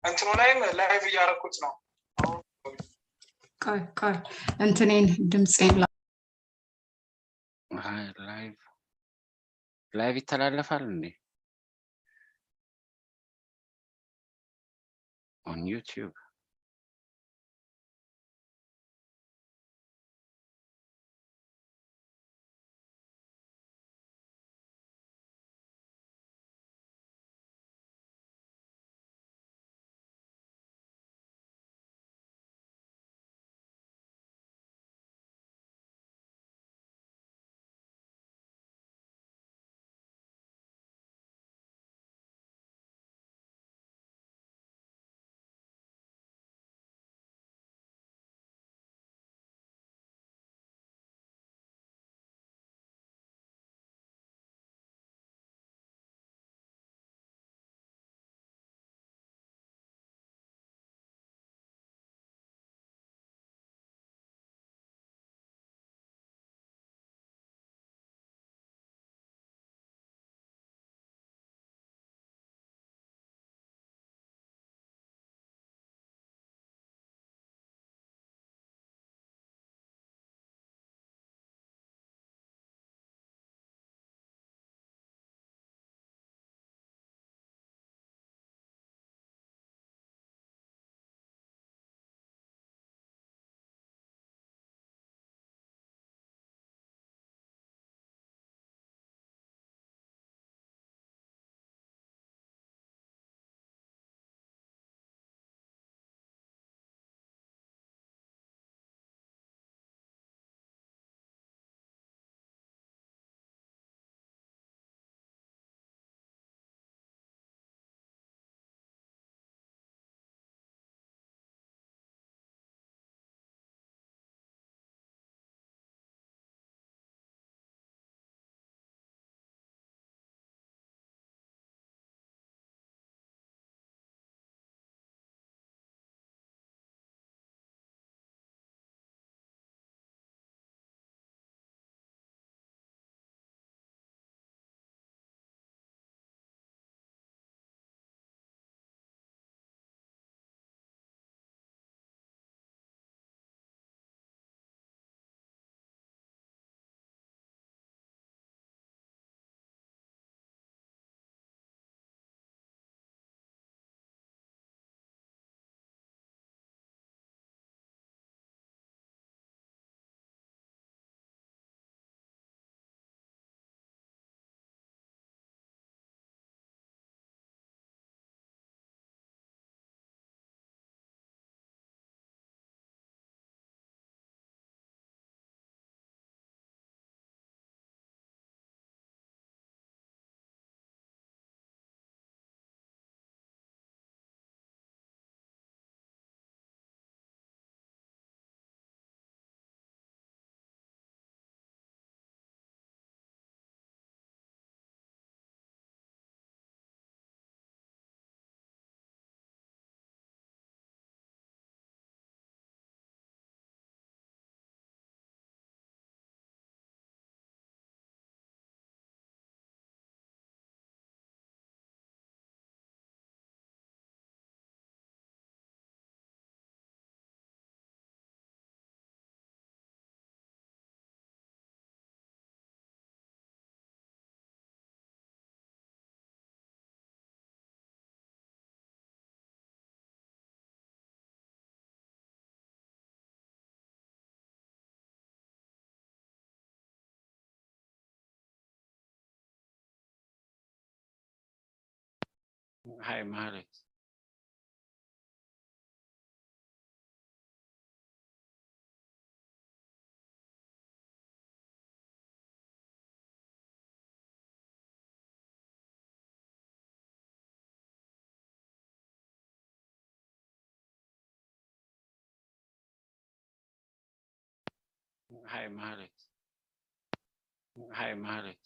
እንትኑ ላይም ላይቭ እያደረኩት ነው። ቆይ እንትኔን ድምጼን ላይቭ ይተላለፋል እንዴ? on YouTube. Hi, Mahlet. Hi, Mahlet. Hi, Mahlet.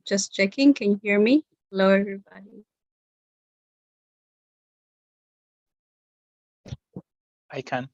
Just checking. Can you hear me? Hello, everybody. I can.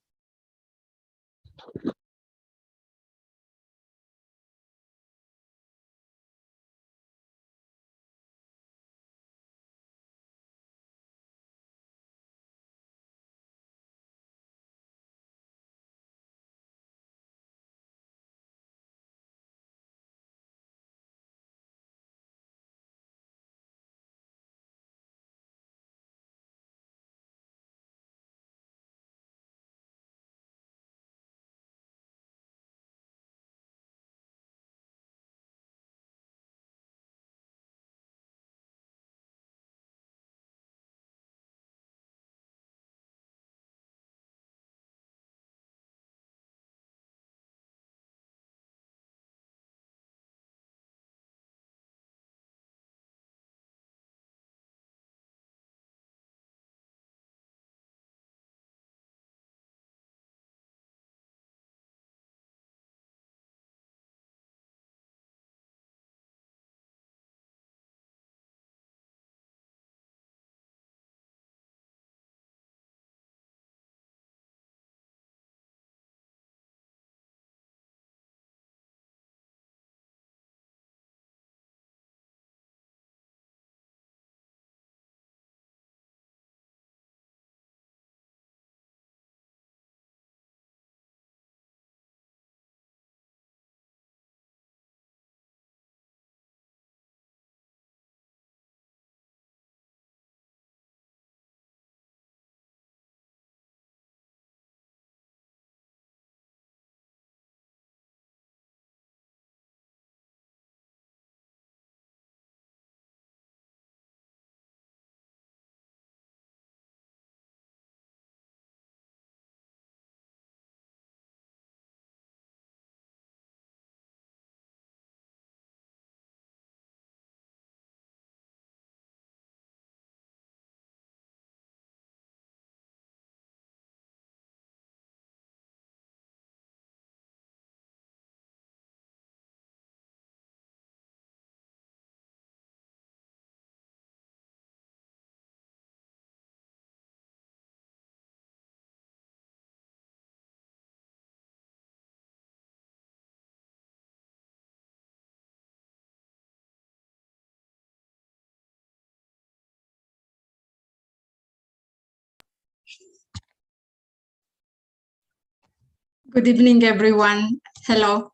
Good evening, everyone. Hello.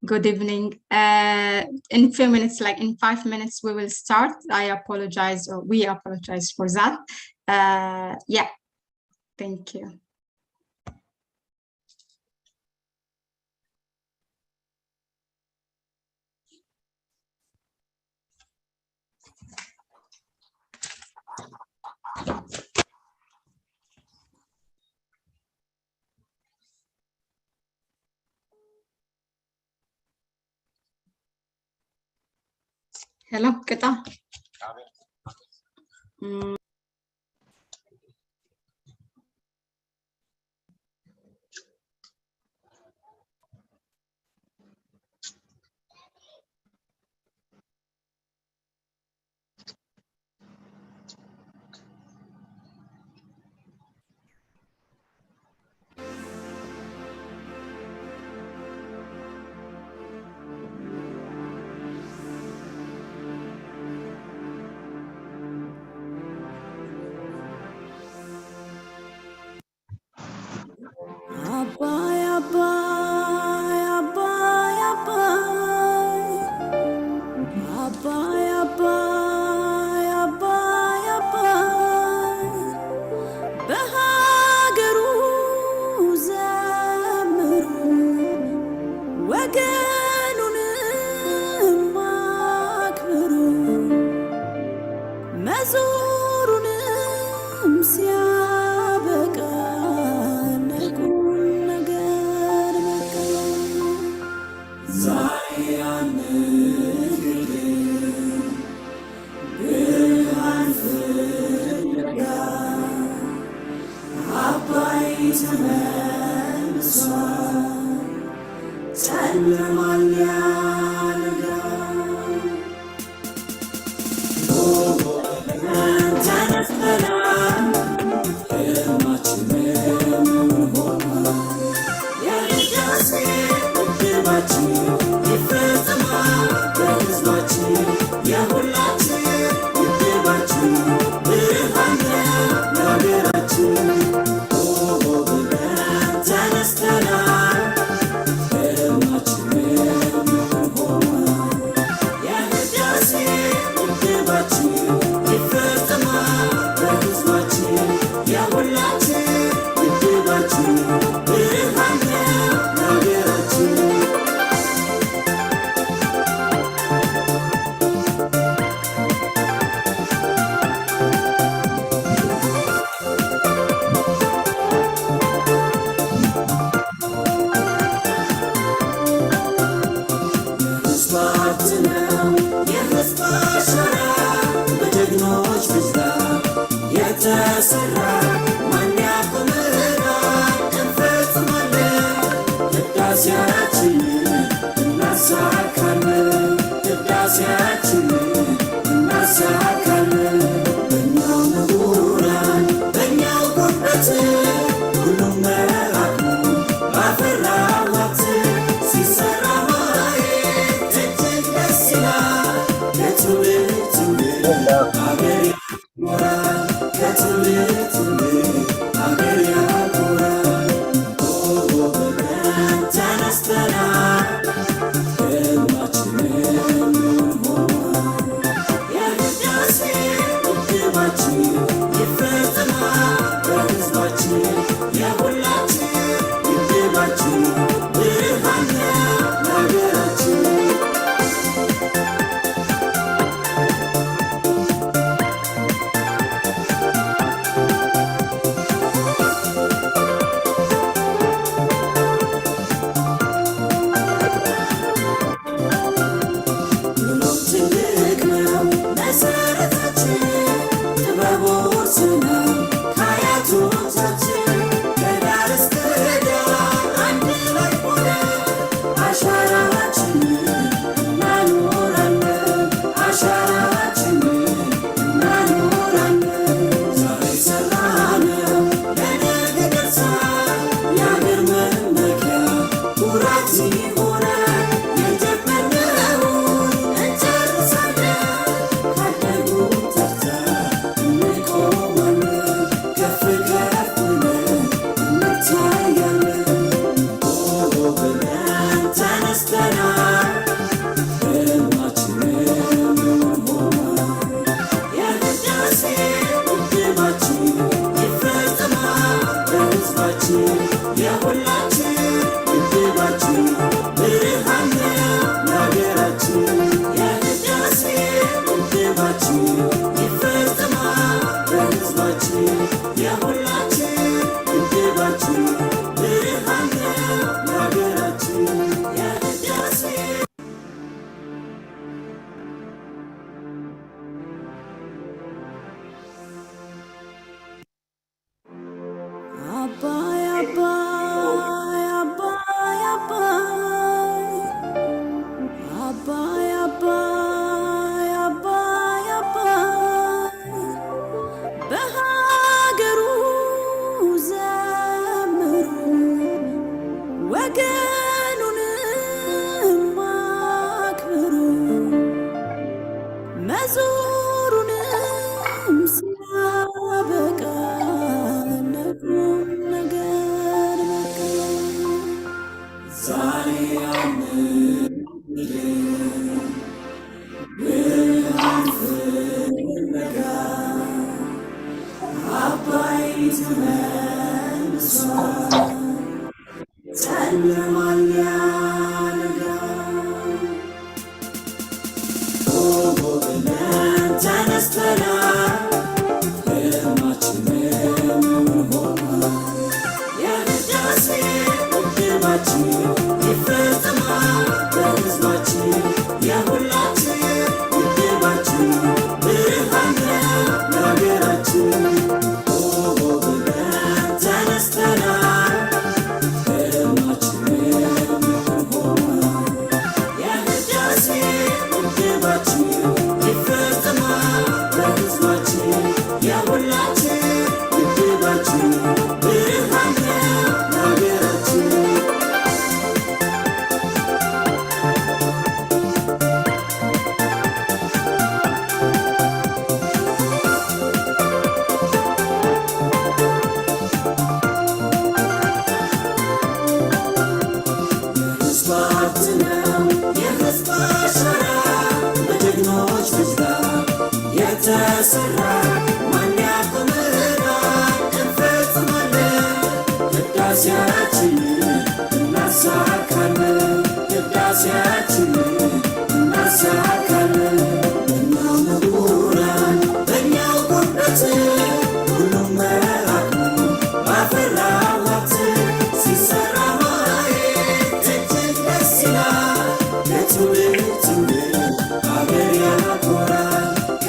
Good evening. In a few minutes, like in 5 minutes, we will start. I apologize, or we apologize for that. Yeah, thank you. Hello, ¿qué tal?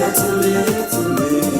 Get to live.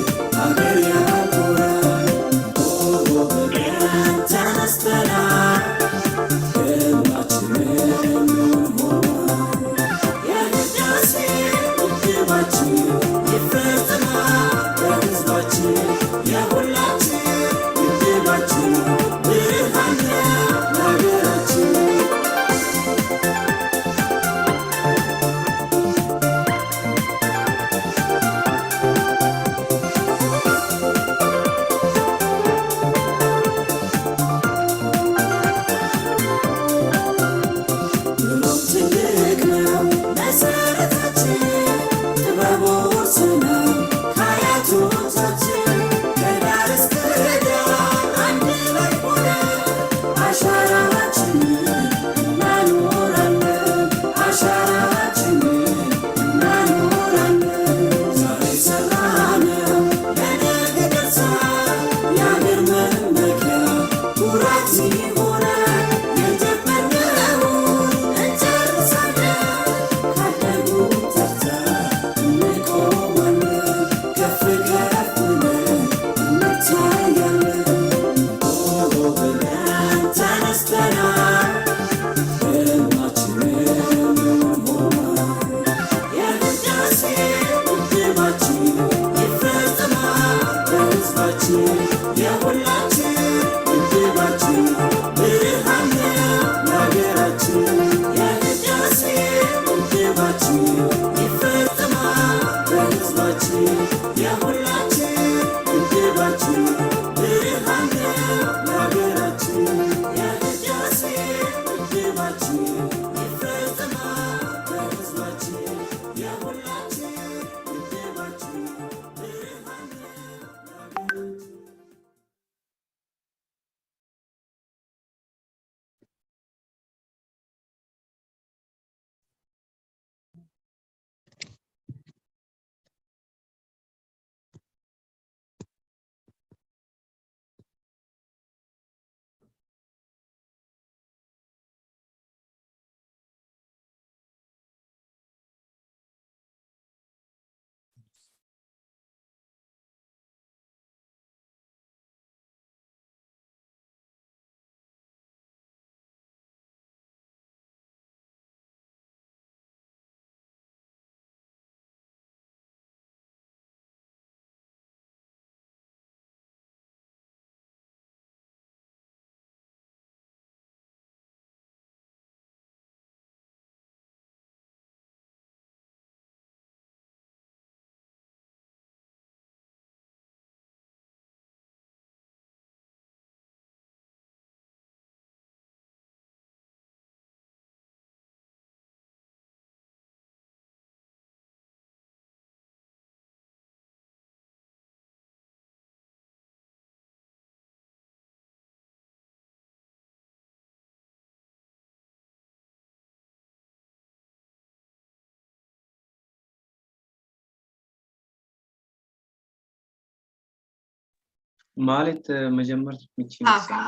Mahlet መጀመር ትችይ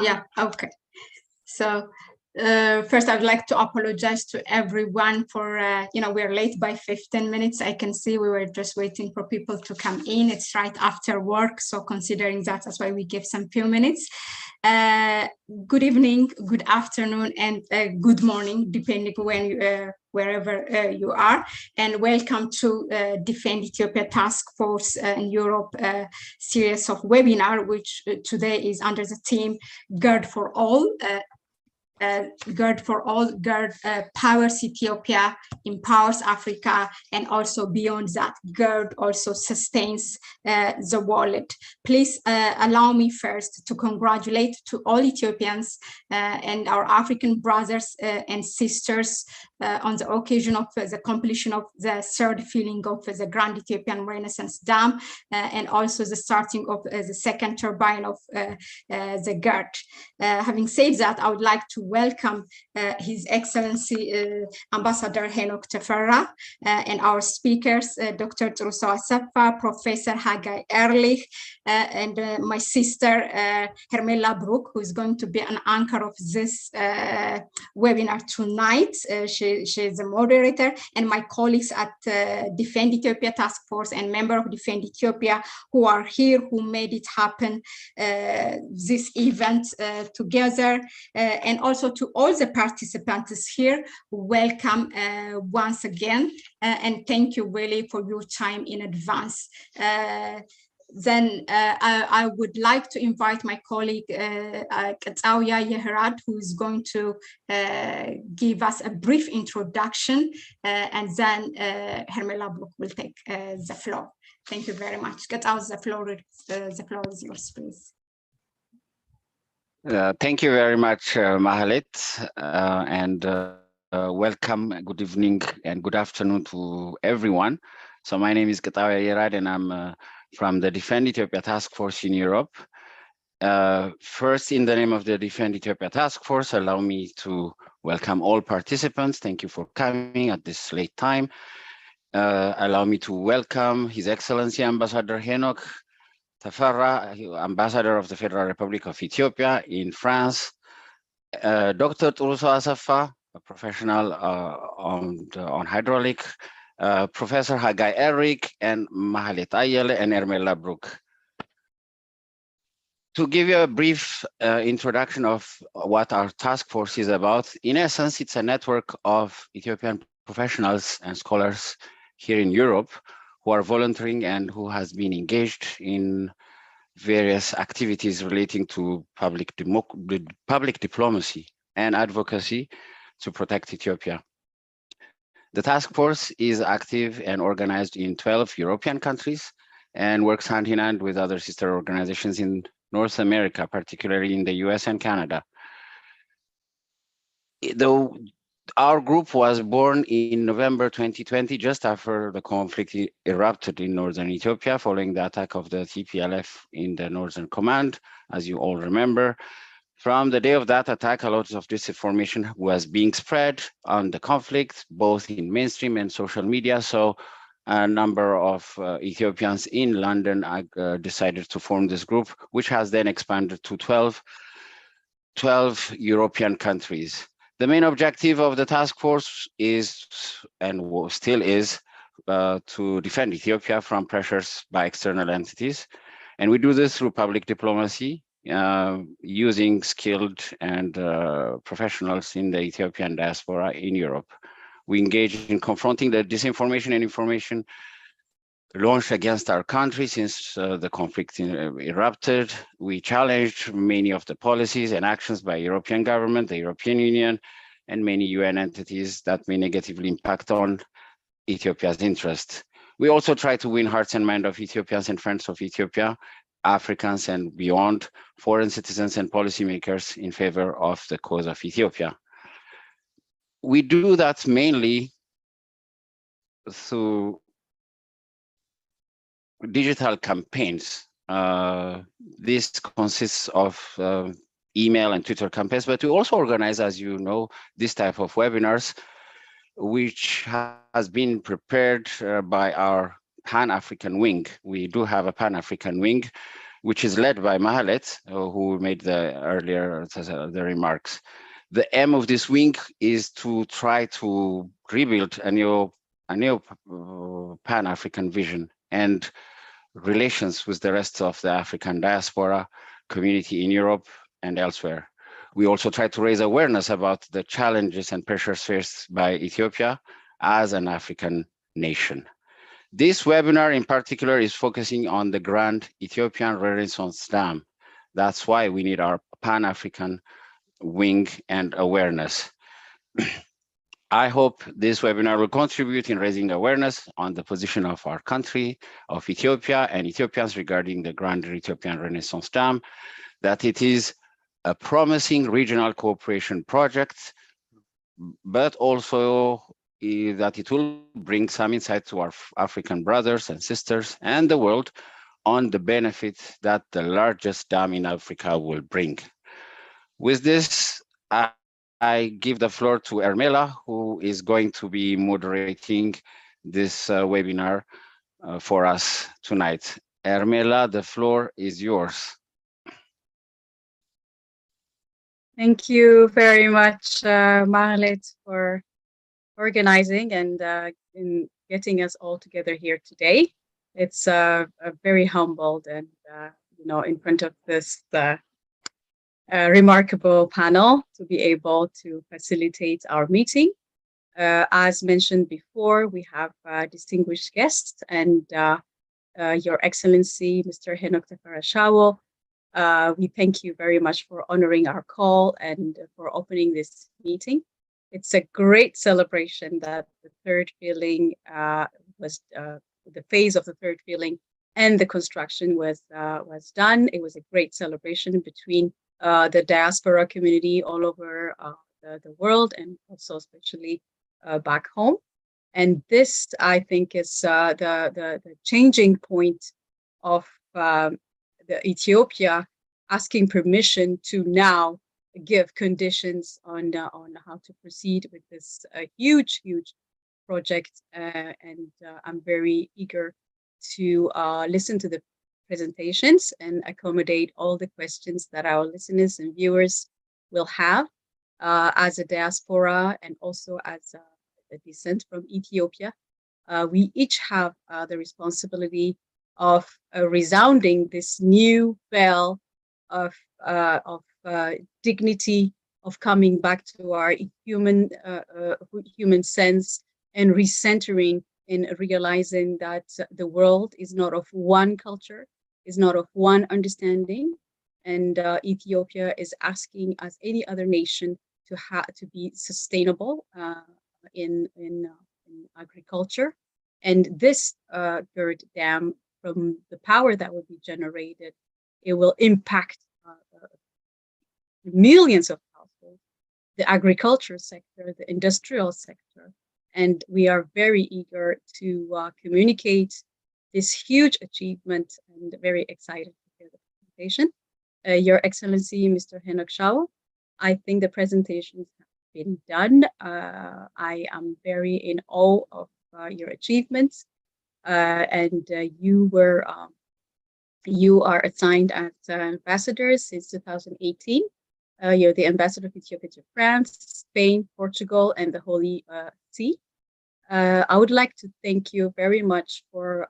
yeah, okay. So first, I would like to apologize to everyone for, we're late by 15 minutes. I can see we were just waiting for people to come in. It's right after work. So considering that's why we give some few minutes. Good evening, good afternoon, and good morning, depending when wherever you are. And welcome to Defend Ethiopia Task Force in Europe series of webinar, which today is under the theme Gerd for All. Gerd for all, Gerd powers Ethiopia, empowers Africa, and also beyond that, Gerd also sustains the wallet. Please allow me first to congratulate to all Ethiopians and our African brothers and sisters on the occasion of the completion of the third filling of the Grand Ethiopian Renaissance Dam and also the starting of the second turbine of the Gerd. Having said that, I would like to welcome His Excellency Ambassador Henok Tefera and our speakers, Dr. Truso Asefa, Professor Haggai Ehrlich, and my sister Hermela Brook, who is going to be an anchor of this webinar tonight. She is a moderator, and my colleagues at Defend Ethiopia Task Force and member of Defend Ethiopia who are here, who made it happen, this event together, and also to all the participants here, welcome once again, and thank you really for your time in advance. Then I would like to invite my colleague Mahlet Ayele Beyecha, who is going to give us a brief introduction, and then Hermela Brook will take the floor. Thank you very much. The floor is yours, please. Thank you very much, Mahlet, and welcome, good evening, and good afternoon to everyone. So my name is Mahlet Ayele Beyecha, and I'm from the Defend Ethiopia Task Force in Europe. First, in the name of the Defend Ethiopia Task Force, allow me to welcome all participants. Thank you for coming at this late time. Allow me to welcome His Excellency Ambassador Henok Tefera, Ambassador of the Federal Republic of Ethiopia in France, Dr. Truso Asefa, a professional on hydraulic, Professor Haggai Ehrlich, and Mahlet Ayele and Hermela Brook. To give you a brief introduction of what our task force is about, in essence, it's a network of Ethiopian professionals and scholars here in Europe who are volunteering and who has been engaged in various activities relating to public diplomacy and advocacy to protect Ethiopia. The task force is active and organized in 12 European countries and works hand in hand with other sister organizations in North America, particularly in the US and Canada. Though our group was born in November 2020, just after the conflict erupted in northern Ethiopia following the attack of the TPLF in the Northern Command, as you all remember. From the day of that attack, a lot of disinformation was being spread on the conflict, both in mainstream and social media. So a number of Ethiopians in London decided to form this group, which has then expanded to 12 European countries. The main objective of the task force is, and still is, to defend Ethiopia from pressures by external entities. And we do this through public diplomacy, using skilled and professionals in the Ethiopian diaspora in Europe. We engage in confronting the disinformation and information launched against our country since the conflict erupted. We challenged many of the policies and actions by European government, the European Union, and many UN entities that may negatively impact on Ethiopia's interests. We also try to win hearts and minds of Ethiopians and friends of Ethiopia, Africans and beyond, foreign citizens and policymakers in favor of the cause of Ethiopia. We do that mainly through digital campaigns. This consists of email and Twitter campaigns, but we also organize, as you know, this type of webinars, which has been prepared by our Pan-African wing. We do have a Pan-African wing, which is led by Mahlet, who made the earlier the remarks. The aim of this wing is to try to rebuild a new Pan-African vision and relations with the rest of the African diaspora community in Europe and elsewhere. We also try to raise awareness about the challenges and pressures faced by Ethiopia as an African nation. This webinar in particular is focusing on the Grand Ethiopian Renaissance Dam. That's why we need our Pan-African wing and awareness. I hope this webinar will contribute in raising awareness on the position of our country, of Ethiopia and Ethiopians regarding the Grand Ethiopian Renaissance Dam, that it is a promising regional cooperation project, but also that it will bring some insight to our African brothers and sisters and the world on the benefit that the largest dam in Africa will bring. With this, I give the floor to Ermela, who is going to be moderating this webinar for us tonight. Ermela, the floor is yours. Thank you very much, Mahlet, for organizing and in getting us all together here today. It's very humbled and in front of this remarkable panel to be able to facilitate our meeting. As mentioned before, we have distinguished guests and Your Excellency, Mr. Henok Tefarashawo. We thank you very much for honoring our call and for opening this meeting. It's a great celebration that the third filling was the phase of the third filling and the construction was done. It was a great celebration between the diaspora community all over the world and also especially back home. And this, I think, is the changing point of the Ethiopia asking permission to now give conditions on how to proceed with this huge project. And I'm very eager to listen to the presentations and accommodate all the questions that our listeners and viewers will have as a diaspora and also as a descent from Ethiopia. We each have the responsibility of resounding this new bell of dignity, of coming back to our human sense, and recentering in realizing that the world is not of one culture, is not of one understanding, and Ethiopia is asking, as any other nation, to be sustainable in agriculture. And this Gerd dam, from the power that will be generated, it will impact millions of households, the agriculture sector, the industrial sector. And we are very eager to communicate this huge achievement, and very excited to hear the presentation. Your Excellency, Mr. Henok Shao, I think the presentations have been done. I am very in awe of your achievements, and you are assigned as ambassador since 2018. You're the ambassador of Ethiopia to France, Spain, Portugal, and the Holy See. I would like to thank you very much for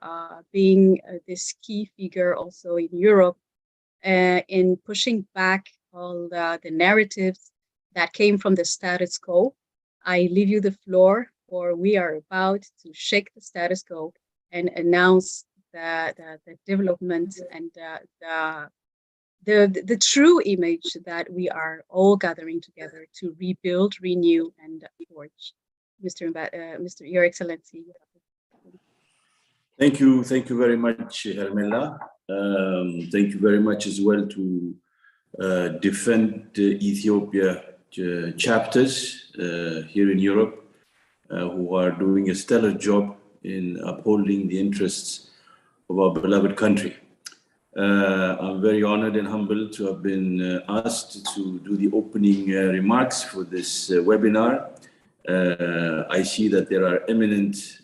being this key figure also in Europe, in pushing back all the narratives that came from the status quo. I leave you the floor, for we are about to shake the status quo and announce the development and the true image that we are all gathering together to rebuild, renew, and forge. Your Excellency. Thank you very much, Hermela. Thank you very much as well to defend Ethiopia chapters here in Europe, who are doing a stellar job in upholding the interests of our beloved country. I'm very honored and humbled to have been asked to do the opening remarks for this webinar. I see that there are eminent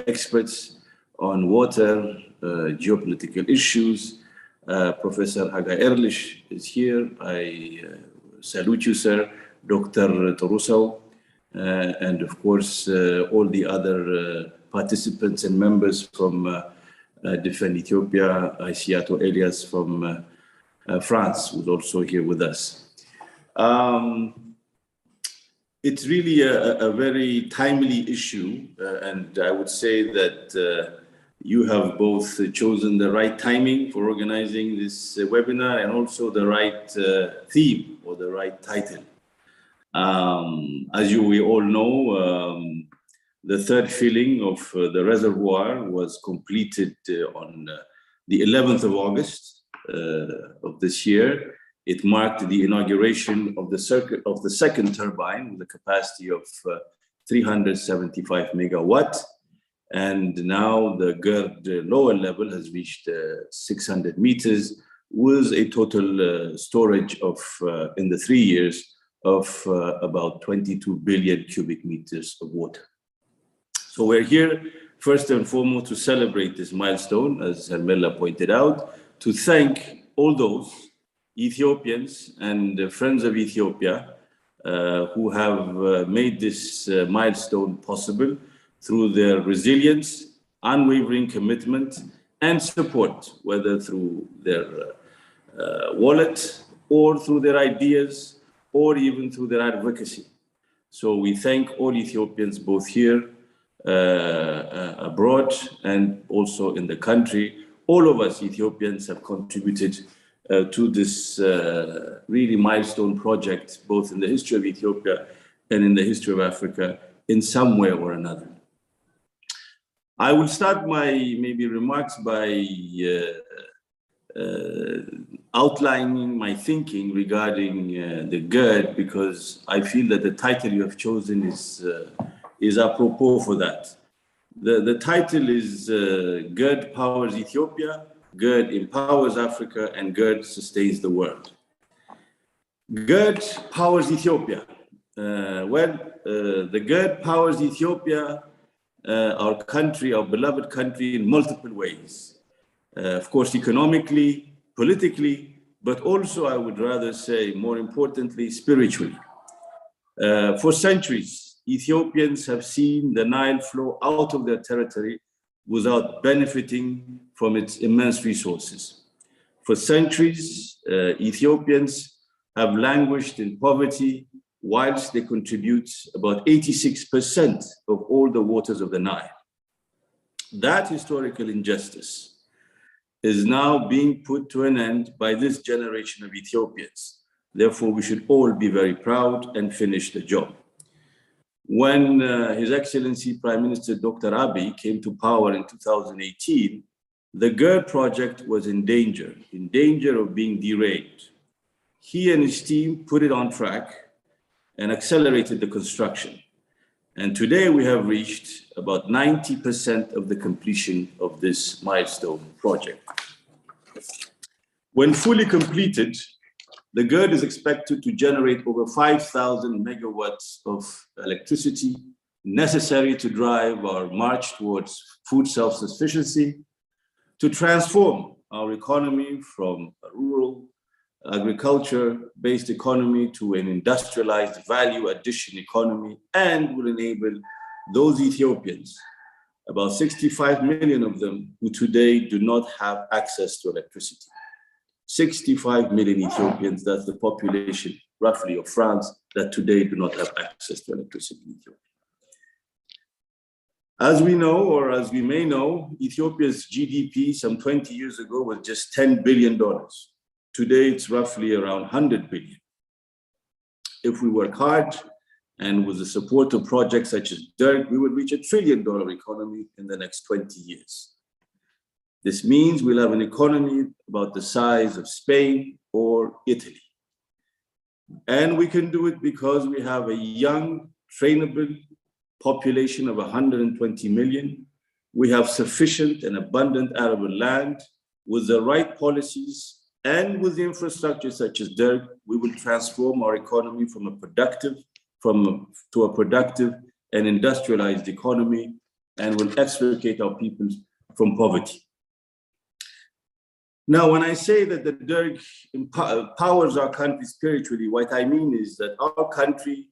experts on water, geopolitical issues. Professor Hagai Ehrlich is here. I salute you, sir. Dr. Torusau, and of course, all the other participants and members from Defend Ethiopia. I see Ato Elias from France, who's also here with us. It's really a very timely issue, and I would say that you have both chosen the right timing for organizing this webinar, and also the right theme or the right title. As we all know, the third filling of the reservoir was completed on the 11th of August of this year. It marked the inauguration of the second turbine with a capacity of 375 megawatt. And now the Gerd lower level has reached 600 meters with a total storage of, in the 3 years, of about 22 billion cubic meters of water. So we're here first and foremost to celebrate this milestone, as Hermela pointed out, to thank all those Ethiopians and friends of Ethiopia who have made this milestone possible through their resilience, unwavering commitment, and support, whether through their wallet or through their ideas or even through their advocacy. So we thank all Ethiopians, both here, abroad, and also in the country. All of us Ethiopians have contributed to this really milestone project, both in the history of Ethiopia and in the history of Africa, in some way or another. I will start my remarks by outlining my thinking regarding the Gerd, because I feel that the title you have chosen is apropos for that. The title is Gerd Powers Ethiopia, Gerd Empowers Africa, and Gerd Sustains the World. Gerd powers Ethiopia. The Gerd powers Ethiopia, our country, our beloved country, in multiple ways. Of course, economically, politically, but also, I would rather say, more importantly, spiritually. For centuries, Ethiopians have seen the Nile flow out of their territory without benefiting from its immense resources. For centuries, Ethiopians have languished in poverty, whilst they contribute about 86% of all the waters of the Nile. That historical injustice is now being put to an end by this generation of Ethiopians. Therefore, we should all be very proud and finish the job. When His Excellency Prime Minister Dr. Abiy came to power in 2018, the Gerd project was in danger of being derailed. He and his team put it on track and accelerated the construction. And today we have reached about 90% of the completion of this milestone project. When fully completed, the Gerd is expected to generate over 5,000 megawatts of electricity necessary to drive our march towards food self-sufficiency, to transform our economy from a rural agriculture-based economy to an industrialized value addition economy, and will enable those Ethiopians, about 65 million of them, who today do not have access to electricity. 65 million Ethiopians, that's the population roughly of France, that today do not have access to electricity in Ethiopia. As we know, or as we may know, Ethiopia's GDP some 20 years ago was just $10 billion. Today, it's roughly around 100 billion. If we work hard and with the support of projects such as Gerd, we will reach $1 trillion economy in the next 20 years. This means we'll have an economy about the size of Spain or Italy. And we can do it because we have a young, trainable population of 120 million. We have sufficient and abundant arable land. With the right policies and with the infrastructure such as Gerd, we will transform our economy from a productive and industrialized economy, and will extricate our people from poverty. Now, when I say that the Gerd empowers our country spiritually, what I mean is that our country,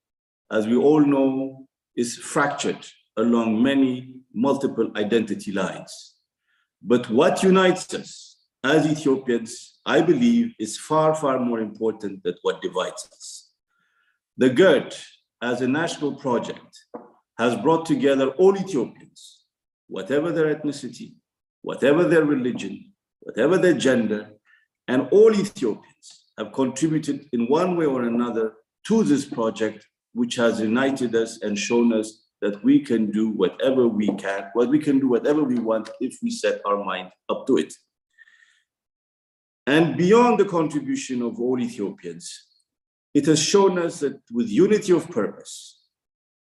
as we all know, is fractured along many multiple identity lines. But what unites us as Ethiopians, I believe, is far, far more important than what divides us. The Gerd, as a national project, has brought together all Ethiopians, whatever their ethnicity, whatever their religion, whatever their gender, and all Ethiopians have contributed in one way or another to this project, which has united us and shown us that we can do whatever we can, we can do whatever we want if we set our mind up to it. And beyond the contribution of all Ethiopians, it has shown us that with unity of purpose,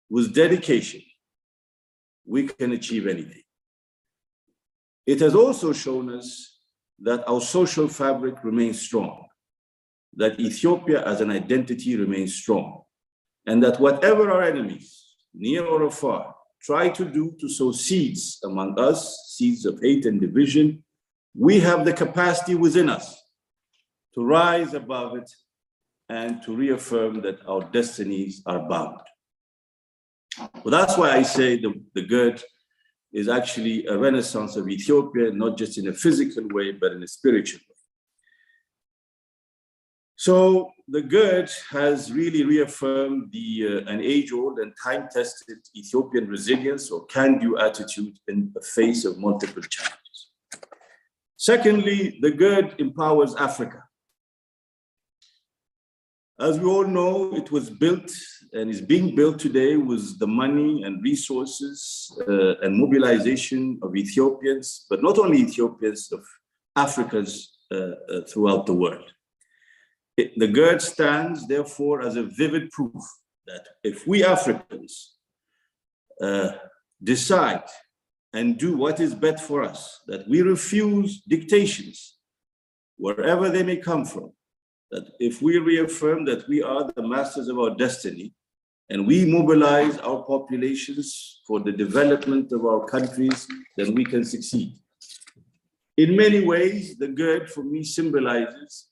with dedication, we can achieve anything. It has also shown us that our social fabric remains strong, that Ethiopia as an identity remains strong, and that whatever our enemies, near or afar, try to do to sow seeds among us, seeds of hate and division, we have the capacity within us to rise above it and to reaffirm that our destinies are bound. Well, that's why I say the Gerd is actually a renaissance of Ethiopia, not just in a physical way, but in a spiritual way. So the Gerd has really reaffirmed an age-old and time-tested Ethiopian resilience or can-do attitude in the face of multiple challenges. Secondly, the Gerd empowers Africa. As we all know, it was built and is being built today with the money and resources and mobilization of Ethiopians, but not only Ethiopians, of Africans throughout the world. The Gerd stands, therefore, as a vivid proof that if we Africans decide and do what is best for us, that we refuse dictations, wherever they may come from, that if we reaffirm that we are the masters of our destiny, and we mobilize our populations for the development of our countries, then we can succeed. In many ways, the Gerd for me symbolizes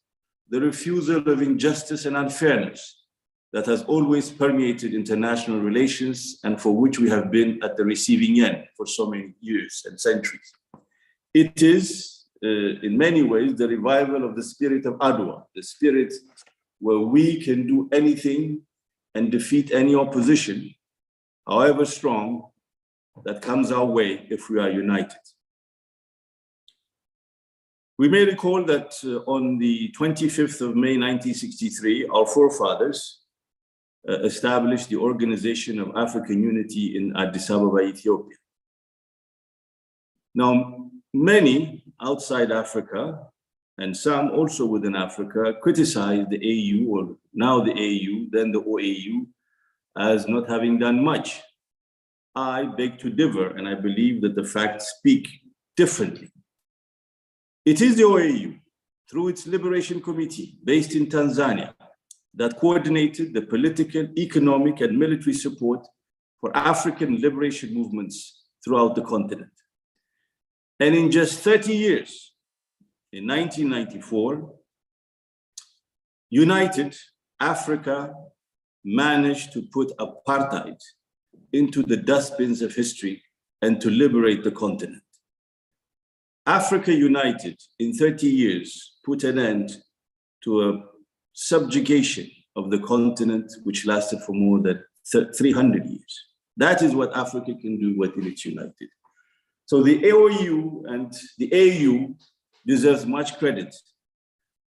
the refusal of injustice and unfairness that has always permeated international relations and for which we have been at the receiving end for so many years and centuries. It is in many ways, the revival of the spirit of Adwa, the spirit where we can do anything and defeat any opposition, however strong, that comes our way if we are united. We may recall that on the 25th of May, 1963, our forefathers established the Organization of African Unity in Addis Ababa, Ethiopia. Now, many outside Africa, and some also within Africa, criticized the AU, or now the AU, then the OAU, as not having done much. I beg to differ, and I believe that the facts speak differently. It is the OAU, through its Liberation Committee, based in Tanzania, that coordinated the political, economic, and military support for African liberation movements throughout the continent. And in just 30 years, in 1994, United Africa managed to put apartheid into the dustbins of history and to liberate the continent. Africa United, in 30 years, put an end to a subjugation of the continent which lasted for more than 300 years. That is what Africa can do when it's united. So the AOU and the AU deserves much credit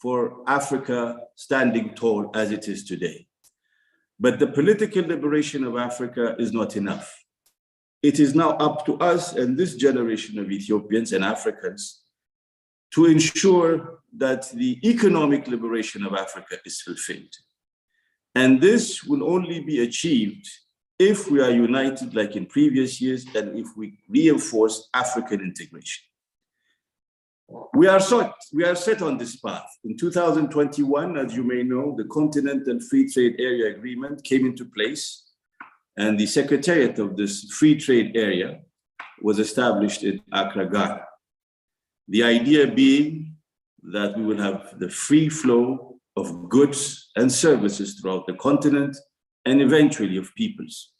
for Africa standing tall as it is today. But the political liberation of Africa is not enough. It is now up to us and this generation of Ethiopians and Africans to ensure that the economic liberation of Africa is fulfilled. And this will only be achieved if we are united like in previous years and if we reinforce African integration. We are set on this path. In 2021, as you may know, the Continental Free Trade Area Agreement came into place, and the secretariat of this free trade area was established in Accra, Ghana. The idea being that we will have the free flow of goods and services throughout the continent and eventually of peoples.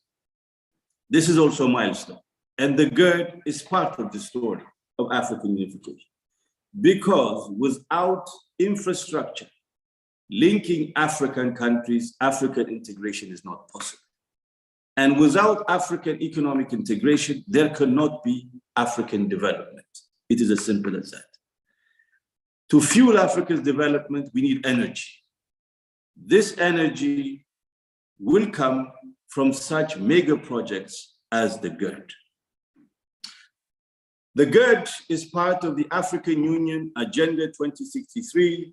This is also a milestone. And the Gerd is part of the story of African unification. Because without infrastructure linking African countries, African integration is not possible. And without African economic integration, there cannot be African development. It is as simple as that. To fuel Africa's development, we need energy. This energy will come from such mega projects as the Gerd. The Gerd is part of the African Union Agenda 2063,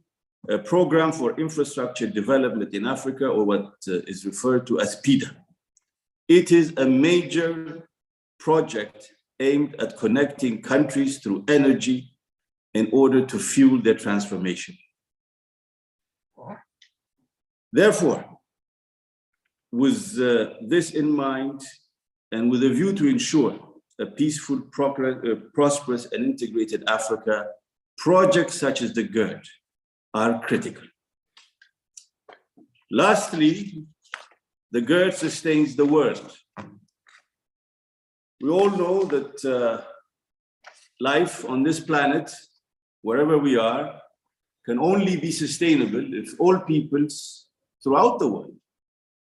a program for infrastructure development in Africa, or what is referred to as PIDA. It is a major project aimed at connecting countries through energy in order to fuel their transformation. Therefore, with this in mind, and with a view to ensure a peaceful, prosperous, and integrated Africa, projects such as the Gerd are critical. Lastly, the Gerd sustains the world. We all know that life on this planet, wherever we are, can only be sustainable if all peoples throughout the world,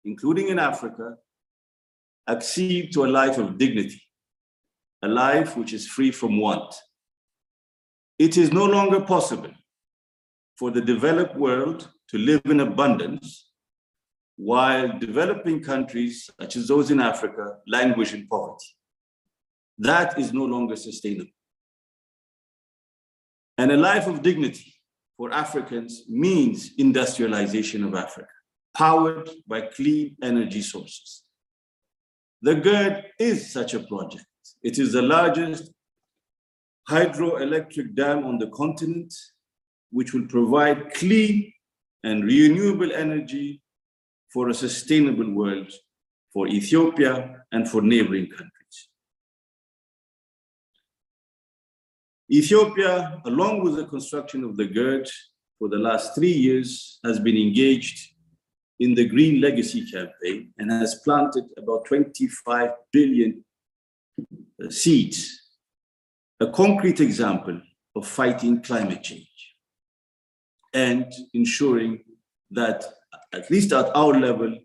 including in Africa, accede to a life of dignity, a life which is free from want. It is no longer possible for the developed world to live in abundance while developing countries, such as those in Africa, languish in poverty. That is no longer sustainable. And a life of dignity for Africans means industrialization of Africa, powered by clean energy sources. The Gerd is such a project. It is the largest hydroelectric dam on the continent, which will provide clean and renewable energy for a sustainable world for Ethiopia and for neighboring countries. Ethiopia, along with the construction of the Gerd for the last 3 years, has been engaged in the Green Legacy campaign and has planted about 25 billion seeds. A concrete example of fighting climate change and ensuring that, at least at our level,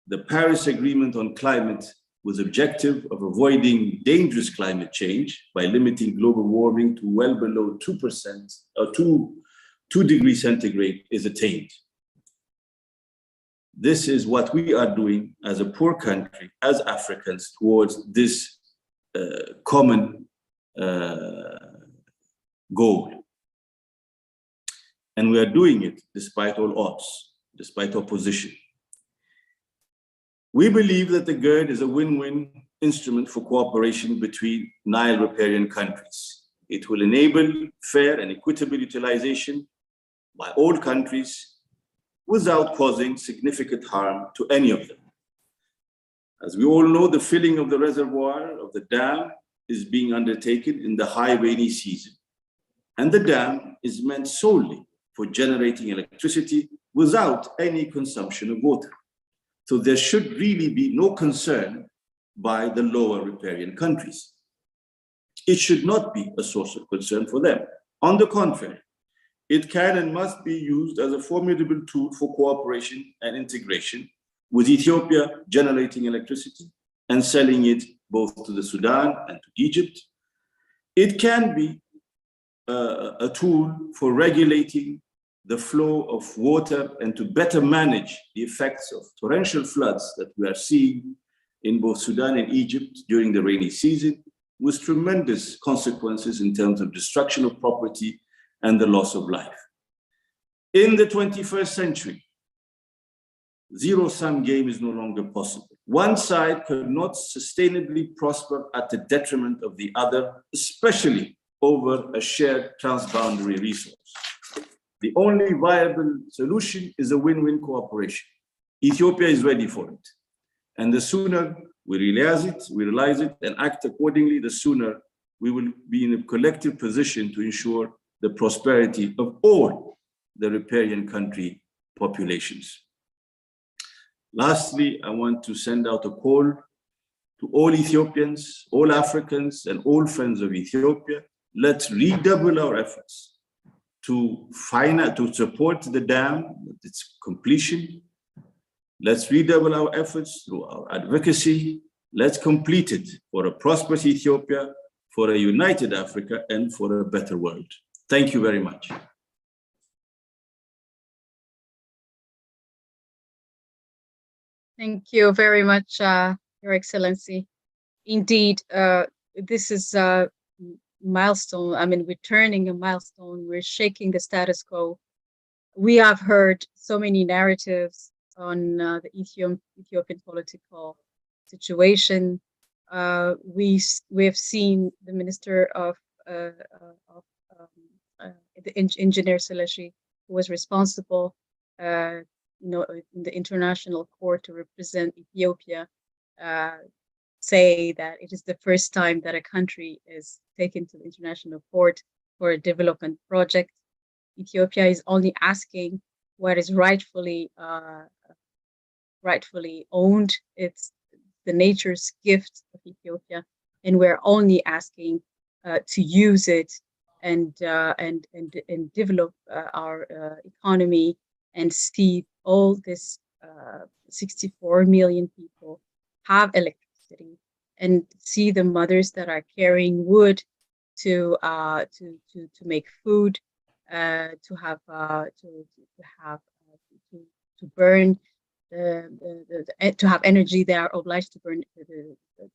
the Paris Agreement on climate with the objective of avoiding dangerous climate change by limiting global warming to well below 2% or 2 degrees centigrade is attained. This is what we are doing as a poor country, as Africans, towards this common goal. And we are doing it despite all odds, despite opposition. We believe that the Gerd is a win-win instrument for cooperation between Nile riparian countries. It will enable fair and equitable utilization by all countries without causing significant harm to any of them. As we all know, the filling of the reservoir of the dam is being undertaken in the high rainy season, and the dam is meant solely for generating electricity without any consumption of water. So there should really be no concern by the lower riparian countries. It should not be a source of concern for them. On the contrary, it can and must be used as a formidable tool for cooperation and integration, with Ethiopia generating electricity and selling it both to the Sudan and to Egypt. It can be a tool for regulating the flow of water and to better manage the effects of torrential floods that we are seeing in both Sudan and Egypt during the rainy season, with tremendous consequences in terms of destruction of property and the loss of life. In the 21st century, zero-sum game is no longer possible. One side cannot sustainably prosper at the detriment of the other, especially over a shared transboundary resource. The only viable solution is a win-win cooperation. Ethiopia is ready for it. And the sooner we realize it and act accordingly, the sooner we will be in a collective position to ensure the prosperity of all the riparian country populations. Lastly, I want to send out a call to all Ethiopians, all Africans, and all friends of Ethiopia. Let's redouble our efforts to support the dam, its completion. Let's redouble our efforts through our advocacy. Let's complete it for a prosperous Ethiopia, for a united Africa, and for a better world. Thank you very much. Thank you very much, Your Excellency. Indeed, this is a milestone. I mean, we're turning a milestone. We're shaking the status quo. We have heard so many narratives on the Ethiopian political situation. We have seen the Minister of the Engineer Seleshi, who was responsible, in the international court to represent Ethiopia, say that it is the first time that a country is taken to the international court for a development project. Ethiopia is only asking what is rightfully owned. It's the nature's gift of Ethiopia, and we're only asking to use it and develop our economy and see all this 64 million people have electricity, and see the mothers that are carrying wood to make food, to burn to have energy. They are obliged to burn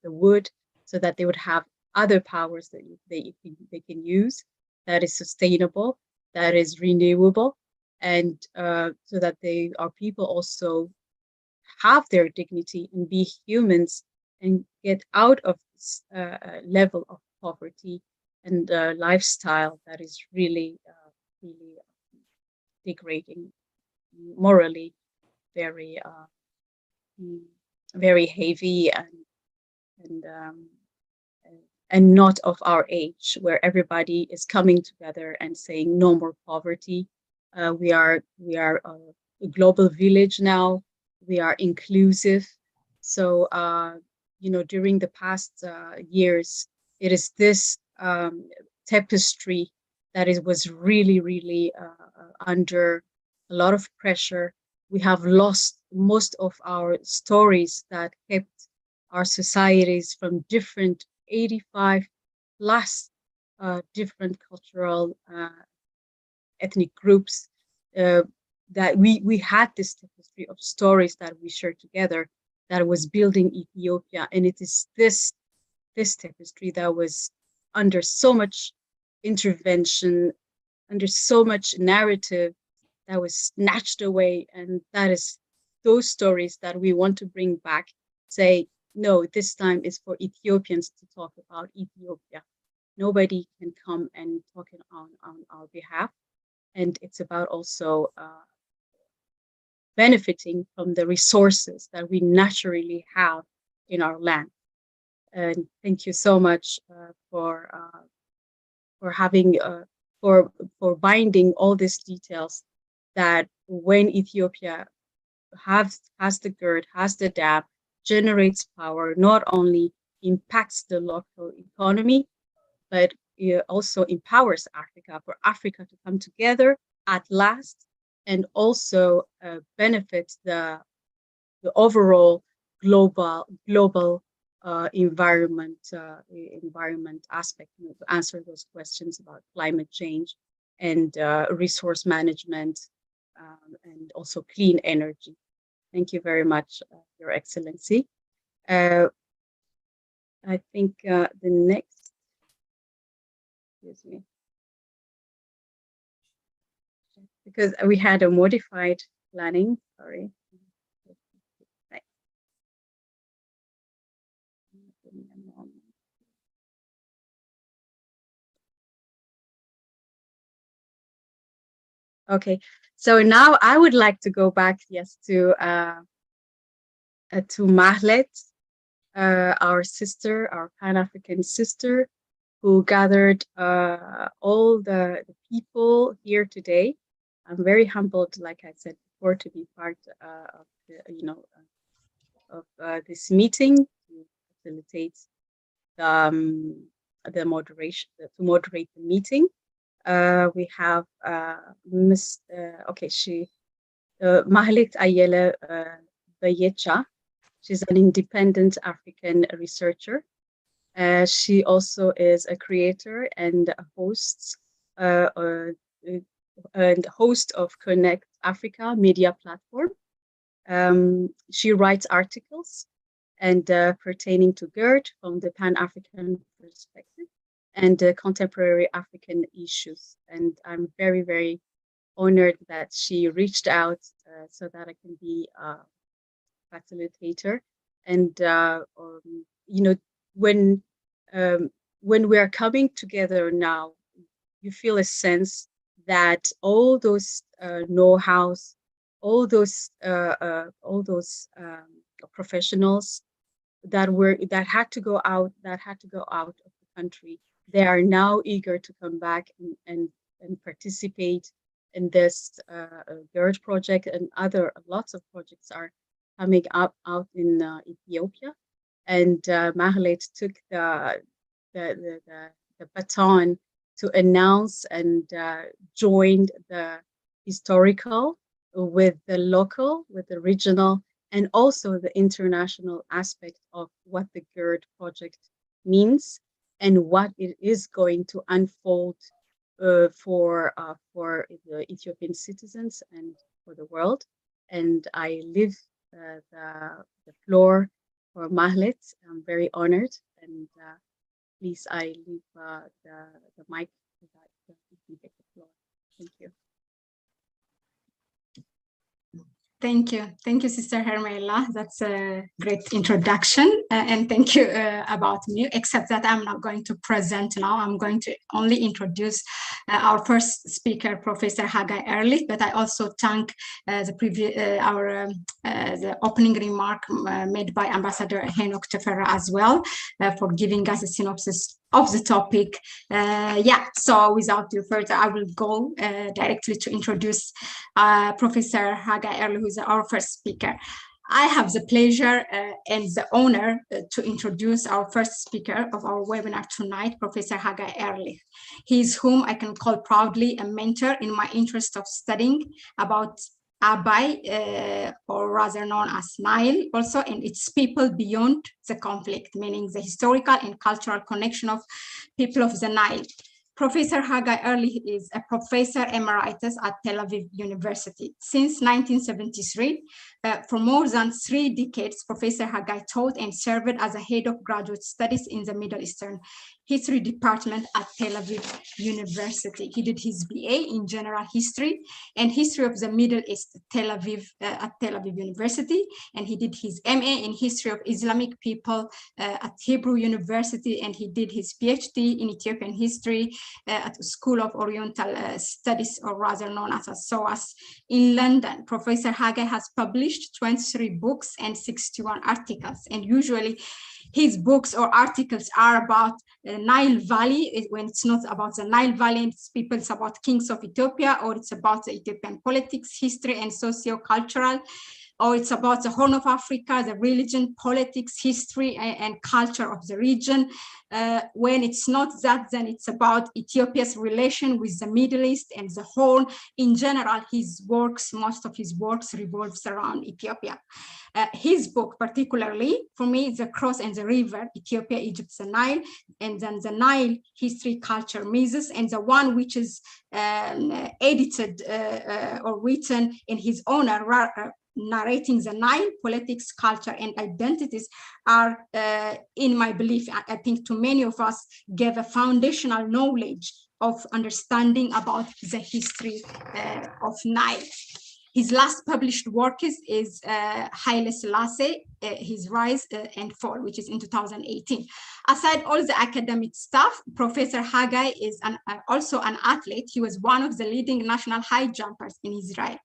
the wood so that they would have other powers that they can use, that is sustainable, that is renewable, and so that our people also have their dignity and be humans and get out of this level of poverty and lifestyle that is really degrading, morally very very heavy and not of our age, where everybody is coming together and saying no more poverty. We are a global village now. We are inclusive. So during the past years, it is this tapestry that it was really, really under a lot of pressure. We have lost most of our stories that kept our societies from different 85 plus different cultural ethnic groups, that we had this tapestry of stories that we shared together that was building Ethiopia. And it is this tapestry that was under so much intervention, under so much narrative, that was snatched away. And that is those stories that we want to bring back, say, no, this time is for Ethiopians to talk about Ethiopia. Nobody can come and talk on our behalf. And it's about also benefiting from the resources that we naturally have in our land. And thank you so much for having for binding all these details, that when Ethiopia has the Gerd, has the dam, generates power, not only impacts the local economy, but it also empowers Africa, for Africa to come together at last, and also benefits the overall global environment aspect, to answer those questions about climate change and resource management, and also clean energy. Thank you very much, Your Excellency. I think the next, excuse me, because we had a modified planning, sorry. Okay, so now I would like to go back, yes, to Mahlet, our sister, our Pan-African sister, who gathered all the people here today. I'm very humbled, like I said before, to be part of this meeting, to facilitate the moderation, to moderate the meeting. We have Mahlet Ayele Beyecha. She's an independent African researcher. She also is a creator and a host of Connect Africa media platform. She writes articles and pertaining to Gerd from the Pan-African perspective and contemporary African issues. And I'm very, very honored that she reached out so that I can be a facilitator. And when we are coming together now, you feel a sense that all those know-hows, all those professionals that had to go out of the country, they are now eager to come back and participate in this Gerd project, and lots of projects are coming up out in Ethiopia. And Mahlet took the baton to announce and joined the historical with the local, with the regional, and also the international aspect of what the Gerd project means and what it is going to unfold for the Ethiopian citizens and for the world. And I leave the floor for Mahlet. I'm very honored, and please, I leave the mic so that you can take the floor. Thank you. Thank you, Sister Hermela. That's a great introduction, and thank you about me, except that I'm not going to present now. I'm going to only introduce our first speaker, Professor Haggai Ehrlich, but I also thank the opening remark made by Ambassador Henok Tefera as well for giving us a synopsis of the topic. So without further, I will go directly to introduce Professor Haggai Ehrlich, who is our first speaker. I have the pleasure and the honor to introduce our first speaker of our webinar tonight, Professor Haggai Ehrlich. He is whom I can call proudly a mentor in my interest of studying about Ababa, or rather known as Nile, also, and its people beyond the conflict, meaning the historical and cultural connection of people of the Nile. Professor Haggai Ehrlich is a professor emeritus at Tel Aviv University. Since 1973, for more than 3 decades, Professor Haggai taught and served as a head of graduate studies in the Middle Eastern History Department at Tel Aviv University. He did his BA in General History and History of the Middle East at Tel Aviv University, and he did his MA in History of Islamic People at Hebrew University, and he did his PhD in Ethiopian History at the School of Oriental Studies, or rather known as SOAS, in London. Professor Haggai has published 23 books and 61 articles, and usually his books or articles are about the Nile Valley. When it's not about the Nile Valley, it's about kings of Ethiopia, or it's about the Ethiopian politics, history, and socio-cultural, or it's about the Horn of Africa, the religion, politics, history, and culture of the region. When it's not that, then it's about Ethiopia's relation with the Middle East and the Horn. In general, most of his works revolves around Ethiopia. His book, particularly, for me, The Cross and the River, Ethiopia, Egypt, the Nile, and then the Nile History, Culture, Myths, and the one which is edited or written in his honor, narrating the Nile, politics, culture, and identities, are, in my belief, I think to many of us, gave a foundational knowledge of understanding about the history of Nile. His last published work is Haile Selassie, His Rise and Fall, which is in 2018. Aside all the academic stuff, Professor Haggai is also an athlete. He was one of the leading national high jumpers in Israel.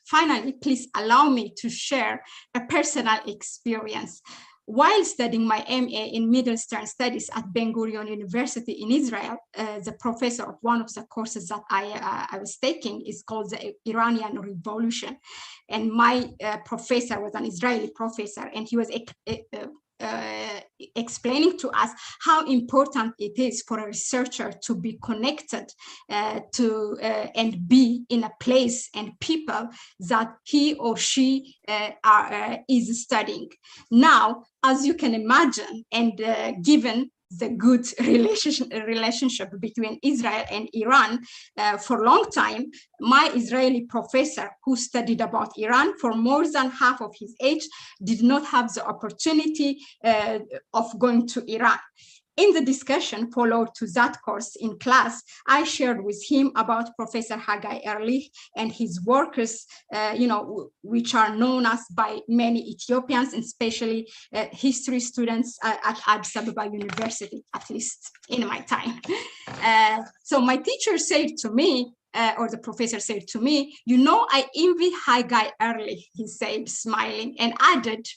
Finally, please allow me to share a personal experience. While studying my MA in Middle Eastern Studies at Ben-Gurion University in Israel, the professor of one of the courses that I was taking is called the Iranian Revolution. And my professor was an Israeli professor, and he was explaining to us how important it is for a researcher to be connected and be in a place and people that he or she is studying. Now, as you can imagine, and given the good relationship between Israel and Iran for a long time, my Israeli professor who studied about Iran for more than half of his age did not have the opportunity of going to Iran. In the discussion followed to that course in class, I shared with him about Professor Haggai Ehrlich and his works, which are known as by many Ethiopians, and especially history students at Addis Ababa University, at least in my time. So my teacher said to me, or the professor said to me, I envy Haggai Ehrlich, he said, smiling, and added,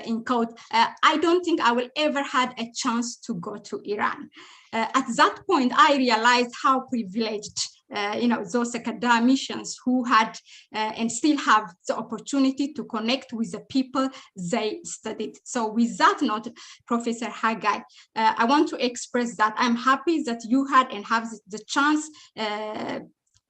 in quote, I don't think I will ever had a chance to go to Iran. At that point, I realized how privileged, those academicians who had and still have the opportunity to connect with the people they studied. So with that note, Professor Haggai, I want to express that I'm happy that you had and have the chance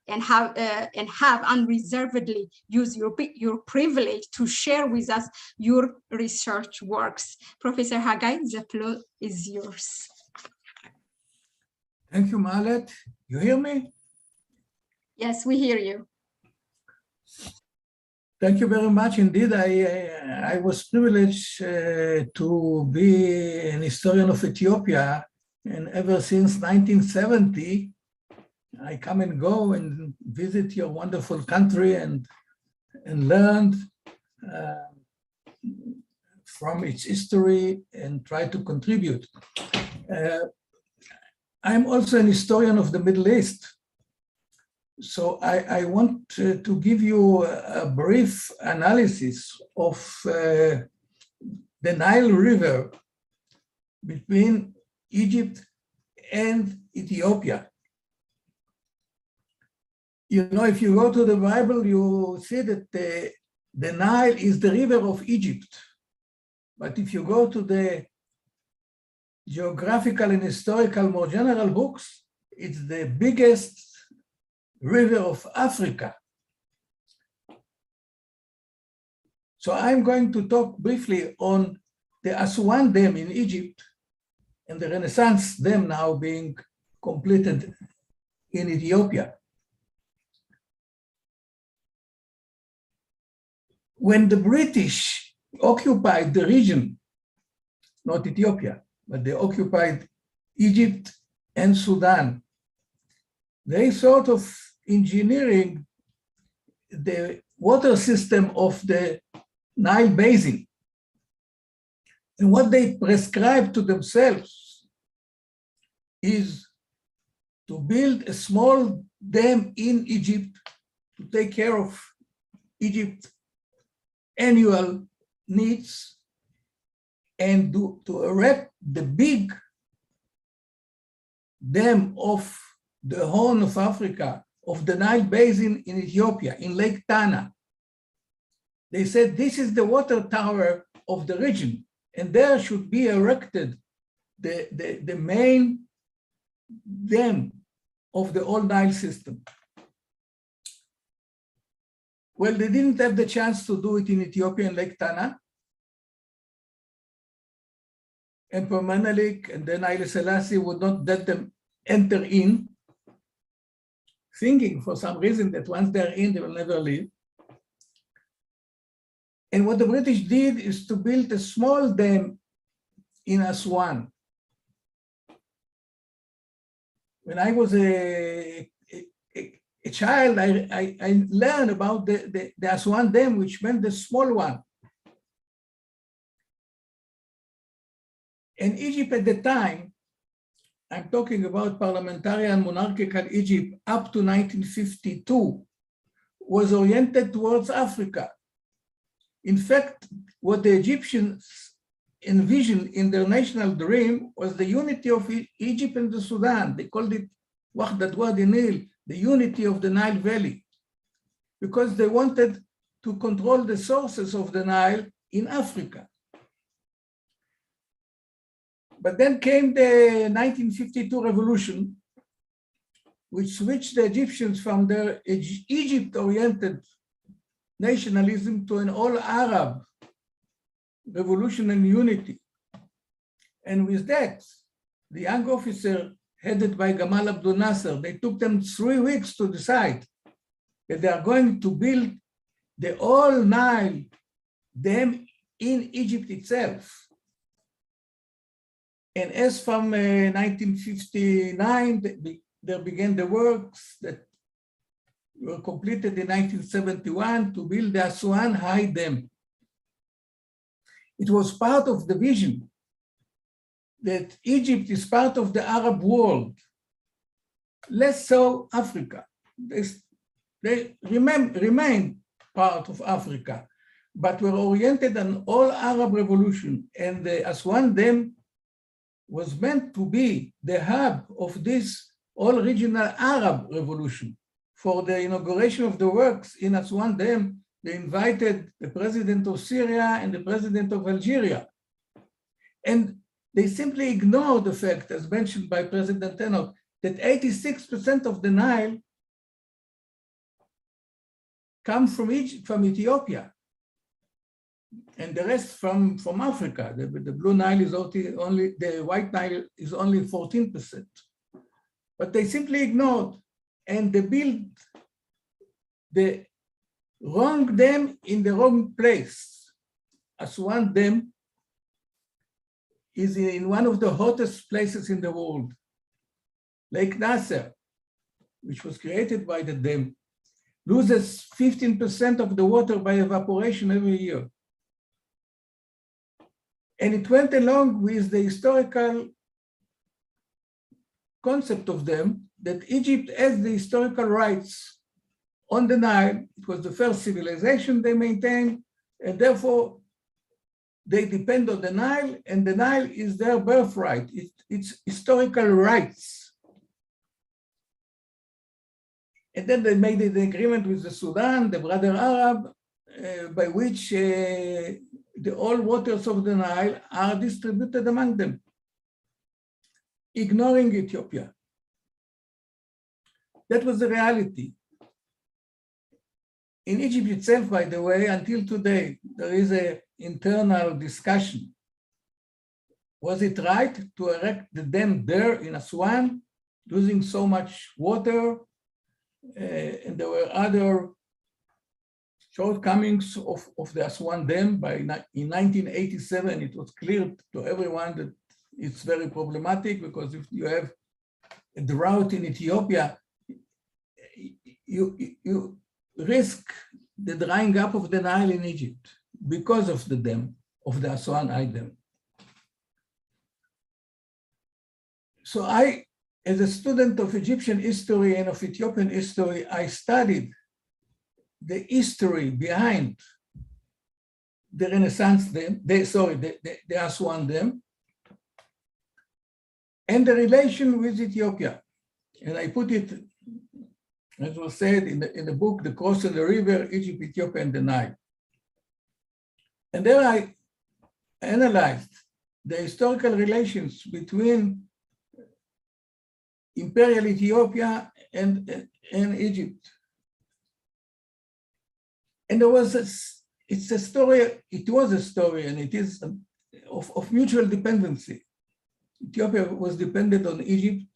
and have unreservedly used your privilege to share with us your research works. Professor Haggai, the floor is yours. Thank you, Mahlet. You hear me? Yes, we hear you. Thank you very much indeed. I was privileged to be an historian of Ethiopia, and ever since 1970, I come and go and visit your wonderful country and learn from its history and try to contribute. I'm also an historian of the Middle East. So I want to give you a brief analysis of the Nile River between Egypt and Ethiopia. If you go to the Bible, you see that the Nile is the river of Egypt. But if you go to the geographical and historical, more general books, it's the biggest river of Africa. So I'm going to talk briefly on the Aswan Dam in Egypt and the Renaissance Dam now being completed in Ethiopia. When the British occupied the region, not Ethiopia, but they occupied Egypt and Sudan, they thought of engineering the water system of the Nile Basin. And what they prescribed to themselves is to build a small dam in Egypt to take care of Egypt's annual needs and to erect the big dam of the Horn of Africa, of the Nile Basin in Ethiopia, in Lake Tana. They said this is the water tower of the region, and there should be erected the main dam of the old Nile system. Well, they didn't have the chance to do it in Ethiopia in Lake Tana. Emperor Menelik and then Haile Selassie would not let them enter in, thinking for some reason that once they're in, they will never leave. And what the British did is to build a small dam in Aswan. When I was a child, I learned about the Aswan Dam, which meant the small one. And Egypt at the time, I'm talking about parliamentarian monarchical Egypt up to 1952, was oriented towards Africa. In fact, what the Egyptians envisioned in their national dream was the unity of Egypt and the Sudan. They called it Wahdat Wadi Nile, the unity of the Nile Valley, because they wanted to control the sources of the Nile in Africa. But then came the 1952 revolution, which switched the Egyptians from their Egypt-oriented nationalism to an all-Arab revolution and unity. And with that, the young officer headed by Gamal Abdel Nasser, they took them 3 weeks to decide that they are going to build the all-Nile dam in Egypt itself. And as from 1959, there began the works that were completed in 1971 to build the Aswan High Dam. It was part of the vision that Egypt is part of the Arab world, less so Africa. They remain part of Africa, but were oriented on all Arab revolution, and the Aswan Dam was meant to be the hub of this all regional Arab revolution. For the inauguration of the works in Aswan Dam, they invited the president of Syria and the president of Algeria. And they simply ignored the fact, as mentioned by President Enoch, that 86% of the Nile come from Ethiopia, and the rest from Africa. The blue Nile is only, the white Nile is only 14%. But they simply ignored, and they built the wrong dam in the wrong place. Aswan Dam is in one of the hottest places in the world. Lake Nasser, which was created by the dam, loses 15% of the water by evaporation every year. And it went along with the historical concept of them that Egypt has the historical rights on the Nile. It was the first civilization they maintained, and therefore they depend on the Nile, and the Nile is their birthright. It's historical rights. And then they made an agreement with the Sudan, the brother Arab, by which all waters of the Nile are distributed among them, ignoring Ethiopia. That was the reality. In Egypt itself, by the way, until today, there is an internal discussion. Was it right to erect the dam there in Aswan, losing so much water? And there were other shortcomings of the Aswan Dam. In 1987, it was clear to everyone that it's very problematic, because if you have a drought in Ethiopia, you risk the drying up of the Nile in Egypt because of the dam, of the Aswan Dam. So I, as a student of Egyptian history and of Ethiopian history, I studied the history behind the Renaissance Dam, the Aswan Dam, and the relation with Ethiopia. And I put it, as was said in the book, The Crossing the River, Egypt, Ethiopia, and the Nile. And there I analyzed the historical relations between Imperial Ethiopia and Egypt. And there was it was a story, and it is of mutual dependency. Ethiopia was dependent on Egypt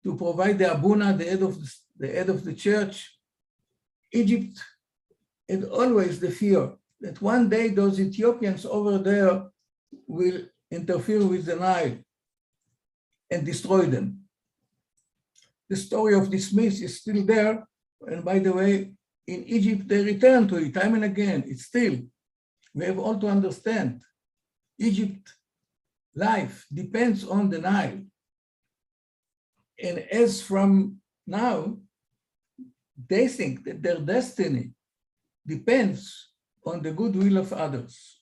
to provide the Abuna, the head of the church. Egypt had always the fear that one day those Ethiopians over there will interfere with the Nile and destroy them. The story of this myth is still there, and by the way, in Egypt they return to it time and again. It's still, we have all to understand, Egypt life depends on the Nile. And as from now, they think that their destiny depends on the goodwill of others.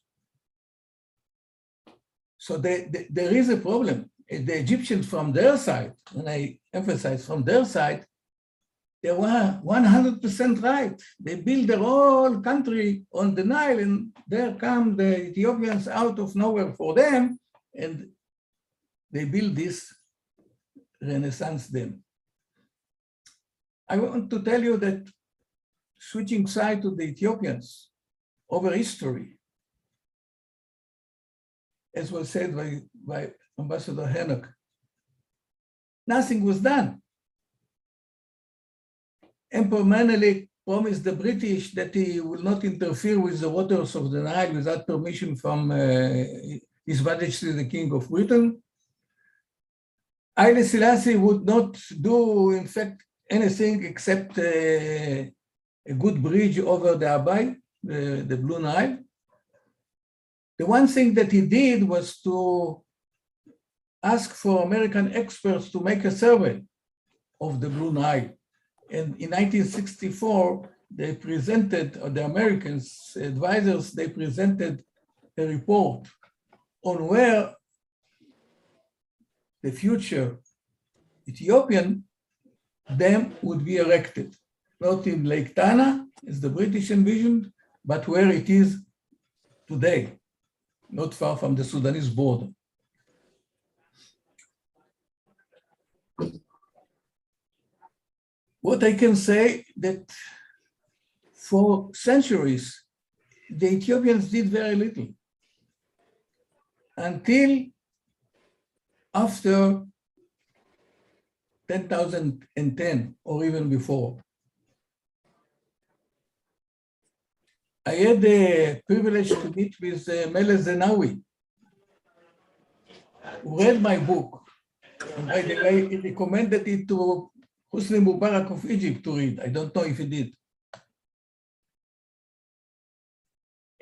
So there is a problem. The Egyptians from their side, and I emphasize from their side, they were 100% right. They built their whole country on the Nile, and there come the Ethiopians out of nowhere for them, and they build this Renaissance dam. I want to tell you that switching side to the Ethiopians over history, as was said by Ambassador Hennock, nothing was done. Emperor Menelik promised the British that he will not interfere with the waters of the Nile without permission from His Majesty the King of Britain. Haile Selassie would not do, in fact, anything except a good bridge over the Ababa, the Blue Nile. The one thing that he did was to ask for American experts to make a survey of the Blue Nile. And in 1964, they presented, or the Americans advisors, they presented a report on where the future Ethiopian dam would be erected, not in Lake Tana, as the British envisioned, but where it is today, not far from the Sudanese border. What I can say that for centuries, the Ethiopians did very little until after 2010 or even before. I had the privilege to meet with Meles Zenawi, who read my book. And by the way, he recommended it to Hosni Mubarak of Egypt to read. I don't know if he did.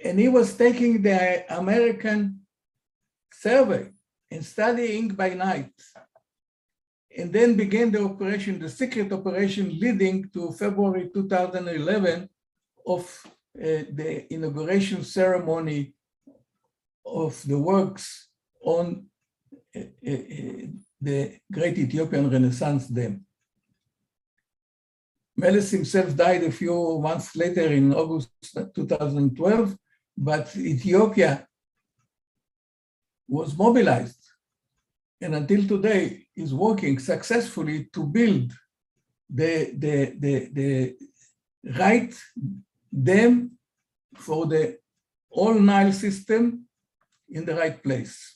And he was taking the American survey and studying by night. And then began the operation, the secret operation leading to February 2011 of the inauguration ceremony of the works on the Great Ethiopian Renaissance Dam. Meles himself died a few months later in August 2012, but Ethiopia was mobilized and until today is working successfully to build the right dam for the all Nile system in the right place.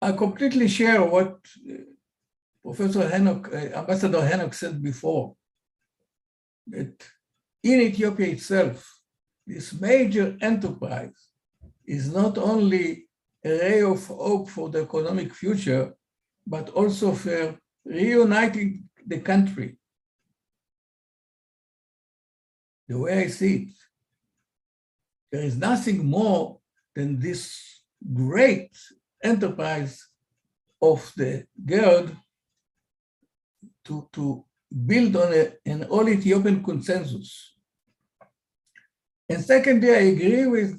I completely share what Professor Henok, Ambassador Henok said before, that in Ethiopia itself, this major enterprise is not only a ray of hope for the economic future, but also for reuniting the country. The way I see it, there is nothing more than this great enterprise of the Gerd to build on an all Ethiopian consensus. And secondly, I agree with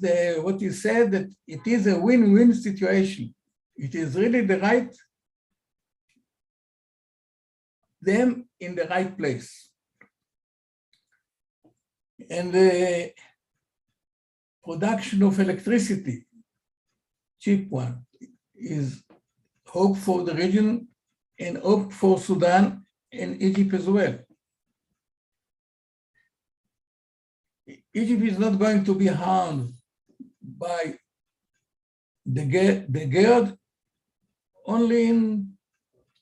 what you said, that it is a win-win situation. It is really the right them in the right place. And the production of electricity, cheap one, is hope for the region and hope for Sudan and Egypt as well. Egypt is not going to be harmed by the Gerd, only in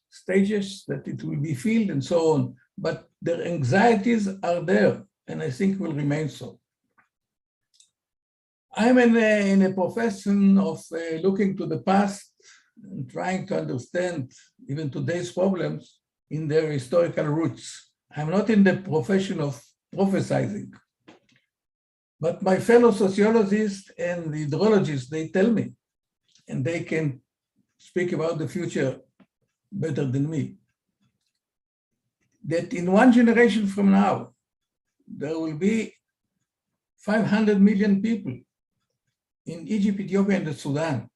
stages that it will be filled and so on, but their anxieties are there, and I think will remain so. I'm in a profession of looking to the past and trying to understand even today's problems in their historical roots. I'm not in the profession of prophesizing, but my fellow sociologists and hydrologists, they tell me, and they can speak about the future better than me, that in one generation from now, there will be 500 million people in Egypt, Ethiopia, and Sudan.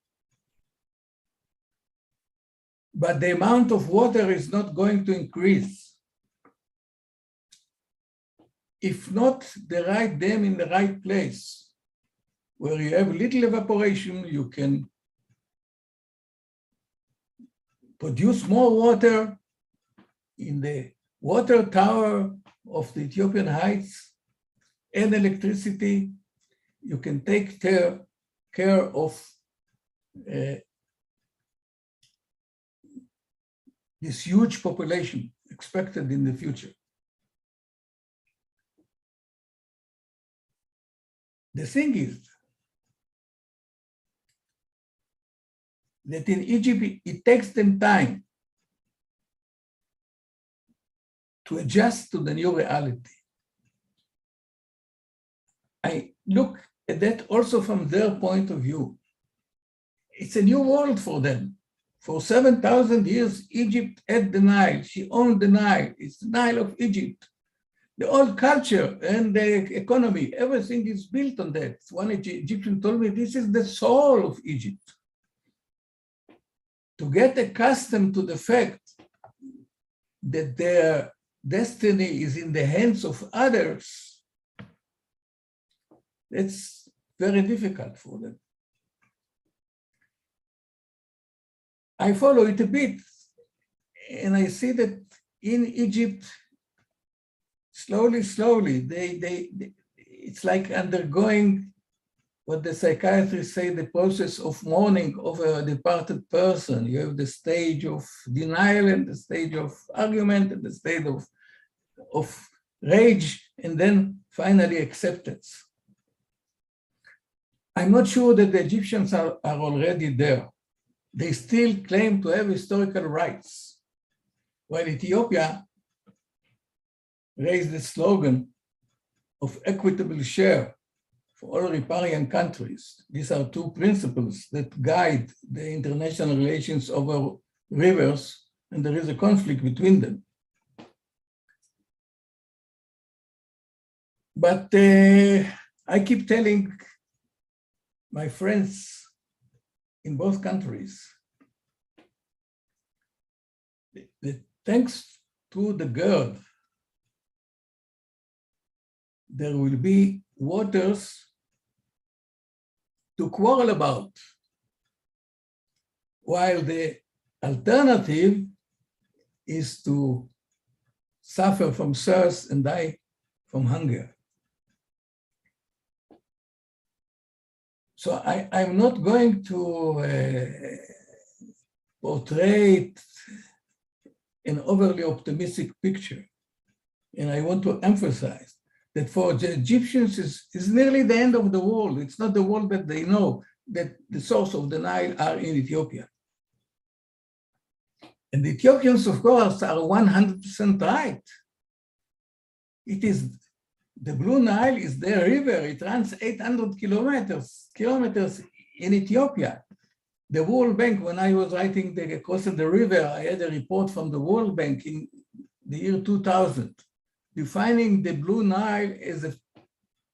But the amount of water is not going to increase. If not the right dam in the right place, where you have little evaporation, you can produce more water in the water tower of the Ethiopian Heights and electricity. You can take care of this huge population expected in the future. The thing is that in Egypt, it takes them time to adjust to the new reality. I look at that also from their point of view. It's a new world for them. For 7,000 years, Egypt had the Nile. She owned the Nile. It's the Nile of Egypt. The old culture and the economy, everything is built on that. One Egyptian told me, this is the soul of Egypt. To get accustomed to the fact that their destiny is in the hands of others, it's very difficult for them. I follow it a bit, and I see that in Egypt, slowly, it's like undergoing what the psychiatrists say, the process of mourning over a departed person. You have the stage of denial and the stage of argument and the stage of rage, and then finally acceptance. I'm not sure that the Egyptians are already there. They still claim to have historical rights, while Ethiopia raised the slogan of equitable share for all riparian countries. These are two principles that guide the international relations over rivers, and there is a conflict between them. But I keep telling my friends in both countries, thanks to the Gerd, there will be waters to quarrel about, while the alternative is to suffer from thirst and die from hunger. So I'm not going to portray an overly optimistic picture. And I want to emphasize that for the Egyptians is nearly the end of the world. It's not the world that they know, that the source of the Nile are in Ethiopia. And the Ethiopians, of course, are 100% right. It is, the Blue Nile is their river. It runs 800 kilometers in Ethiopia. The World Bank, when I was writing crossing the river, I had a report from the World Bank in the year 2000, defining the Blue Nile as a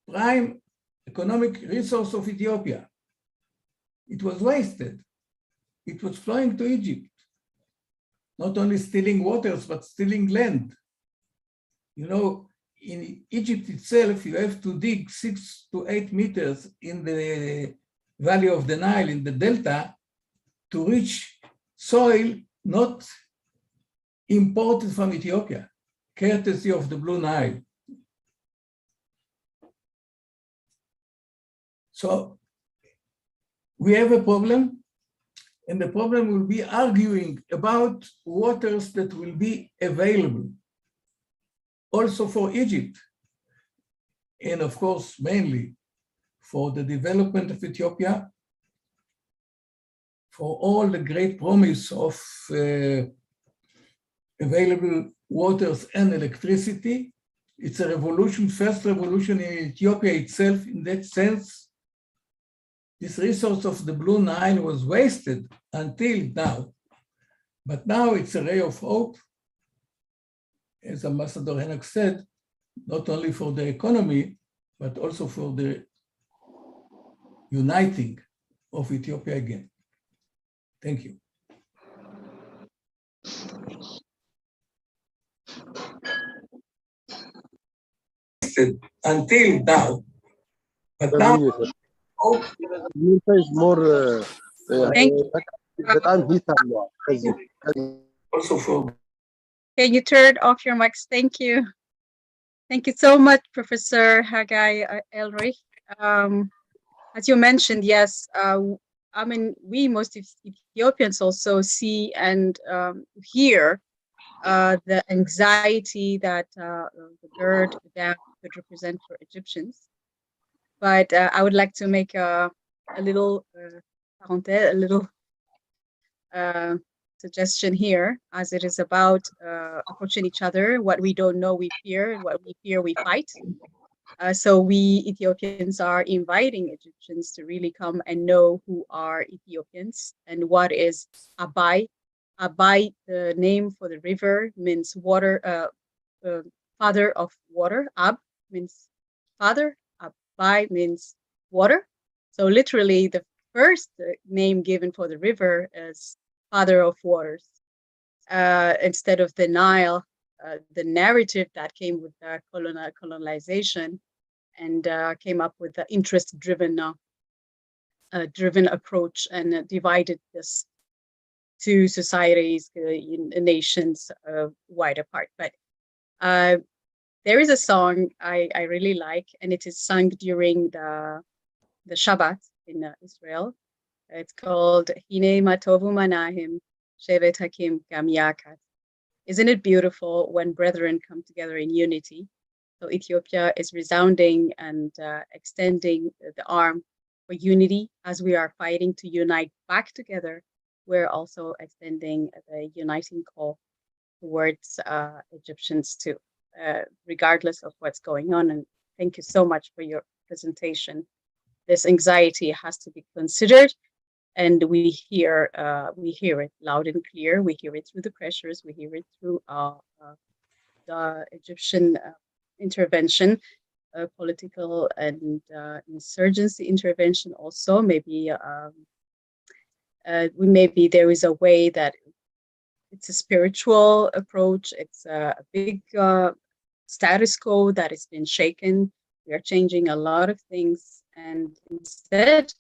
prime economic resource of Ethiopia. It was wasted. It was flowing to Egypt, not only stealing waters, but stealing land. You know, in Egypt itself, you have to dig 6 to 8 meters in the valley of the Nile, in the delta, to reach soil not imported from Ethiopia, courtesy of the Blue Nile. So we have a problem, and the problem will be arguing about waters that will be available also for Egypt, and of course, mainly for the development of Ethiopia, for all the great promise of available waters and electricity. It's a revolution, first revolution in Ethiopia itself. In that sense, this resource of the Blue Nile was wasted until now, but now it's a ray of hope, as Ambassador Henok said, not only for the economy, but also for the uniting of Ethiopia again. Thank you. Until now, but now hope is more also for. Can you turn off your mics? Thank you. Thank you so much, Professor Haggai Elrich. As you mentioned, yes, I mean, we most Ethiopians also see and hear the anxiety that the Gerd dam could represent for Egyptians. But I would like to make a little suggestion here, as it is about approaching each other. What we don't know, we fear. What we fear, we fight. So we Ethiopians are inviting Egyptians to really come and know who are Ethiopians and what is Abai. Abai, the name for the river, means water, father of water. Ab means father. Abai means water. So literally the first name given for the river is father of waters. Instead of the Nile, the narrative that came with the colonization and came up with the interest-driven approach and divided this to societies, nations wide apart. But there is a song I really like, and it is sung during the Shabbat in Israel. It's called Hine Matovu Manahim Shevet Hakim Gam Yakat. Isn't it beautiful when brethren come together in unity? So Ethiopia is resounding and extending the arm for unity as we are fighting to unite back together. We're also extending the uniting call towards Egyptians too, regardless of what's going on. And thank you so much for your presentation. This anxiety has to be considered, and we hear it loud and clear. We hear it through the pressures. We hear it through the Egyptian intervention. political and insurgency intervention also. Maybe maybe there is a way that it's a spiritual approach. It's a big status quo that has been shaken. We are changing a lot of things, and instead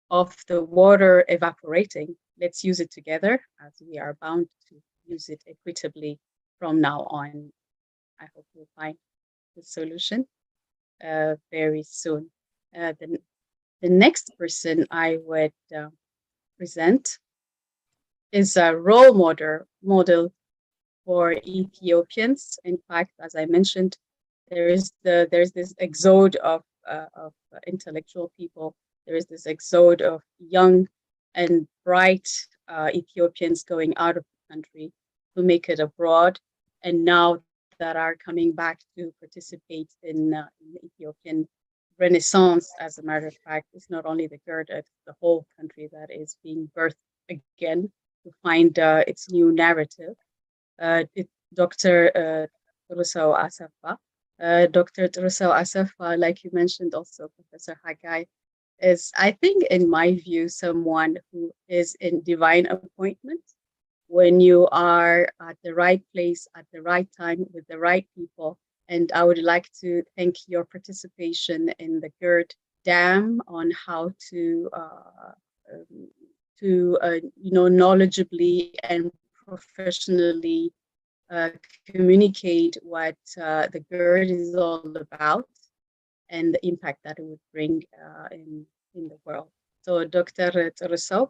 of the water evaporating, let's use it together, as we are bound to use it equitably from now on. I hope we'll find the solution very soon. The next person I would present is a role model for Ethiopians. In fact, as I mentioned, there's this exode of intellectual people. There is this exode of young and bright Ethiopians going out of the country to make it abroad, and now that are coming back to participate in the Ethiopian Renaissance. As a matter of fact, it's not only the Gerd, it's the whole country that is being birthed again to find its new narrative. Dr. Terusau Asafa. Dr. Terusau Asafa, like you mentioned also, Professor Haggai, is, I think, in my view, someone who is in divine appointment. When you are at the right place, at the right time, with the right people. And I would like to thank your participation in the Gerd Dam on how to knowledgeably and professionally communicate what the Gerd is all about and the impact that it would bring in the world. So Dr. Terusau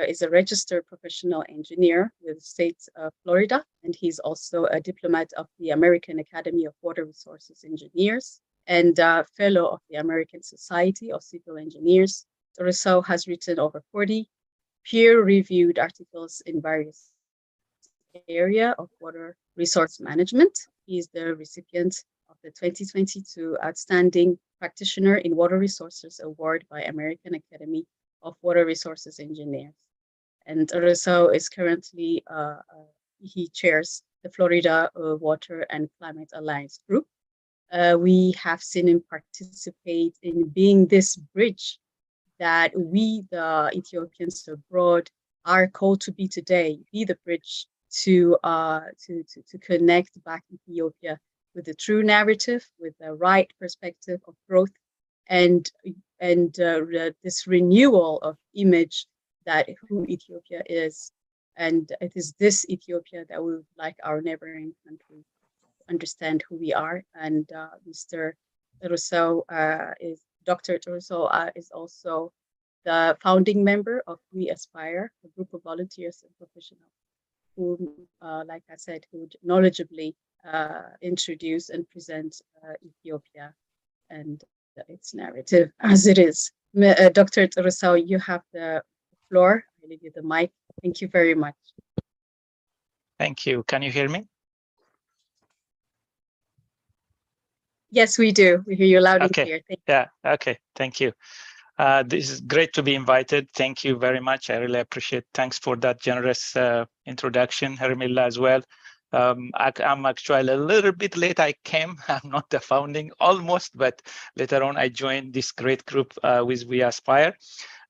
is a registered professional engineer with the state of Florida, and he's also a diplomat of the American Academy of Water Resources Engineers and a fellow of the American Society of Civil Engineers. Terusau has written over 40 peer-reviewed articles in various areas of water resource management. He is the recipient of the 2022 Outstanding Practitioner in Water Resources Award by American Academy of Water Resources Engineers. And Terusau is currently, he chairs the Florida Water and Climate Alliance Group. We have seen him participate in being this bridge that we, the Ethiopians abroad, are called to be today, be the bridge to connect back Ethiopia with the true narrative, with the right perspective of growth, and this renewal of image that who Ethiopia is. And it is this Ethiopia that we would like our neighboring country to understand who we are. And Mr. Terusau Dr. Terusau is also the founding member of We Aspire, a group of volunteers and professionals who, like I said, would knowledgeably introduce and present Ethiopia and its narrative as it is. Dr. Terusau, you have the floor. I leave you the mic. Thank you very much. Thank you. Can you hear me? Yes, we do. We hear you loud and clear. Thank you. Yeah, okay. Thank you. This is great to be invited. Thank you very much. I really appreciate. Thanks for that generous introduction, Hermila, as well. I'm actually a little bit late. I came. I'm not the founding, almost, but later on I joined this great group with We Aspire.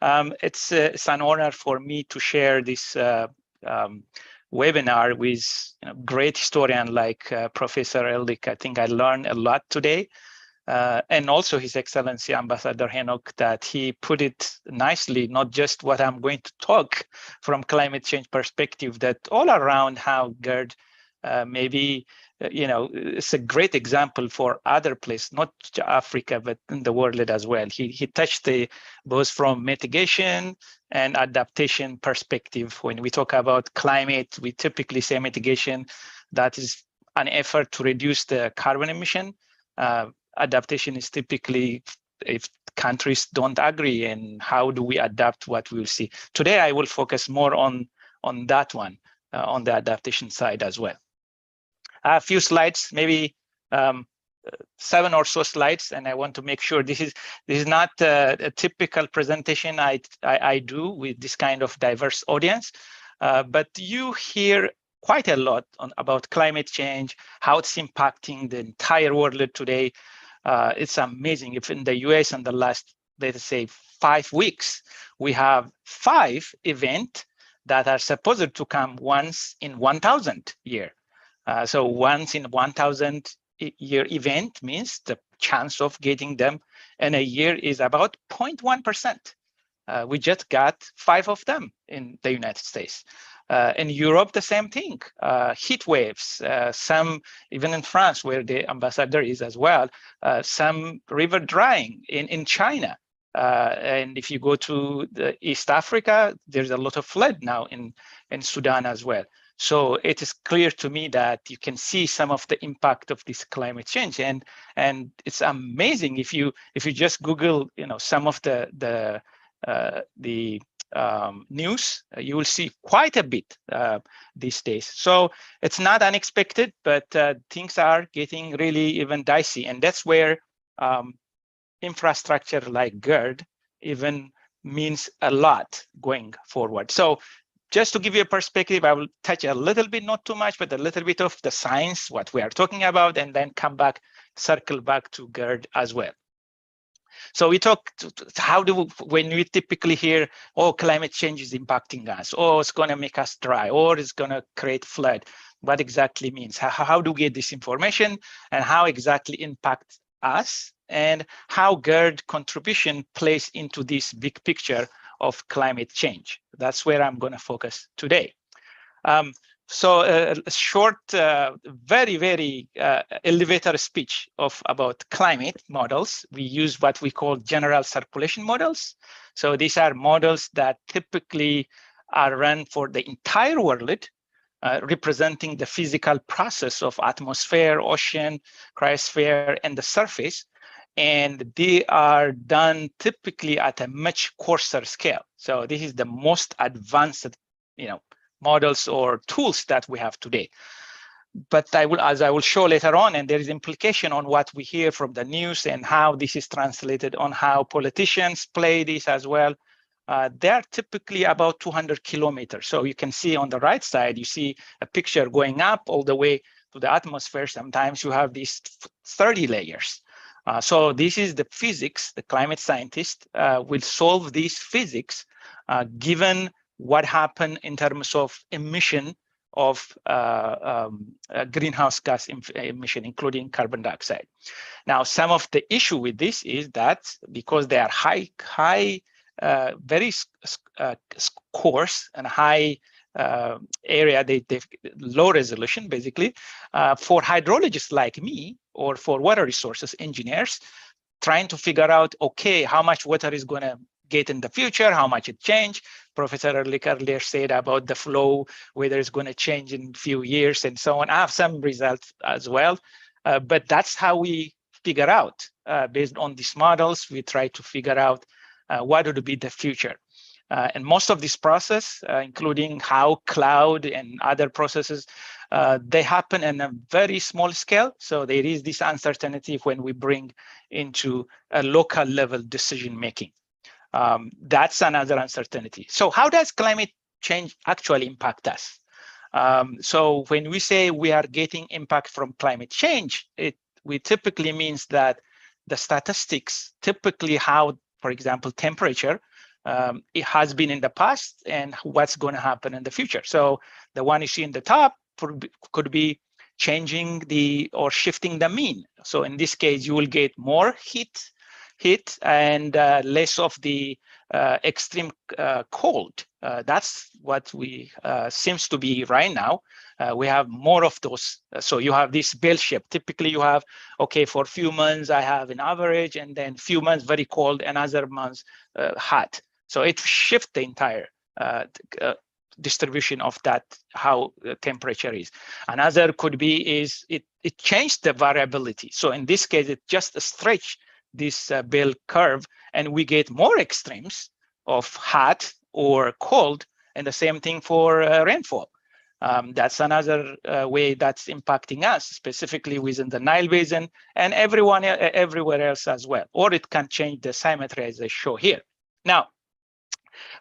It's an honor for me to share this webinar with great historian like Professor Eldik. I think I learned a lot today. And also His Excellency Ambassador Henok, that he put it nicely, not just what I'm going to talk from climate change perspective, that all around how Gerd maybe, it's a great example for other places, not Africa, but in the world as well. He touched both from mitigation and adaptation perspective. When we talk about climate, we typically say mitigation, that is an effort to reduce the carbon emission. Adaptation is typically if countries don't agree, and how do we adapt what we will see. Today, I will focus more on that one, on the adaptation side as well. A few slides, maybe 7 or so slides, and I want to make sure this is not a typical presentation I do with this kind of diverse audience, but you hear quite a lot about climate change, how it's impacting the entire world today. It's amazing. If in the US in the last, let's say, 5 weeks, we have 5 events that are supposed to come once in 1,000 year. So once in 1,000 year event means the chance of getting them in a year is about 0.1%. We just got 5 of them in the United States. In Europe, the same thing. Heat waves, some even in France, where the ambassador is as well, some river drying in China. And if you go to the East Africa, there's a lot of flood now in Sudan as well. So it is clear to me that you can see some of the impact of this climate change, and it's amazing if you just Google, some of the news, you will see quite a bit these days. So it's not unexpected, but things are getting really even dicey, and that's where infrastructure like Gerd even means a lot going forward. So just to give you a perspective, I will touch a little bit, not too much, but a little bit of the science, what we are talking about, and then circle back to Gerd as well. So we talk, when we typically hear, oh, climate change is impacting us, oh, it's going to make us dry, or it's going to create flood, what exactly means? How do we get this information, and how exactly impact us, and how Gerd contribution plays into this big picture of climate change? That's where I'm going to focus today. So a short, very, very elevator speech about climate models. We use what we call general circulation models. So these are models that typically are run for the entire world, representing the physical process of atmosphere, ocean, cryosphere, and the surface. And they are done typically at a much coarser scale. So this is the most advanced, models or tools that we have today. But as I will show later on, and there is implication on what we hear from the news and how this is translated on how politicians play this as well. They are typically about 200 kilometers. So you can see on the right side, you see a picture going up all the way to the atmosphere. Sometimes you have these 30 layers. So this is the physics. The climate scientist will solve these physics given what happened in terms of emission of greenhouse gas emission, including carbon dioxide. Now, some of the issue with this is that because they are very coarse and high area, they low resolution, basically, for hydrologists like me or for water resources engineers, trying to figure out, okay, how much water is going to get in the future, how much it changed. Professor earlier said about the flow, whether it's going to change in a few years and so on. I have some results as well, but that's how we figure out, based on these models, we try to figure out what would be the future. And most of this process, including how cloud and other processes, they happen in a very small scale. So there is this uncertainty when we bring into a local level decision making. That's another uncertainty. So how does climate change actually impact us? So when we say we are getting impact from climate change, we typically means that the statistics, typically how, for example, temperature, it has been in the past and what's going to happen in the future. So the one you see in the top could be changing or shifting the mean. So in this case, you will get more heat and less of the extreme cold. That's what we seems to be right now. We have more of those. So you have this bell shape. Typically you have, okay, for a few months I have an average, and then few months very cold and other months hot. So it shifts the entire distribution of that, how the temperature is. Another could be is it changed the variability. So in this case, it just stretch this bell curve, and we get more extremes of hot or cold, and the same thing for rainfall. That's another way that's impacting us, specifically within the Nile basin and everywhere else as well. Or it can change the symmetry as I show here. Now,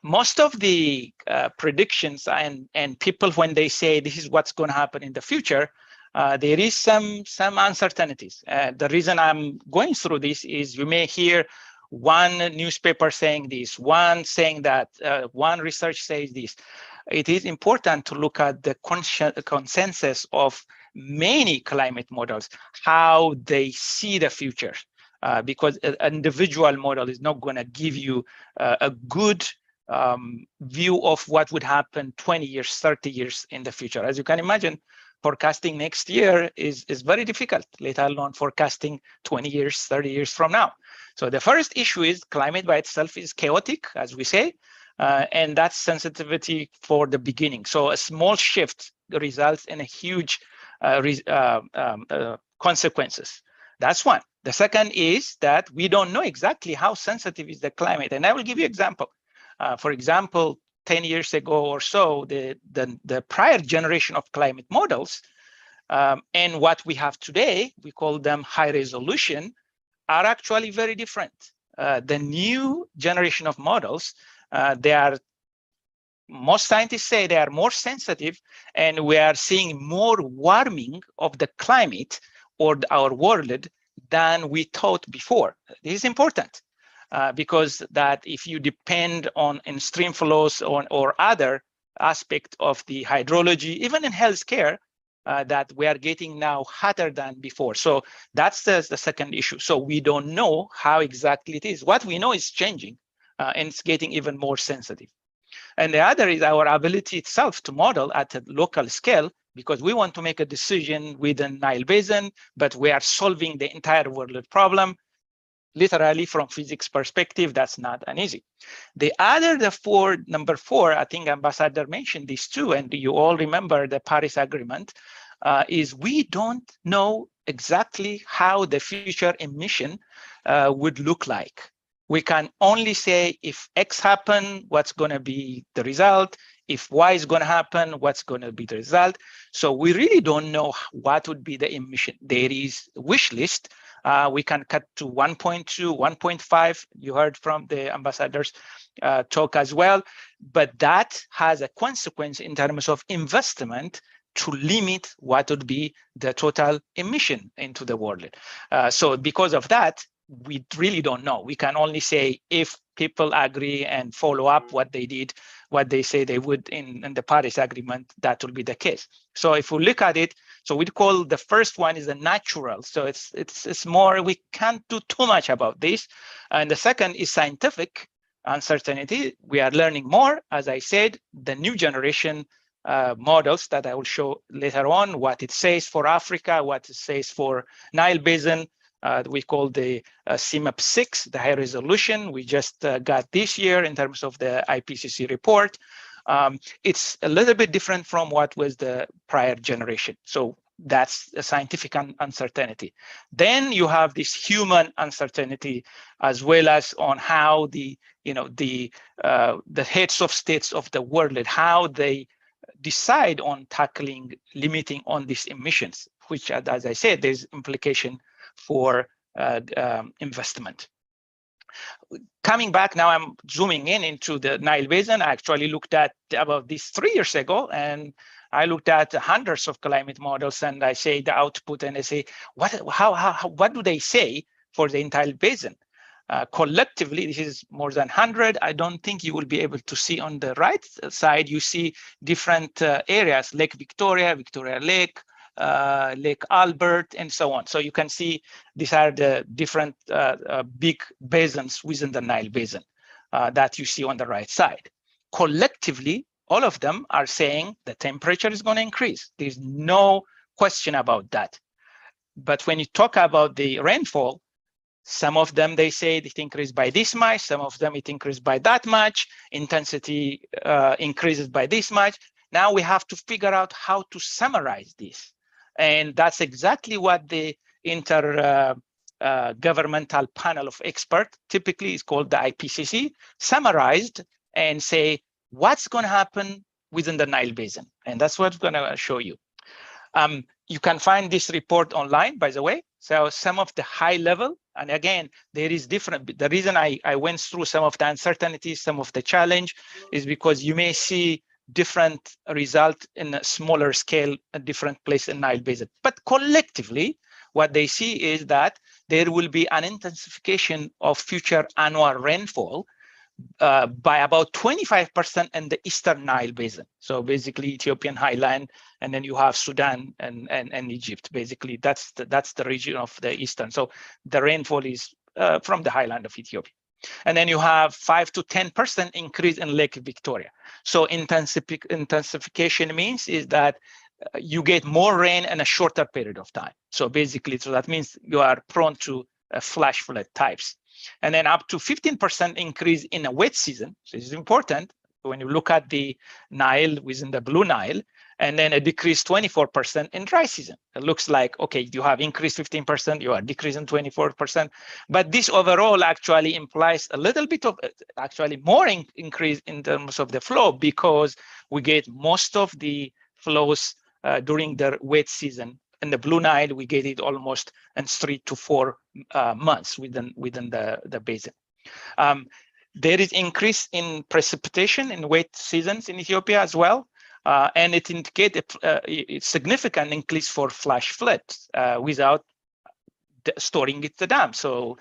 most of the predictions and people, when they say this is what's going to happen in the future, there is some uncertainties. The reason I'm going through this is you may hear one newspaper saying this, one saying that, one research says this. It is important to look at the consensus of many climate models, how they see the future, because an individual model is not going to give you a good view of what would happen 20 years, 30 years in the future. As you can imagine, forecasting next year is very difficult, let alone forecasting 20 years, 30 years from now. So the first issue is climate by itself is chaotic, as we say, and that's sensitivity for the beginning. So a small shift results in a huge consequences. That's one. The second is that we don't know exactly how sensitive is the climate. And I will give you an example. For example, 10 years ago or so, the prior generation of climate models and what we have today, we call them high resolution, are actually very different. The new generation of models, most scientists say they are more sensitive, and we are seeing more warming of the climate or our world than we thought before. This is important because that if you depend on stream flows or other aspect of the hydrology, even in healthcare, that we are getting now hotter than before. So that's the second issue. So we don't know how exactly it is. What we know is changing and it's getting even more sensitive. And the other is our ability itself to model at a local scale, because we want to make a decision within Nile Basin, but we are solving the entire world problem. Literally from physics perspective, that's not an easy. The other, number four, I think Ambassador mentioned this too, and you all remember the Paris Agreement, is we don't know exactly how the future emission would look like. We can only say if X happen, what's going to be the result? If Y is going to happen, what's going to be the result? So we really don't know what would be the emission. There is a wish list. We can cut to 1.2, 1.5. You heard from the ambassadors talk as well. But that has a consequence in terms of investment to limit what would be the total emission into the world. So because of that, we really don't know. We can only say if people agree and follow up what they did, what they say they would in the Paris Agreement, that will be the case. So if we look at it, so we call the first one is the natural. So it's more, we can't do too much about this. And the second is scientific uncertainty. We are learning more. As I said, the new generation models that I will show later on, what it says for Africa, what it says for Nile Basin. We call the CMAP6, the high resolution. We just got this year in terms of the IPCC report. It's a little bit different from what was the prior generation. So that's a scientific uncertainty. Then you have this human uncertainty, as well as on how the heads of states of the world, how they decide on tackling, limiting on these emissions, which, as I said, there's implication for investment. Coming back now, I'm zooming into the Nile Basin. I actually looked at about this 3 years ago, and I looked at hundreds of climate models, and I say the output, and I say, what do they say for the entire basin? Collectively, this is more than 100. I don't think you will be able to see on the right side. You see different areas: Lake Victoria, Victoria Lake, Lake Albert, and so on. So you can see these are the different big basins within the Nile Basin that you see on the right side. Collectively, all of them are saying the temperature is going to increase. There's no question about that. But when you talk about the rainfall, some of them, they say it increased by this much. Some of them, it increased by that much. Intensity increases by this much. Now we have to figure out how to summarize this. And that's exactly what the intergovernmental panel of experts, typically is called the IPCC, summarized and say what's going to happen within the Nile Basin. And that's what I'm going to show you. You can find this report online, by the way. So some of the high level, and again, there is different. The reason I went through some of the uncertainties, some of the challenge, is because you may see different result in a smaller scale, a different place in Nile Basin. But collectively, what they see is that there will be an intensification of future annual rainfall by about 25% in the Eastern Nile Basin. So basically Ethiopian highland, and then you have Sudan and Egypt. Basically, that's the region of the Eastern. So the rainfall is from the highland of Ethiopia. And then you have 5 to 10% increase in Lake Victoria. So intensification means is that you get more rain in a shorter period of time. So basically, so that means you are prone to flash flood types. And then up to 15% increase in a wet season. So this is important when you look at the Nile within the Blue Nile, and then a decrease 24% in dry season. It looks like, okay, you have increased 15%, you are decreasing 24%, but this overall actually implies a little bit of actually more increase in terms of the flow, because we get most of the flows during the wet season. In the Blue Nile, we get it almost in 3 to 4 months within the basin. There is increase in precipitation in wet seasons in Ethiopia as well, and it indicates a significant increase for flash floods without storing it the dam. So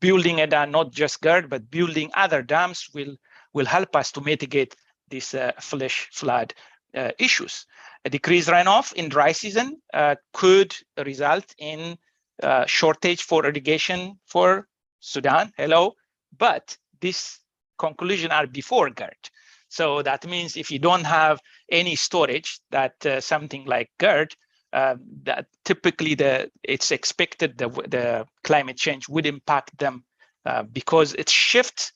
building a dam, not just Gerd, but building other dams will help us to mitigate these flash flood issues. A decreased runoff in dry season could result in shortage for irrigation for Sudan. Hello, but this conclusion are before Gerd. So that means if you don't have any storage, that something like Gerd, that typically it's expected the climate change would impact them because it shifts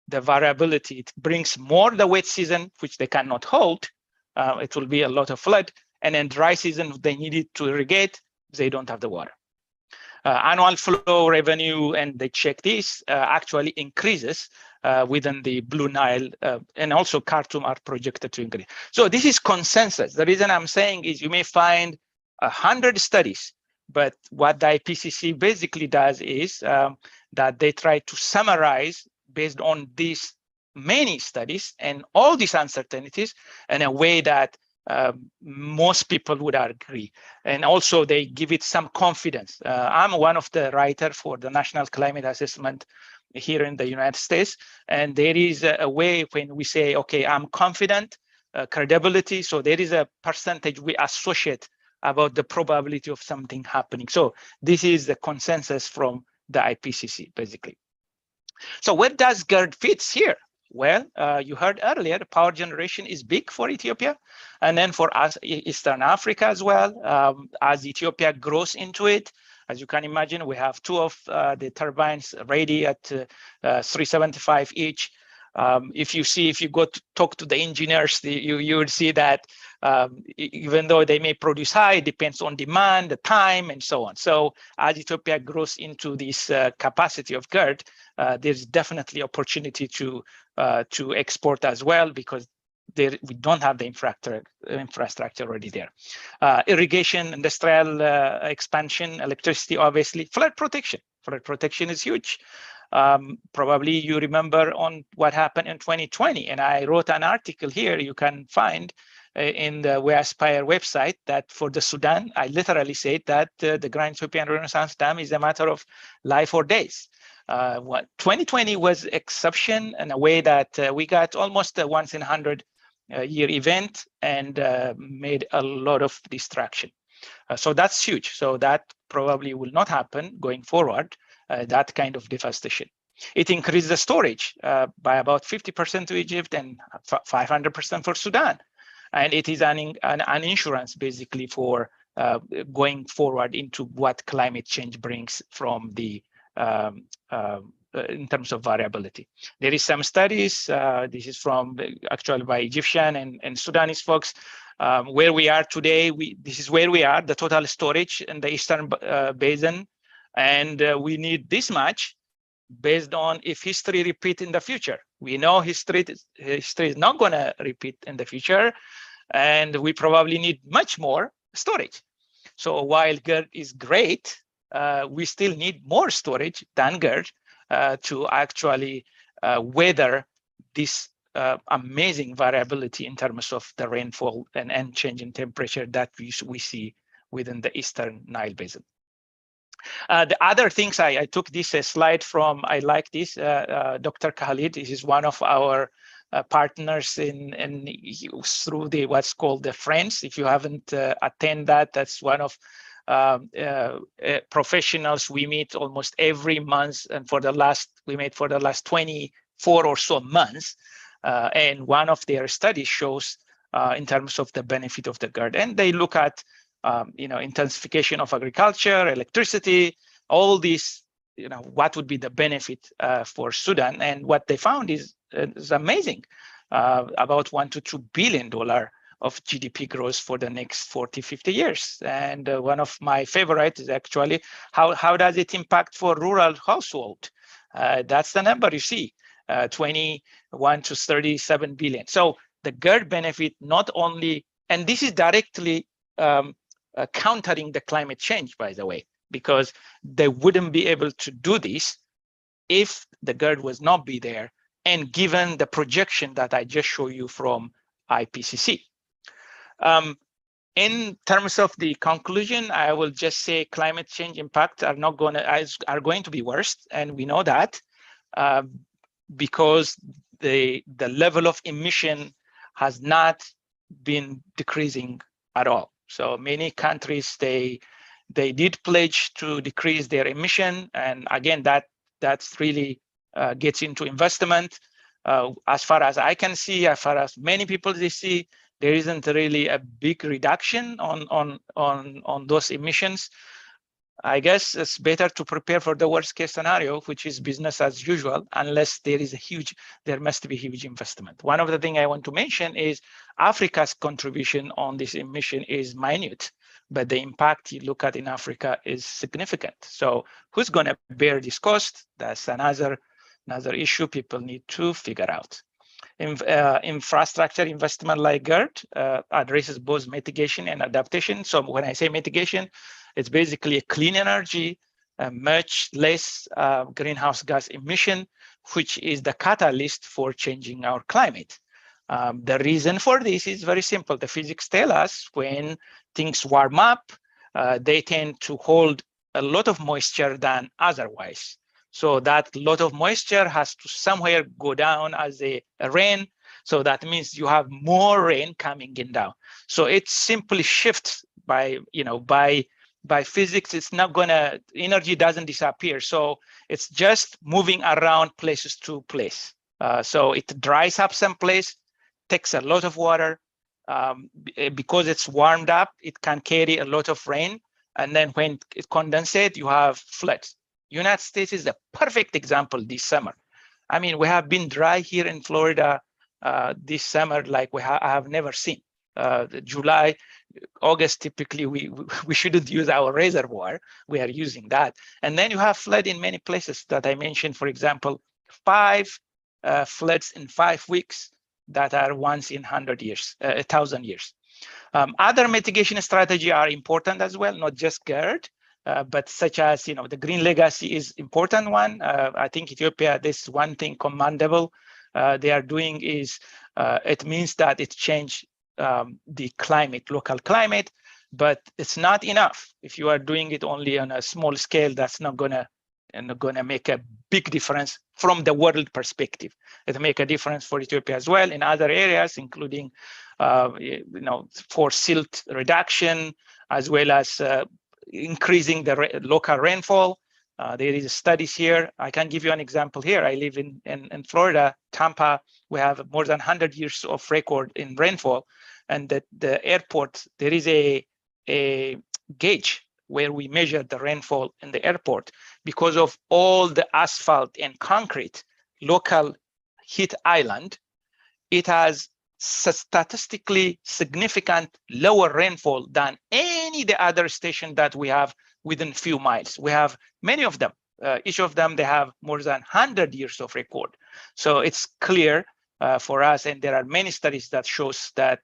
the variability. It brings more the wet season, which they cannot hold. It will be a lot of flood, and then dry season, they need it to irrigate, they don't have the water. Annual flow revenue, and they check this, actually increases within the Blue Nile, and also Khartoum are projected to increase. So this is consensus. The reason I'm saying is you may find 100 studies, but what the IPCC basically does is that they try to summarize based on these many studies and all these uncertainties in a way that most people would agree. And also they give it some confidence. I'm one of the writers for the National Climate Assessment here in the United States. And there is a way when we say, okay, I'm confident, credibility. So there is a percentage we associate about the probability of something happening. So this is the consensus from the IPCC, basically. So where does Gerd fits here? Well, you heard earlier, power generation is big for Ethiopia, and then for us, Eastern Africa as well. As Ethiopia grows into it, as you can imagine, we have 2 of the turbines ready at 375 each. If you go to talk to the engineers, you would see that even though they may produce high, it depends on demand, the time, and so on. So as Ethiopia grows into this capacity of Gerd, there's definitely opportunity to export as well, because we don't have the infrastructure already there. Irrigation, industrial expansion, electricity, obviously, flood protection. Flood protection is huge. Probably you remember on what happened in 2020, and I wrote an article here you can find in the We Aspire website, that for the Sudan, I literally said that the Grand Ethiopian Renaissance Dam is a matter of life or days. 2020 was exception in a way that we got almost a once in 100 year event and made a lot of destruction. So that's huge. So that probably will not happen going forward, that kind of devastation. It increased the storage by about 50% to Egypt and 500% for Sudan. And it is an insurance basically for going forward into what climate change brings from the in terms of variability. There is some studies, this is from actually by Egyptian and Sudanese folks, where we are today. This is where we are, the total storage in the Eastern Basin, and we need this much based on if history repeat in the future. We know history is not going to repeat in the future, and we probably need much more storage. So while Gerd is great, we still need more storage than Gerd to actually weather this amazing variability in terms of the rainfall and change in temperature that we see within the Eastern Nile Basin. The other things, I took this slide from, I like this, Dr. Khalid. This is one of our partners through what's called the Friends. If you haven't attended that, that's one of professionals we meet almost every month, and we met for the last 24 or so months. And one of their studies shows in terms of the benefit of the Gerd, and they look at intensification of agriculture, electricity, all these, what would be the benefit for Sudan. And what they found is amazing, about $1 to $2 billion of GDP growth for the next 40, 50 years. And one of my favorites is actually how does it impact for rural household? That's the number you see, 21 to 37 billion. So the Gerd benefit not only, and this is directly countering the climate change, by the way, because they wouldn't be able to do this if the Gerd was not be there, and given the projection that I just showed you from IPCC. In terms of the conclusion, I will just say climate change impacts are going to be worse, and we know that because the level of emission has not been decreasing at all. So many countries, they did pledge to decrease their emission, and again, that's really gets into investment. As far as I can see, as far as many people they see, there isn't really a big reduction on those emissions. I guess it's better to prepare for the worst case scenario, which is business as usual, unless there must be huge investment. One of the things I want to mention is Africa's contribution on this emission is minute, but the impact you look at in Africa is significant. So who's going to bear this cost? That's another issue people need to figure out. Infrastructure investment like Gerd addresses both mitigation and adaptation. So when I say mitigation, it's basically a clean energy, much less greenhouse gas emission, which is the catalyst for changing our climate. The reason for this is very simple. The physics tell us when things warm up, they tend to hold a lot of moisture than otherwise. So that lot of moisture has to somewhere go down as a rain. So that means you have more rain coming in down. So it simply shifts by physics. It's not gonna, energy doesn't disappear. So it's just moving around places to place. So it dries up some place, takes a lot of water. Because it's warmed up, it can carry a lot of rain. And then when it condensates, you have floods. United States is a perfect example this summer. I mean, we have been dry here in Florida this summer like I have never seen. July, August, typically we shouldn't use our reservoir. We are using that. And then you have flood in many places that I mentioned, for example, 5 floods in 5 weeks that are once in 100 years, 1,000 years. Other mitigation strategies are important as well, not just Gerd. But such as, the green legacy is important one. I think Ethiopia, this one thing commendable they are doing is, it means that it changed the climate, local climate, but it's not enough. If you are doing it only on a small scale, that's not gonna make a big difference from the world perspective. It'll make a difference for Ethiopia as well in other areas, including, for silt reduction, as well as increasing the local rainfall. There is studies here. I can give you an example here. I live in Florida, Tampa. We have more than 100 years of record in rainfall. And the airport, there is a gauge where we measure the rainfall in the airport. Because of all the asphalt and concrete, local heat island, it has statistically significant lower rainfall than any the other station that we have within few miles. We have many of them. Each of them, they have more than 100 years of record. So it's clear for us, and there are many studies that shows that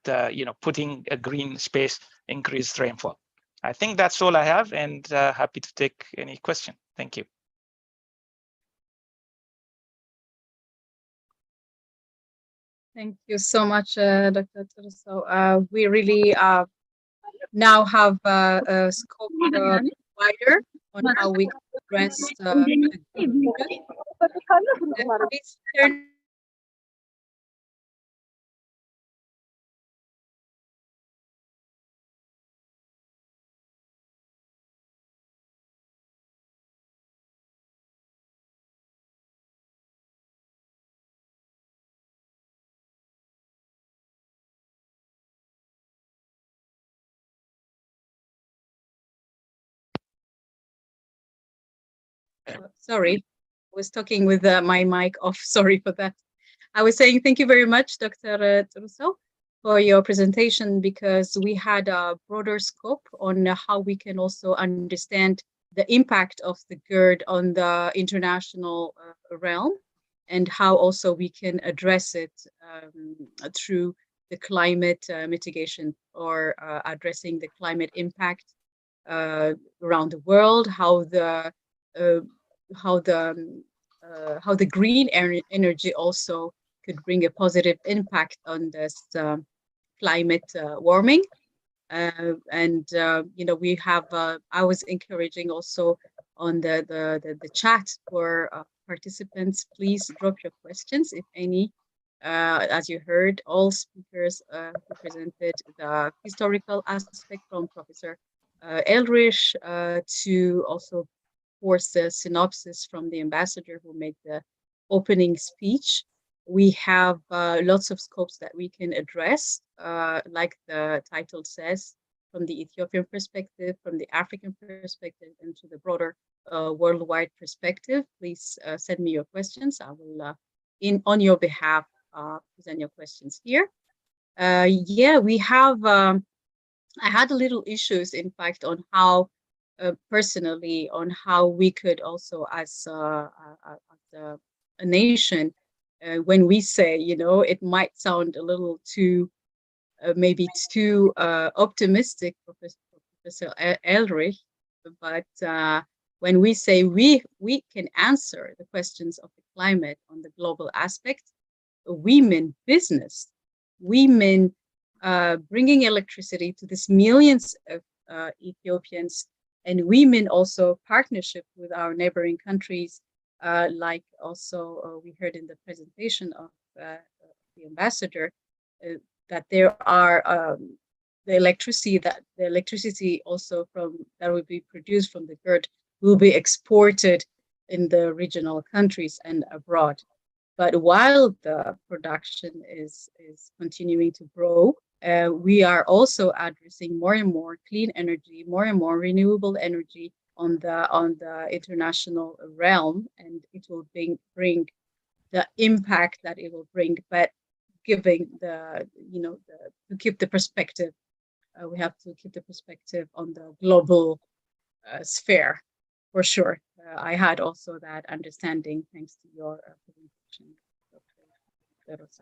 putting a green space increased rainfall. I think that's all I have, and happy to take any question. Thank you. Thank you so much, Dr. Turuso. We really now have a scope wider on how we can address the please turn. Sorry, I was talking with my mic off. Sorry for that. I was saying thank you very much, Dr. Turuso, for your presentation, because we had a broader scope on how we can also understand the impact of the Gerd on the international realm, and how also we can address it through the climate mitigation, or addressing the climate impact around the world, how the green energy also could bring a positive impact on this climate warming. And you know, we have I was encouraging also on the chat for participants, please drop your questions if any. As you heard, all speakers who presented the historical aspect, from Professor Elrich to also, of course, the synopsis from the ambassador who made the opening speech. We have lots of scopes that we can address, like the title says, from the Ethiopian perspective, from the African perspective, and to the broader worldwide perspective. Please send me your questions. I will, on your behalf, present your questions here. Yeah, we have, I had a little issues, in fact, on how, personally, on how we could also, as a nation, when we say, you know, it might sound a little too, maybe too optimistic, Professor Elrich, but when we say we can answer the questions of the climate on the global aspect, we mean business, we mean bringing electricity to these millions of Ethiopians, and we mean also partnership with our neighboring countries, like also we heard in the presentation of the ambassador, that there are the electricity also from that will be produced from the Gerd will be exported in the regional countries and abroad. But while the production is continuing to grow, we are also addressing more and more clean energy, more and more renewable energy on the international realm, and it will bring the impact that it will bring, but giving the, you know, to keep the perspective, we have to keep the perspective on the global sphere, for sure. I had also that understanding thanks to your presentation, Dr.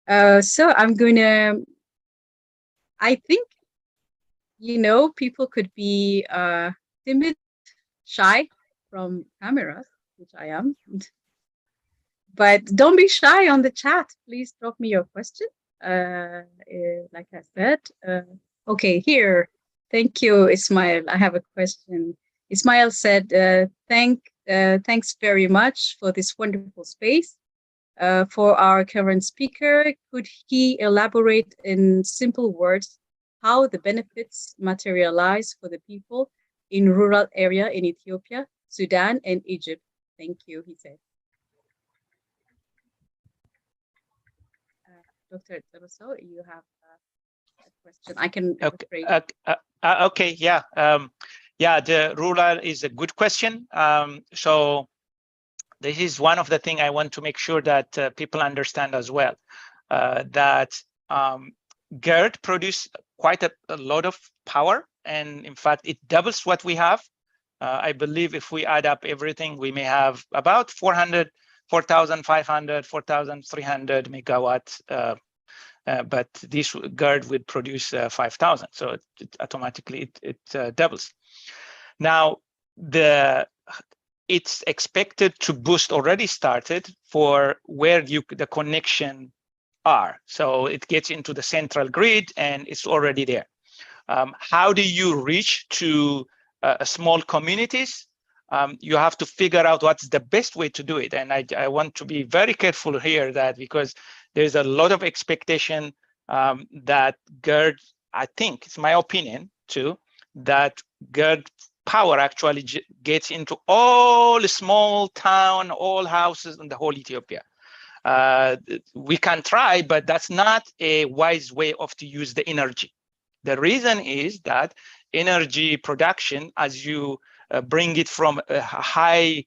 Turuso. So I'm gonna, I think, you know, people could be timid, shy from cameras, which I am. But don't be shy on the chat. Please drop me your question. Like I said, okay, here. Thank you, Ismail. I have a question. Ismail said, thanks very much for this wonderful space. For our current speaker, could he elaborate in simple words how the benefits materialize for the people in rural area in Ethiopia, Sudan, and Egypt? Thank you, he said. Dr. Turuso, you have a question. I can. Okay, yeah. Yeah, the rural is a good question. So this is one of the things I want to make sure that people understand as well, that Gerd produce quite a lot of power, and in fact, it doubles what we have. I believe if we add up everything, we may have about 4,500, 4,300 megawatts, but this Gerd would produce 5,000, so it automatically it doubles. Now, it's expected to boost, already started, for where the connection are. So it gets into the central grid and it's already there. How do you reach to small communities? You have to figure out what's the best way to do it. And I want to be very careful here that because there's a lot of expectation that Gerd, I think it's my opinion too, that Gerd power actually gets into all small town, all houses in the whole Ethiopia. We can try, but that's not a wise way of to use the energy. The reason is that energy production, as you bring it from a high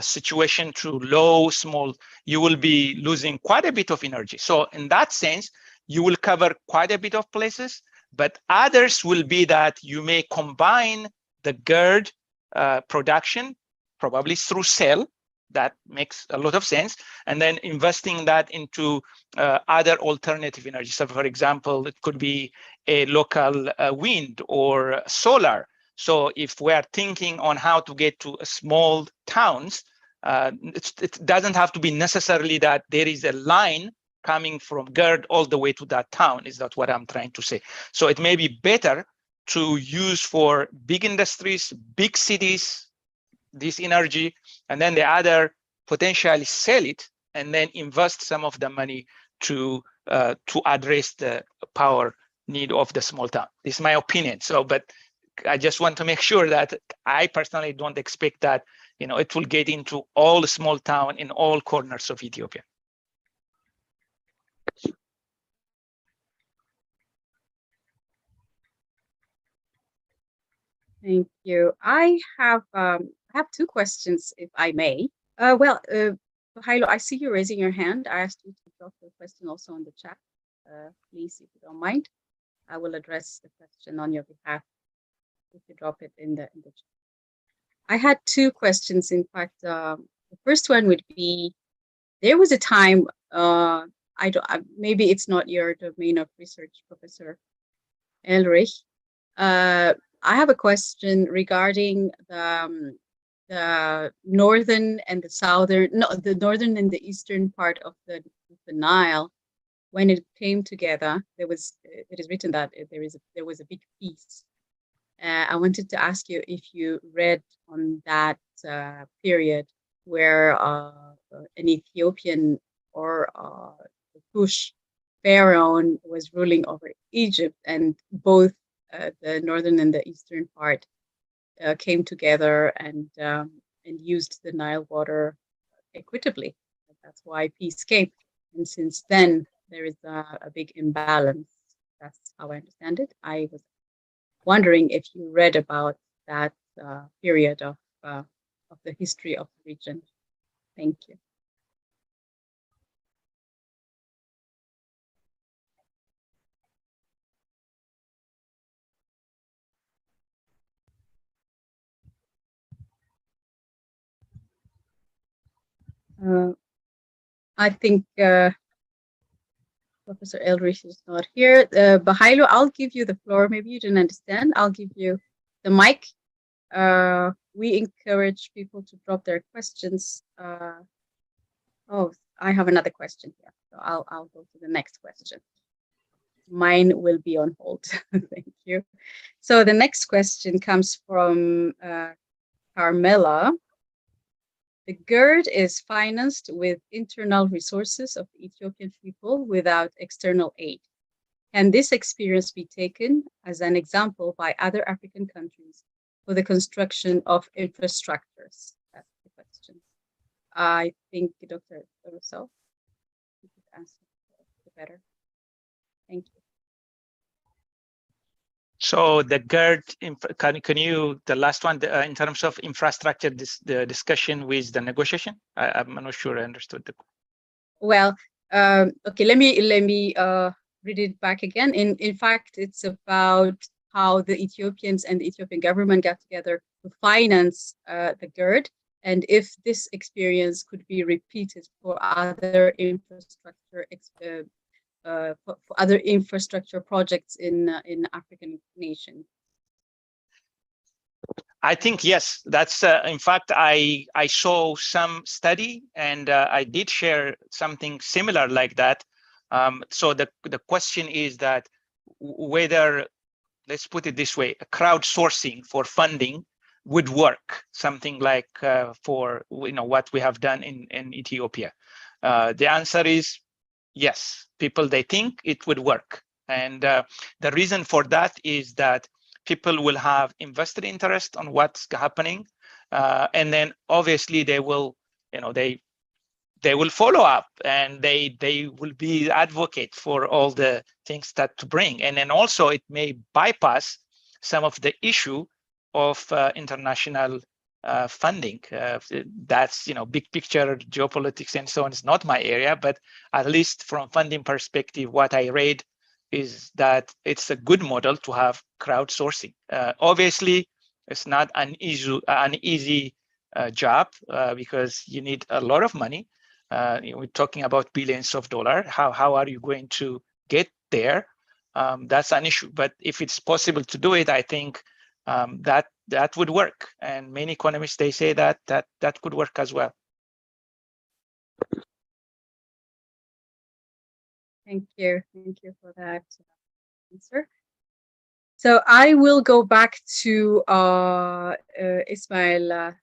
situation to low, small, you will be losing quite a bit of energy. So in that sense, you will cover quite a bit of places, but others will be that you may combine the Gerd production, probably through cell. That makes a lot of sense. And then investing that into other alternative energy. So for example, it could be a local wind or solar. So if we are thinking on how to get to small towns, it doesn't have to be necessarily that there is a line coming from Gerd all the way to that town. Is that what I'm trying to say? So it may be better to use for big industries, big cities, this energy, and then the other potentially sell it and then invest some of the money to address the power need of the small town. This is my opinion. So, but I just want to make sure that I personally don't expect that, you know, it will get into all the small town in all corners of Ethiopia. Thank you. I have two questions, if I may. Hailo, I see you raising your hand. I asked you to drop the question also in the chat. Please, if you don't mind, I will address the question on your behalf if you drop it in the chat. I had two questions. In fact, the first one would be: there was a time, maybe it's not your domain of research, Professor Elrich. I have a question regarding the northern and the southern, the northern and the eastern part of the Nile. When it came together, it is written that there was a big peace. I wanted to ask you if you read on that period where an Ethiopian or Kush pharaoh was ruling over Egypt, and both the northern and the eastern part came together and used the Nile water equitably. That's why peace came. And since then, there is a big imbalance. That's how I understand it. I was wondering if you read about that period of the history of the region. Thank you. I think Professor Elrich is not here. Bahailo, I'll give you the floor. Maybe you didn't understand. I'll give you the mic. We encourage people to drop their questions. Oh, I have another question here. So I'll go to the next question. Mine will be on hold. Thank you. So the next question comes from Carmela. The Gerd is financed with internal resources of the Ethiopian people without external aid. Can this experience be taken as an example by other African countries for the construction of infrastructures? That's the question. I think Dr. Rousseau, you could answer better. Thank you. So the Gerd, can you, the last one, in terms of infrastructure, the discussion with the negotiation? I'm not sure I understood the. Well, okay, let me read it back again. In fact, it's about how the Ethiopians and the Ethiopian government got together to finance the Gerd, and if this experience could be repeated for other infrastructure projects in African nations. I think yes. That's in fact I saw some study and I did share something similar like that So the question is that whether, let's put it this way, a crowdsourcing for funding would work, something like for what we have done in Ethiopia. The answer is yes. People, they think it would work. And the reason for that is that people will have invested interest on what's happening. And then obviously they will, they will follow up, and they will be advocates for all the things that to bring. And then also it may bypass some of the issue of international funding. That's, big picture geopolitics and so on is not my area, but at least from funding perspective, what I read is that it's a good model to have crowdsourcing. Obviously, it's not an easy job because you need a lot of money. We're talking about billions of dollars. How are you going to get there? That's an issue. But if it's possible to do it, I think that would work. And many economists, they say that could work as well. Thank you for that answer. So I will go back to Ismail.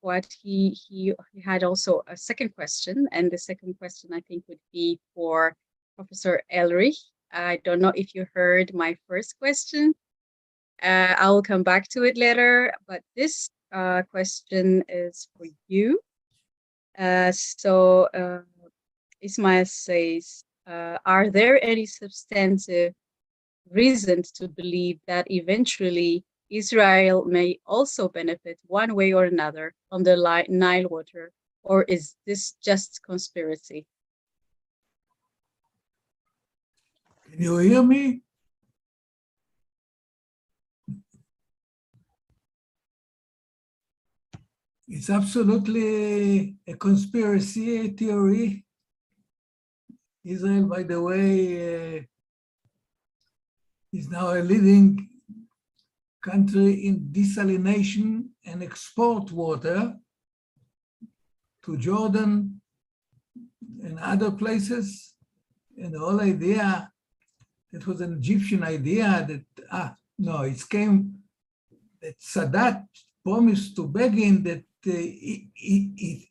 What he had also a second question, and the second question I think would be for Professor Elrich. I don't know if you heard my first question. I will come back to it later, but this question is for you. So Ismail says, are there any substantive reasons to believe that eventually Israel may also benefit one way or another from the Nile water, or is this just conspiracy? Can you hear me? It's absolutely a conspiracy theory. Israel, by the way, is now a leading country in desalination and export water to Jordan and other places. And the whole idea, it was an Egyptian idea that, it came that Sadat promised to Begin that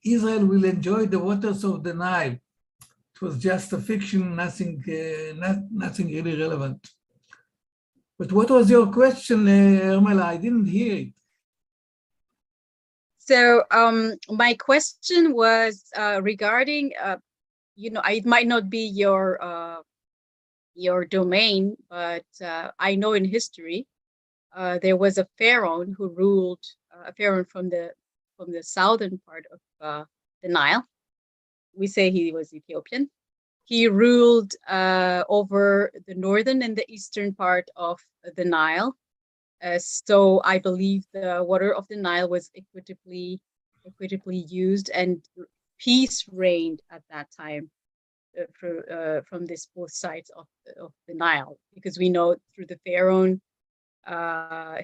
Israel will enjoy the waters of the Nile. It was just a fiction, nothing really relevant. But what was your question, Ermela? I didn't hear it. So my question was regarding, it might not be your domain, but I know in history there was a pharaoh who ruled, a pharaoh from the southern part of the Nile. We say he was Ethiopian. He ruled over the northern and the eastern part of the Nile. So I believe the water of the Nile was equitably used, and peace reigned at that time from this both sides of the Nile, because we know through the pharaoh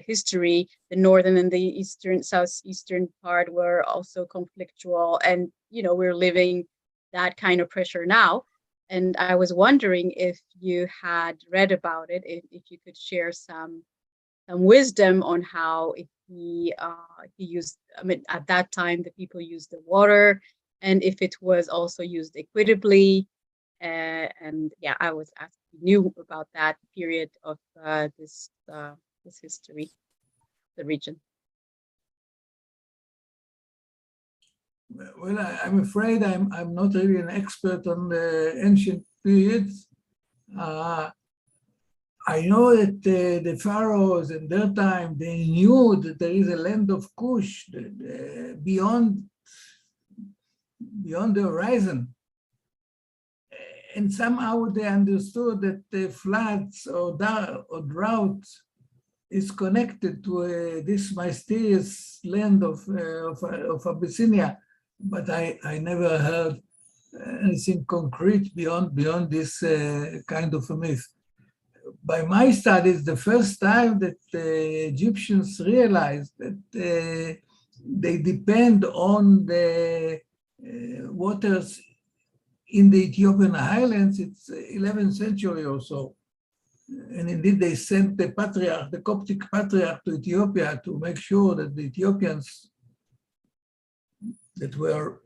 history, the northern and the southeastern part were also conflictual, and we're living that kind of pressure now. And I was wondering if you had read about it, if you could share some wisdom on how he used, at that time the people used the water, and if it was also used equitably. And yeah, I was asking you about that period of this history, the region. Well, I'm afraid I'm not really an expert on the ancient periods. I know that the pharaohs in their time, they knew that there is a land of Kush beyond the horizon. And somehow they understood that the floods or droughts is connected to this mysterious land of Abyssinia. But I never heard anything concrete beyond this kind of a myth. By my studies, the first time that Egyptians realized that they depend on the waters in the Ethiopian highlands, it's 11th century or so. And indeed, they sent the patriarch, the Coptic patriarch to Ethiopia to make sure that the Ethiopians that were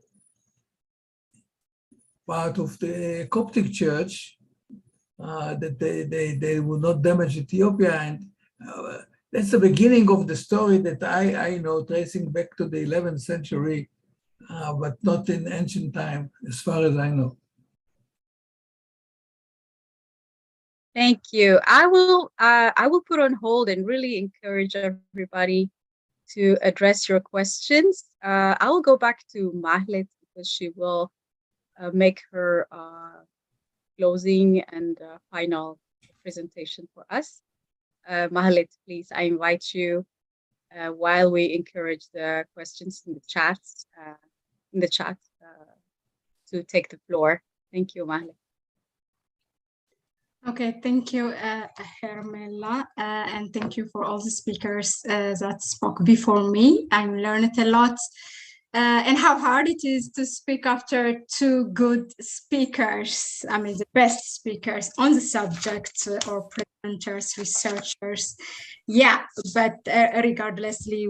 part of the Coptic church, that they would not damage Ethiopia. And that's the beginning of the story that I know, tracing back to the 11th century, but not in ancient time, as far as I know. Thank you. I will put on hold and really encourage everybody to address your questions. I will go back to Mahlet because she will make her closing and final presentation for us. Mahlet, please, I invite you while we encourage the questions in the chat, to take the floor. Thank you, Mahlet. Okay, thank you, Hermela, and thank you for all the speakers that spoke before me. I learned a lot, and how hard it is to speak after two good speakers. I mean, the best speakers on the subject, or presenters, researchers. Yeah, but regardlessly,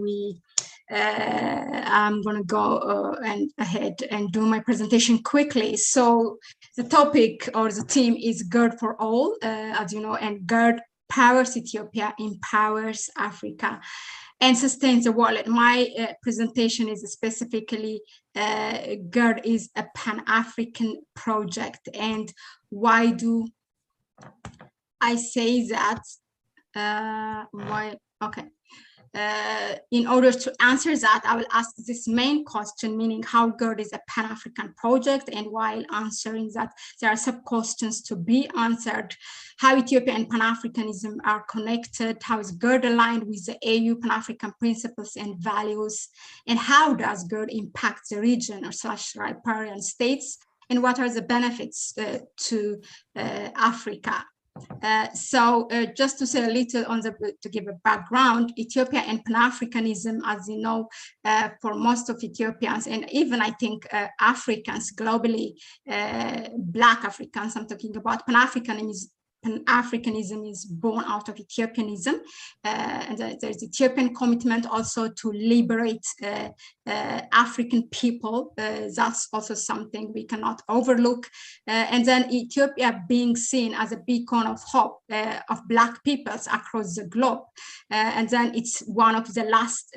I'm going to go ahead and do my presentation quickly. So the topic or the theme is Gerd for all, as you know, and Gerd powers Ethiopia, empowers Africa, and sustains the world. My presentation is specifically Gerd is a Pan-African project. And why do I say that? Why? Okay. In order to answer that, I will ask this main question, meaning how Gerd is a Pan-African project, and while answering that, there are sub-questions to be answered. How Ethiopia and Pan-Africanism are connected, how is Gerd aligned with the AU Pan-African principles and values, and how does Gerd impact the region or / riparian states, and what are the benefits to Africa? So just to say a little to give a background, Ethiopia and Pan-Africanism, as you know, for most of Ethiopians, and even I think Africans globally, Black Africans, I'm talking about, Pan-Africanism is born out of Ethiopianism, and there's Ethiopian commitment also to liberate African people. That's also something we cannot overlook. And then Ethiopia being seen as a beacon of hope of Black peoples across the globe. And then it's one of the last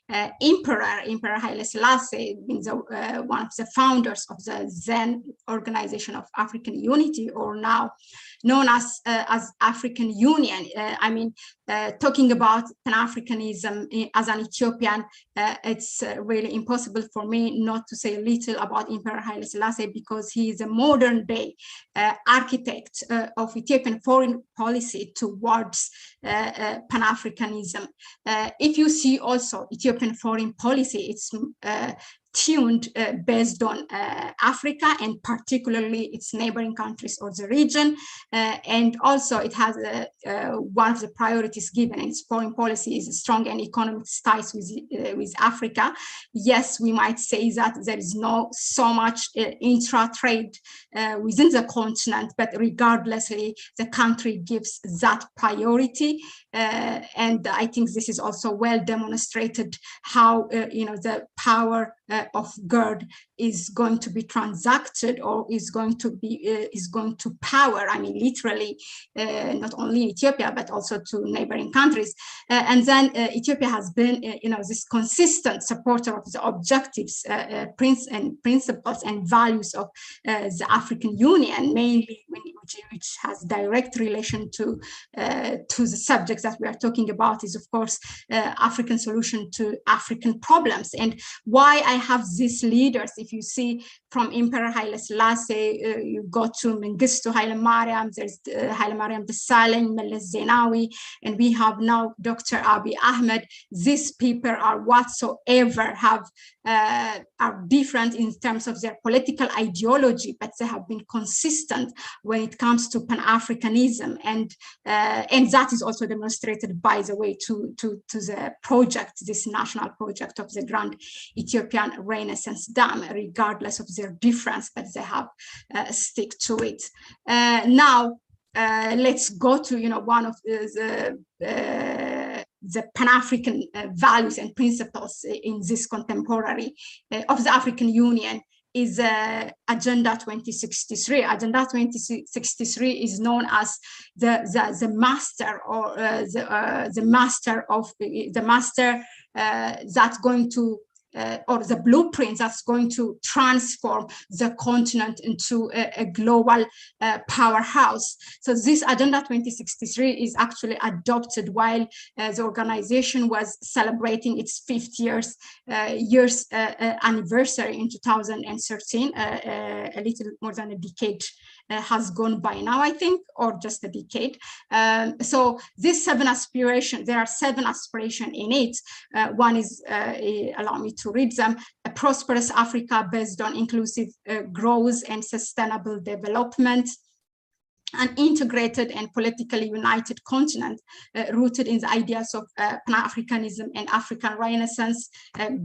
Emperor Haile Selassie, one of the founders of the then Organization of African Unity, or now known as African Union. I mean, talking about Pan-Africanism as an Ethiopian, it's really impossible for me not to say a little about Emperor Haile Selassie, because he is a modern day architect of Ethiopian foreign policy towards Pan-Africanism. If you see also Ethiopian foreign policy, it's tuned based on Africa, and particularly its neighboring countries or the region. And also it has one of the priorities given in its foreign policy is strong and economic ties with Africa. Yes, we might say that there is no so much intra-trade within the continent, but regardlessly, the country gives that priority. And I think this is also well demonstrated how the power of Gerd is going to be transacted, or is going to power, I mean, literally, not only in Ethiopia, but also to neighboring countries. And then Ethiopia has been, this consistent supporter of the objectives, principles and values of the African Union, mainly which has direct relation to the subjects that we are talking about, is of course African solution to African problems. And why I have these leaders, if you see from Emperor Haile Selassie, you go to Mengistu Haile Mariam, there's Haile Mariam Desalegn, Meles Zenawi, and we have now Dr. Abiy Ahmed. These people are whatsoever are different in terms of their political ideology, but they have been consistent when it comes comes to Pan-Africanism, and that is also demonstrated, by the way, to the project, this national project of the Grand Ethiopian Renaissance Dam, regardless of their difference, but they have stick to it. Now, let's go to one of the Pan-African values and principles in this contemporary of the African Union is Agenda 2063. Agenda 2063 is known as the master, or the master that's going to or the blueprint that's going to transform the continent into a global powerhouse. So this Agenda 2063 is actually adopted while the organization was celebrating its 50th anniversary in 2013. A little more than a decade has gone by now, I think, or just a decade. So these 7 aspirations, there are 7 aspirations in it. One is, allow me to read them: a prosperous Africa based on inclusive growth and sustainable development, an integrated and politically united continent rooted in the ideas of Pan-Africanism and African Renaissance,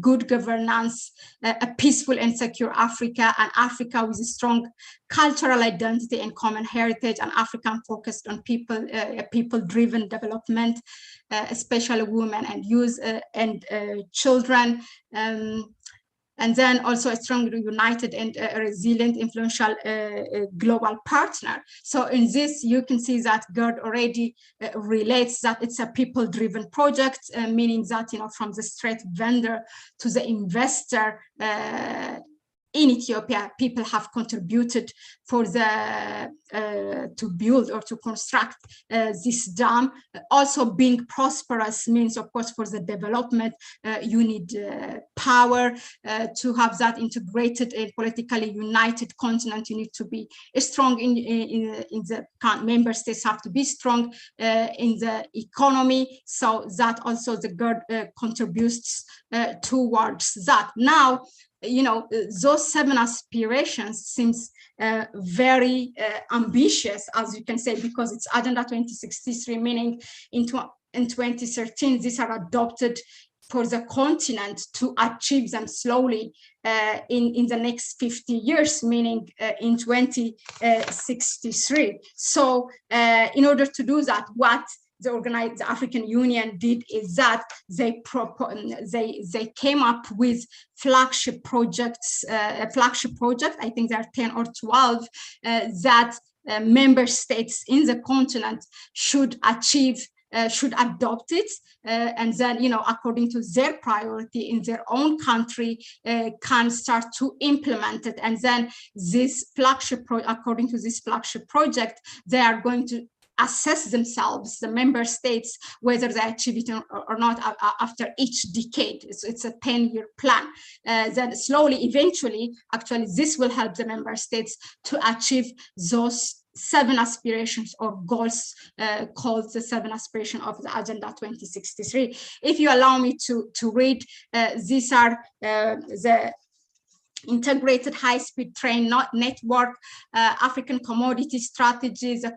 good governance, a peaceful and secure Africa, an Africa with a strong cultural identity and common heritage, an African focused on people-driven development, especially women and youth and children. And then also a strong, united and resilient, influential global partner. So in this, you can see that Gerd already relates that it's a people-driven project, meaning that, from the straight vendor to the investor, in Ethiopia, people have contributed for to build or to construct this dam. Also, being prosperous means, of course, for the development, you need power. To have that integrated and politically united continent, you need to be strong in the member states have to be strong in the economy. So that also the Gerd contributes towards that. Now, those 7 aspirations seems very ambitious, as you can say, because it's Agenda 2063, meaning in 2013, these are adopted for the continent to achieve them slowly in the next 50 years, meaning in 2063. So in order to do that, what the African Union did is that they came up with flagship projects, a flagship project, I think there are 10 or 12, that member states in the continent should achieve, should adopt it, and then, according to their priority in their own country, can start to implement it. And then this flagship, according to this flagship project, they are going to assess themselves, the member states, whether they achieve it or not after each decade. It's a 10-year plan. Then slowly, eventually, actually, this will help the member states to achieve those 7 aspirations or goals called the 7 aspirations of the Agenda 2063. If you allow me to read, these are the integrated high-speed train network, African commodity strategies, the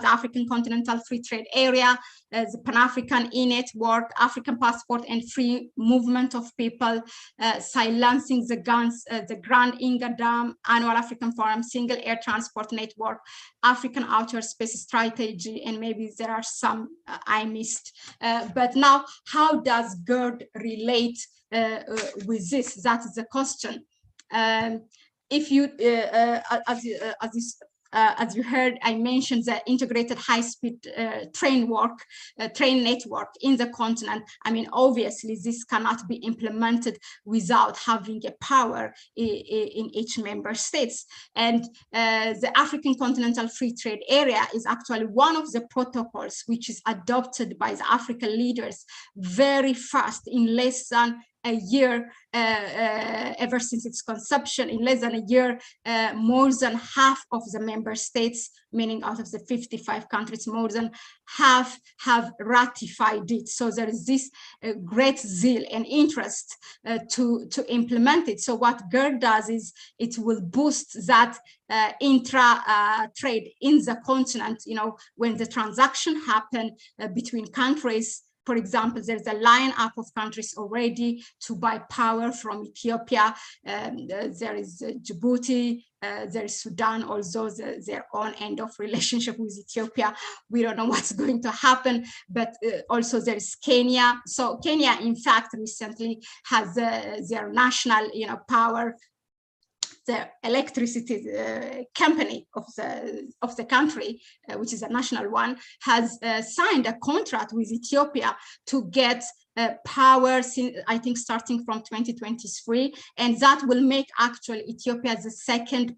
African continental free trade area, the Pan-African e-network, African passport and free movement of people, silencing the guns, the Grand Inga Dam, Annual African Forum, single air transport network, African outer space strategy, and maybe there are some I missed. But now, how does Gerd relate with this? That is the question. If you, as you heard, I mentioned the integrated high-speed train network in the continent. I mean, obviously, this cannot be implemented without having a power in each member states. And the African Continental Free Trade Area is actually one of the protocols which is adopted by the African leaders very fast, in less than a year, ever since its conception, in less than a year, more than half of the member states, meaning out of the 55 countries, more than half have ratified it. So there is this great zeal and interest to implement it. So what Gerd does is it will boost that intra-trade in the continent. You know, when the transaction happen between countries, for example, there's a lineup of countries already to buy power from Ethiopia. There is Djibouti, there is Sudan, also their own end of relationship with Ethiopia. We don't know what's going to happen, but also there is Kenya. So Kenya, in fact, recently has their national, power. The electricity company of the country, which is a national one, has signed a contract with Ethiopia to get power, I think, starting from 2023, and that will make actually Ethiopia the second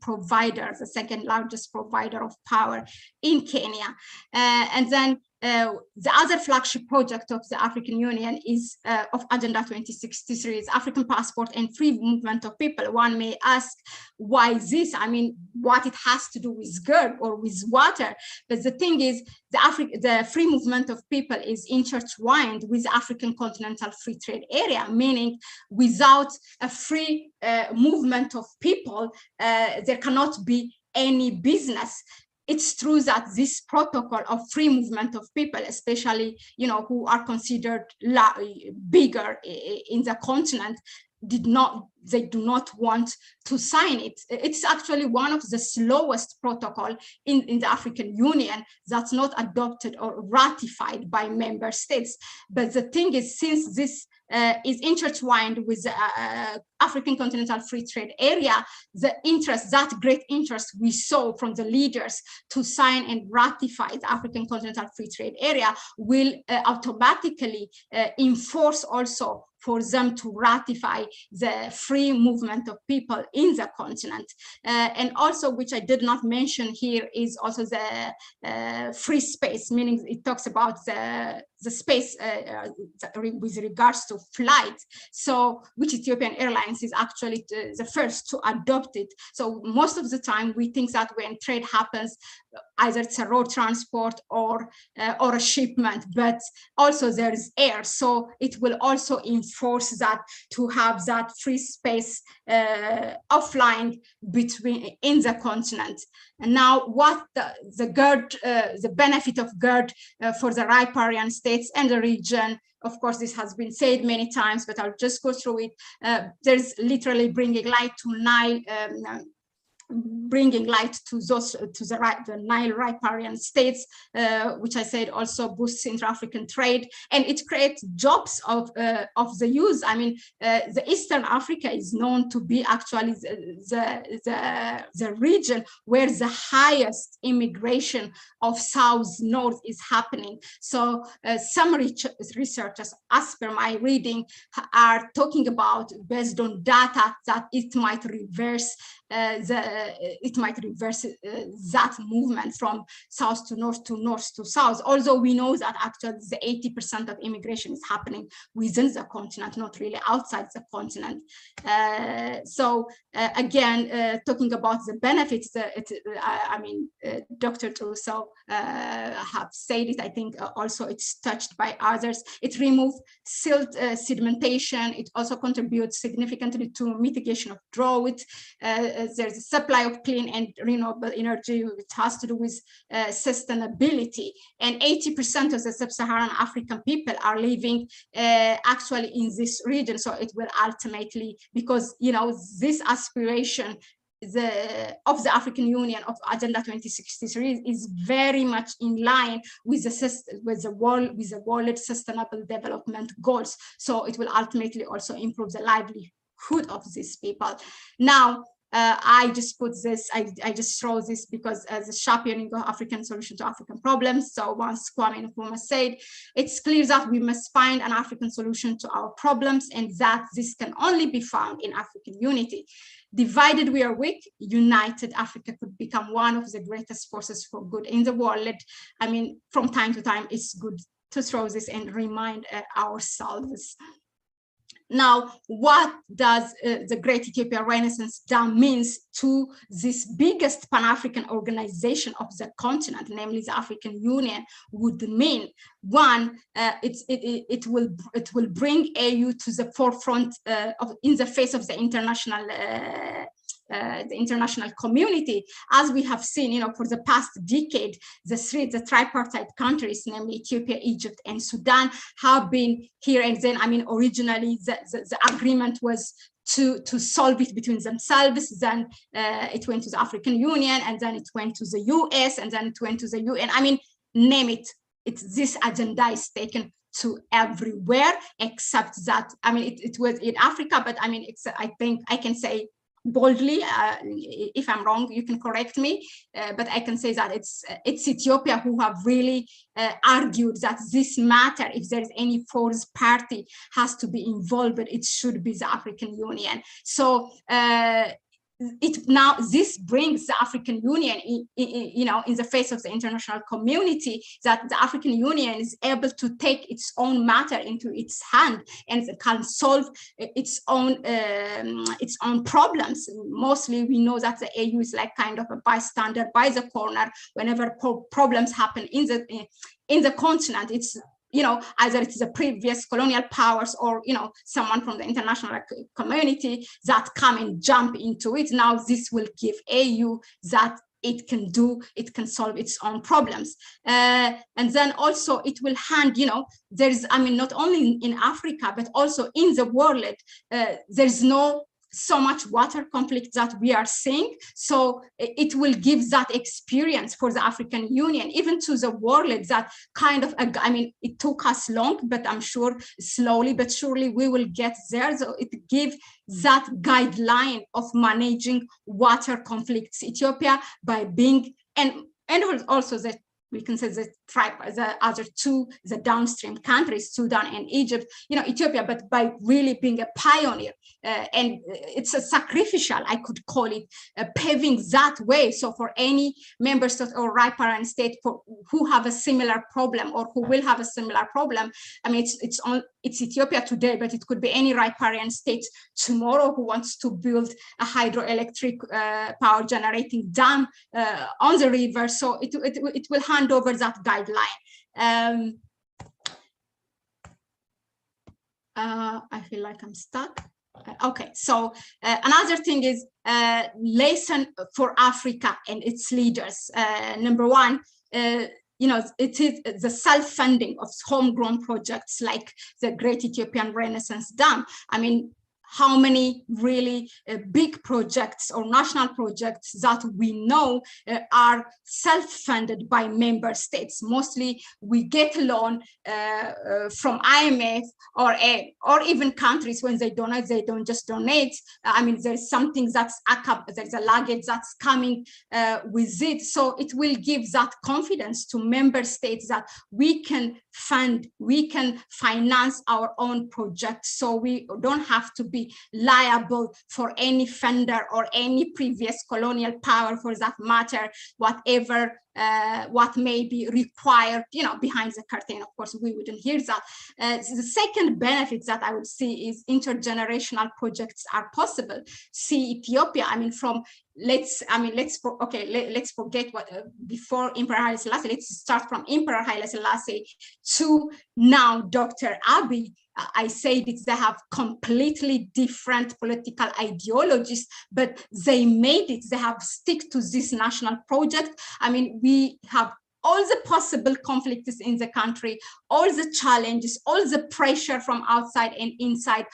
largest provider of power in Kenya. And then the other flagship project of the African Union is of Agenda 2063 is African passport and free movement of people. One may ask, why this? I mean, what it has to do with Gerd or with water? But the thing is, the free movement of people is intertwined with the African continental free trade area, meaning without a free movement of people, there cannot be any business. It's true that this protocol of free movement of people, especially, who are considered bigger in the continent, they do not want to sign it. It's actually one of the slowest protocol in the African Union that's not adopted or ratified by member states. But the thing is, since this is intertwined with the African continental free trade area, that great interest we saw from the leaders to sign and ratify the African continental free trade area will automatically enforce also for them to ratify the free movement of people in the continent. And also, which I did not mention here, is also the free space, meaning it talks about the space with regards to flight. So, which Ethiopian Airlines is actually the first to adopt it. So most of the time we think that when trade happens, either it's a road transport or a shipment, but also there is air. So it will also enforce that, to have that free space offline in the continent. And now what the benefit of Gerd for the riparian states and the region, of course, this has been said many times, but I'll just go through it. There's literally bringing light to Nile, bringing light to the Nile riparian states, which I said also boosts intra-African trade, and it creates jobs of the youth. I mean, the Eastern Africa is known to be actually the region where the highest immigration of South-North is happening. So some researchers, as per my reading, are talking about, based on data, that it might reverse that movement from south to north to south, although we know that actually the 80% of immigration is happening within the continent, not really outside the continent. Again, talking about the benefits, Dr. Tuso have said it. I think also it's touched by others. It removes silt sedimentation. It also contributes significantly to mitigation of drought. There's a supply of clean and renewable energy, which has to do with sustainability. And 80% of the sub-Saharan African people are living actually in this region. So it will ultimately, because, this aspiration of the African Union of Agenda 2063 is very much in line with the World Sustainable Development Goals. So it will ultimately also improve the livelihood of these people. Now, I just put this, I just throw this because as a championing of African solution to African problems. So once Kwame Nkrumah said, it's clear that we must find an African solution to our problems, and that this can only be found in African unity. Divided we are weak, united Africa could become one of the greatest forces for good in the world. I mean, from time to time, it's good to throw this and remind ourselves. Now, what does the Great Ethiopia Renaissance Dam means to this biggest Pan-African organization of the continent, namely the African Union, would mean? One, it will bring AU to the forefront in the face of the international community. As we have seen, for the past decade, the tripartite countries, namely Ethiopia, Egypt, and Sudan, have been here. And then, originally the agreement was to solve it between themselves. Then it went to the African Union, and then it went to the US, and then it went to the UN. Name it. This agenda is taken to everywhere, except that, it was in Africa, but I think I can say boldly, if I'm wrong, you can correct me, but I can say that it's Ethiopia who have really argued that this matter, if there is any fourth party has to be involved, but it should be the African Union. So this brings the African Union in the face of the international community, that the African Union is able to take its own matter into its hand and can solve its own problems. Mostly we know that the AU is like kind of a bystander by the corner whenever problems happen in the continent. It's either it's the previous colonial powers or, someone from the international community that come and jump into it. Now this will give AU that it can solve its own problems. And then also it will hand, there's, not only in Africa, but also in the world, there's no so much water conflict that we are seeing. So it will give that experience for the African Union, even to the world, that kind of, it took us long, but I'm sure slowly but surely we will get there. So it gives that guideline of managing water conflicts. Ethiopia, by being, and also that we can say the other two, the downstream countries, Sudan and Egypt, Ethiopia, but by really being a pioneer, and it's a sacrificial, I could call it, paving that way. So for any member state or riparian state who have a similar problem or who will have a similar problem, it's Ethiopia today, but it could be any riparian state tomorrow who wants to build a hydroelectric power generating dam on the river. So it will hand over that guideline. I feel like I'm stuck. Okay, so another thing is lesson for Africa and its leaders. Number one, it is the self-funding of homegrown projects like the Great Ethiopian Renaissance Dam. How many really big projects or national projects that we know are self-funded by member states? Mostly we get a loan from IMF or even countries. When they donate, they don't just donate. There's something that's there's a luggage that's coming with it. So it will give that confidence to member states that we can fund, we can finance our own projects. So we don't have to be liable for any funder or any previous colonial power, for that matter, whatever what may be required, behind the curtain. Of course, we wouldn't hear that. The second benefit that I would see is intergenerational projects are possible. See Ethiopia, let's forget what before Emperor Haile Selassie. Let's start from Emperor Haile Selassie to now Dr. Abiy. I said they have completely different political ideologies, but they made it. They have stick to this national project. We have all the possible conflicts in the country, all the challenges, all the pressure from outside and inside,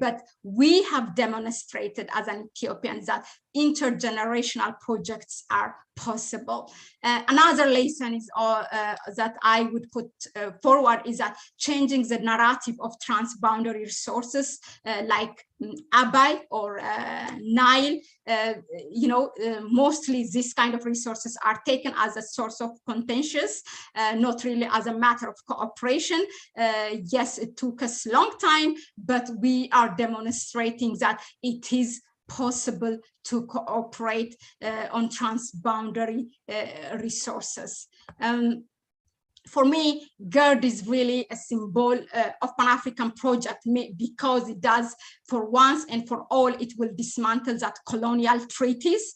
but we have demonstrated as an Ethiopian that intergenerational projects are possible. Another lesson is that I would put forward is that changing the narrative of transboundary resources like Ababa or Nile, mostly this kind of resources are taken as a source of contentious, not really as a matter of cooperation. Yes, it took us a long time, but we are demonstrating that it is possible to cooperate on transboundary resources. for me, Gerd is really a symbol of Pan-African project because it does, for once and for all, it will dismantle that colonial treaties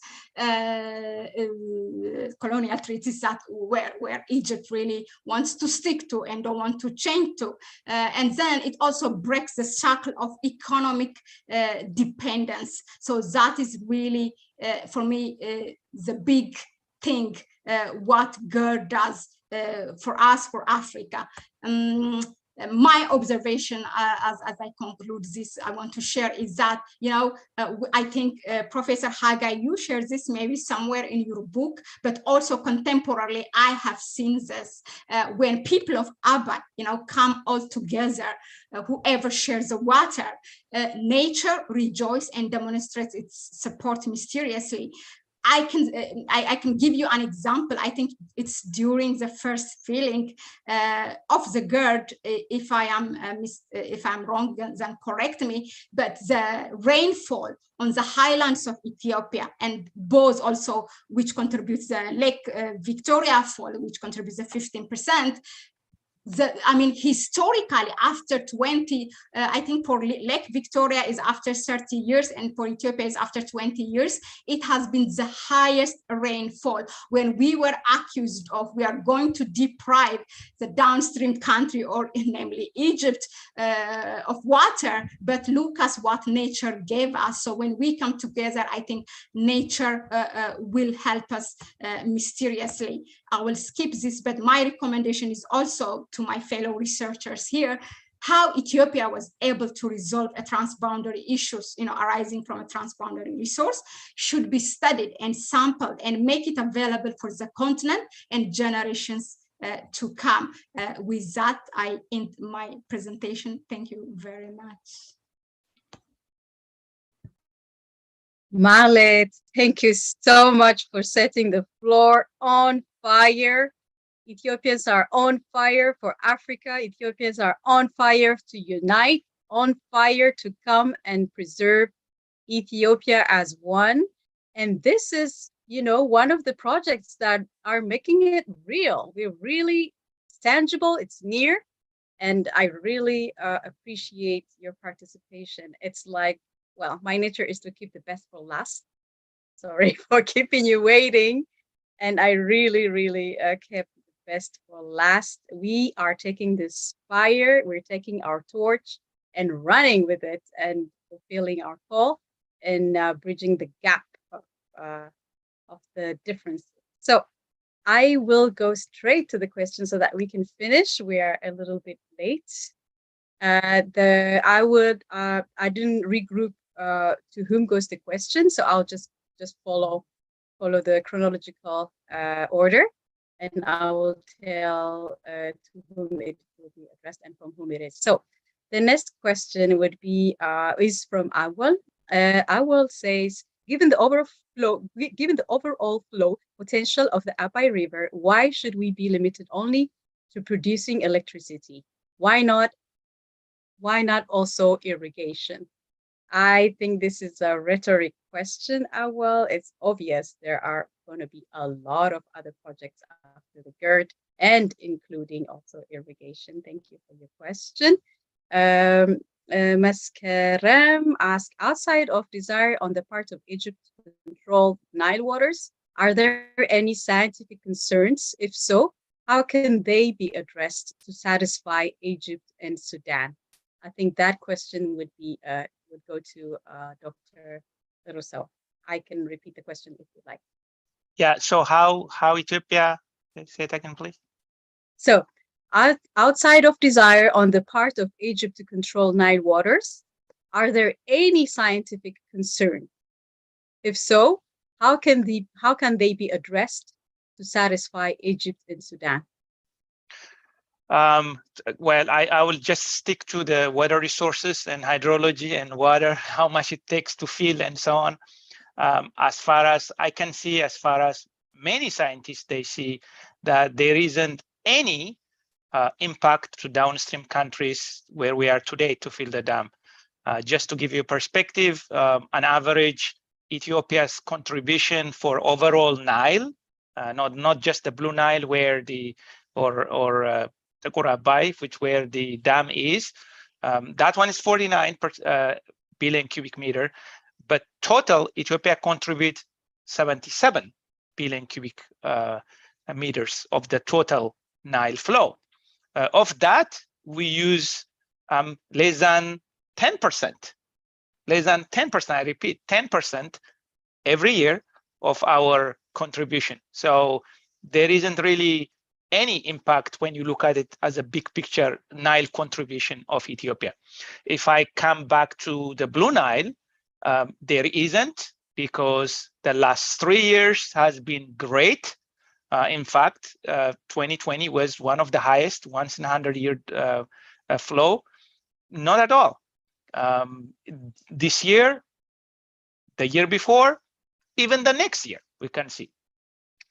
that where Egypt really wants to stick to and don't want to change to. And then it also breaks the cycle of economic dependence. So that is really, for me, the big thing, what Gerd does for us, for Africa. My observation as I conclude this, I want to share is that, you know, I think Professor Hagai, you share this maybe somewhere in your book, but also contemporarily, I have seen this when people of Ababa, you know, come all together, whoever shares the water, nature rejoices and demonstrates its support mysteriously. I can give you an example. I think it's during the first filling of the Gerd. If I'm wrong, then correct me. But the rainfall on the highlands of Ethiopia and both also, which contributes the Lake Victoria fall, which contributes the 15%. I mean, historically, after 20, I think for Lake Victoria is after 30 years and for Ethiopia is after 20 years, it has been the highest rainfall. When we were accused of we are going to deprive the downstream country, or namely Egypt, of water, but look at what nature gave us. So when we come together, I think nature will help us mysteriously. I will skip this, but my recommendation is also to my fellow researchers here, how Ethiopia was able to resolve a transboundary issues, you know, arising from a transboundary resource should be studied and sampled and make it available for the continent and generations to come. With that, I end my presentation. Thank you very much. Mahlet, thank you so much for setting the floor on fire. Ethiopians are on fire for Africa. Ethiopians are on fire to unite, on fire to come and preserve Ethiopia as one. And this is, you know, one of the projects that are making it real. We're really tangible, it's near. And I really appreciate your participation. It's like, well, my nature is to keep the best for last. Sorry for keeping you waiting. And I really, really kept the best for last. We are taking this fire, we're taking our torch and running with it and fulfilling our call and bridging the gap of the difference. So I will go straight to the question so that we can finish. We are a little bit late. I didn't regroup to whom goes the question, so I'll just follow the chronological order, and I will tell to whom it will be addressed and from whom it is. So the next question would be is from Awal. Awal says, given the overall flow potential of the Ababa River, why should we be limited only to producing electricity? Why not also irrigation? I think this is a rhetoric question, Awal. It's obvious there are going to be a lot of other projects after the Gerd, and including also irrigation. Thank you for your question. Maskarem asked, outside of desire on the part of Egypt to control Nile waters, are there any scientific concerns? If so, how can they be addressed to satisfy Egypt and Sudan? I think that question would be would go to Dr. Rousseau. I can repeat the question if you like. Yeah, so how Ethiopia, say it again, please. So outside of desire on the part of Egypt to control Nile waters, are there any scientific concern? If so, how can they be addressed to satisfy Egypt and Sudan? Well, I will just stick to the water resources and hydrology and water, how much it takes to fill and so on. As far as I can see, as far as many scientists, they see that there isn't any impact to downstream countries where we are today to fill the dam. Just to give you a perspective, an average Ethiopia's contribution for overall Nile, not just the Blue Nile where the or Abai, which where the dam is. That one is 49 billion cubic meter, but total Ethiopia contribute 77 billion cubic meters of the total Nile flow. Of that, we use less than 10%. Less than 10%, I repeat, 10% every year of our contribution. So there isn't really any impact when you look at it as a big picture Nile contribution of Ethiopia. If I come back to the Blue Nile, there isn't, because the last 3 years has been great. In fact, 2020 was one of the highest once in 100-year flow. Not at all. This year, the year before, even the next year, we can see.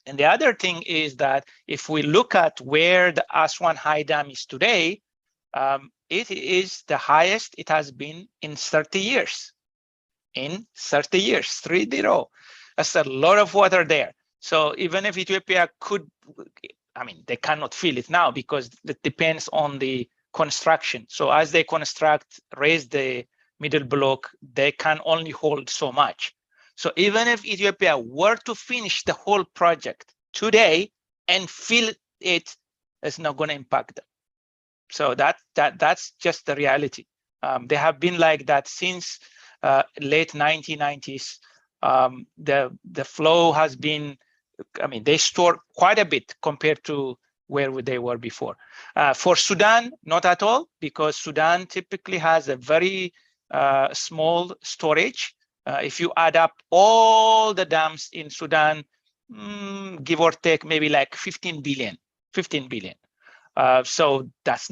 And the other thing is that if we look at where the Aswan High Dam is today, it is the highest it has been in 30 years. In 30 years, 30. That's a lot of water there. So even if Ethiopia could, I mean, they cannot fill it now because it depends on the construction. So as they construct, raise the middle block, they can only hold so much. So even if Ethiopia were to finish the whole project today and fill it, it's not going to impact them. So that's just the reality. They have been like that since late 1990s. The flow has been, I mean, they store quite a bit compared to where they were before. For Sudan, not at all, because Sudan typically has a very small storage. If you add up all the dams in Sudan, give or take maybe like 15 billion. So that's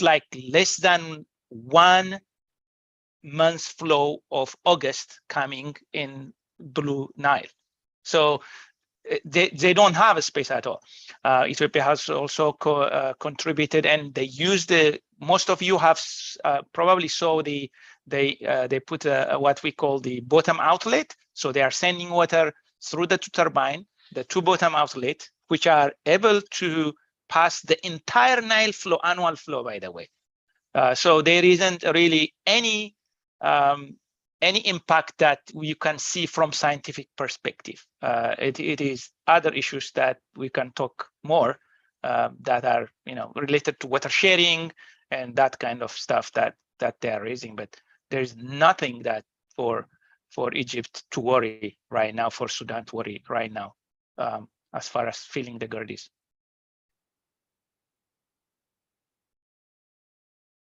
like less than 1 month's flow of August coming in Blue Nile. So they don't have a space at all. Ethiopia has also contributed, and they use most of you have probably saw they put what we call the bottom outlet. So they are sending water through the turbine, the two bottom outlet, which are able to pass the entire Nile flow, annual flow, by the way. So there isn't really any impact that you can see from scientific perspective. It is other issues that we can talk more that are related to water sharing and that kind of stuff that they are raising. But there's nothing that for Egypt to worry right now, for Sudan to worry right now, as far as filling the Gerd is.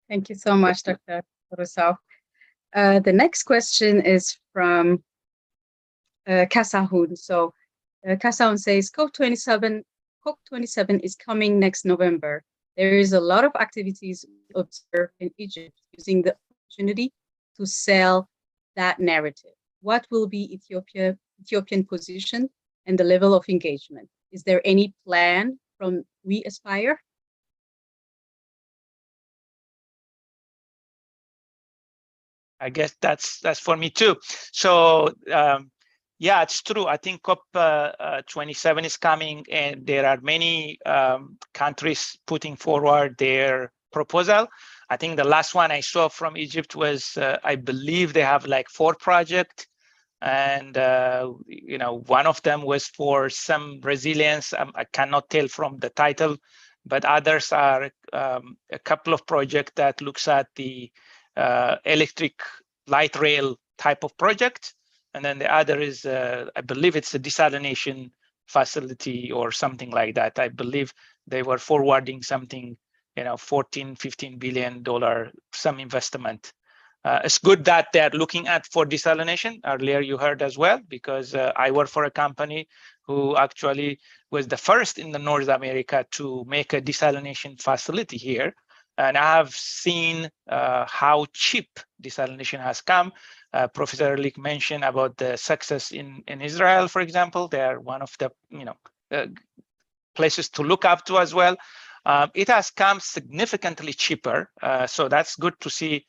Thank you so much, Dr. Rousseau. The next question is from Kasahun. So Kasahun says, COP27 is coming next November. There is a lot of activities observed in Egypt using the opportunity to sell that narrative. What will be Ethiopian position and the level of engagement? Is there any plan from We Aspire? I guess that's for me too. So yeah, it's true. I think COP27 is coming, and there are many countries putting forward their proposal. I think the last one I saw from Egypt was, I believe they have like 4 projects, and one of them was for some resilience. I cannot tell from the title, but others are a couple of projects that looks at the electric light rail type of project. And then the other is, I believe it's a desalination facility or something like that. I believe they were forwarding something, $14-15 billion, some investment. It's good that they're looking at for desalination. Earlier you heard as well, because I work for a company who actually was the first in the North America to make a desalination facility here. And I have seen how cheap desalination has come. Professor Ehrlich mentioned about the success in Israel, for example. They are one of the places to look up to as well. It has come significantly cheaper, so that's good to see.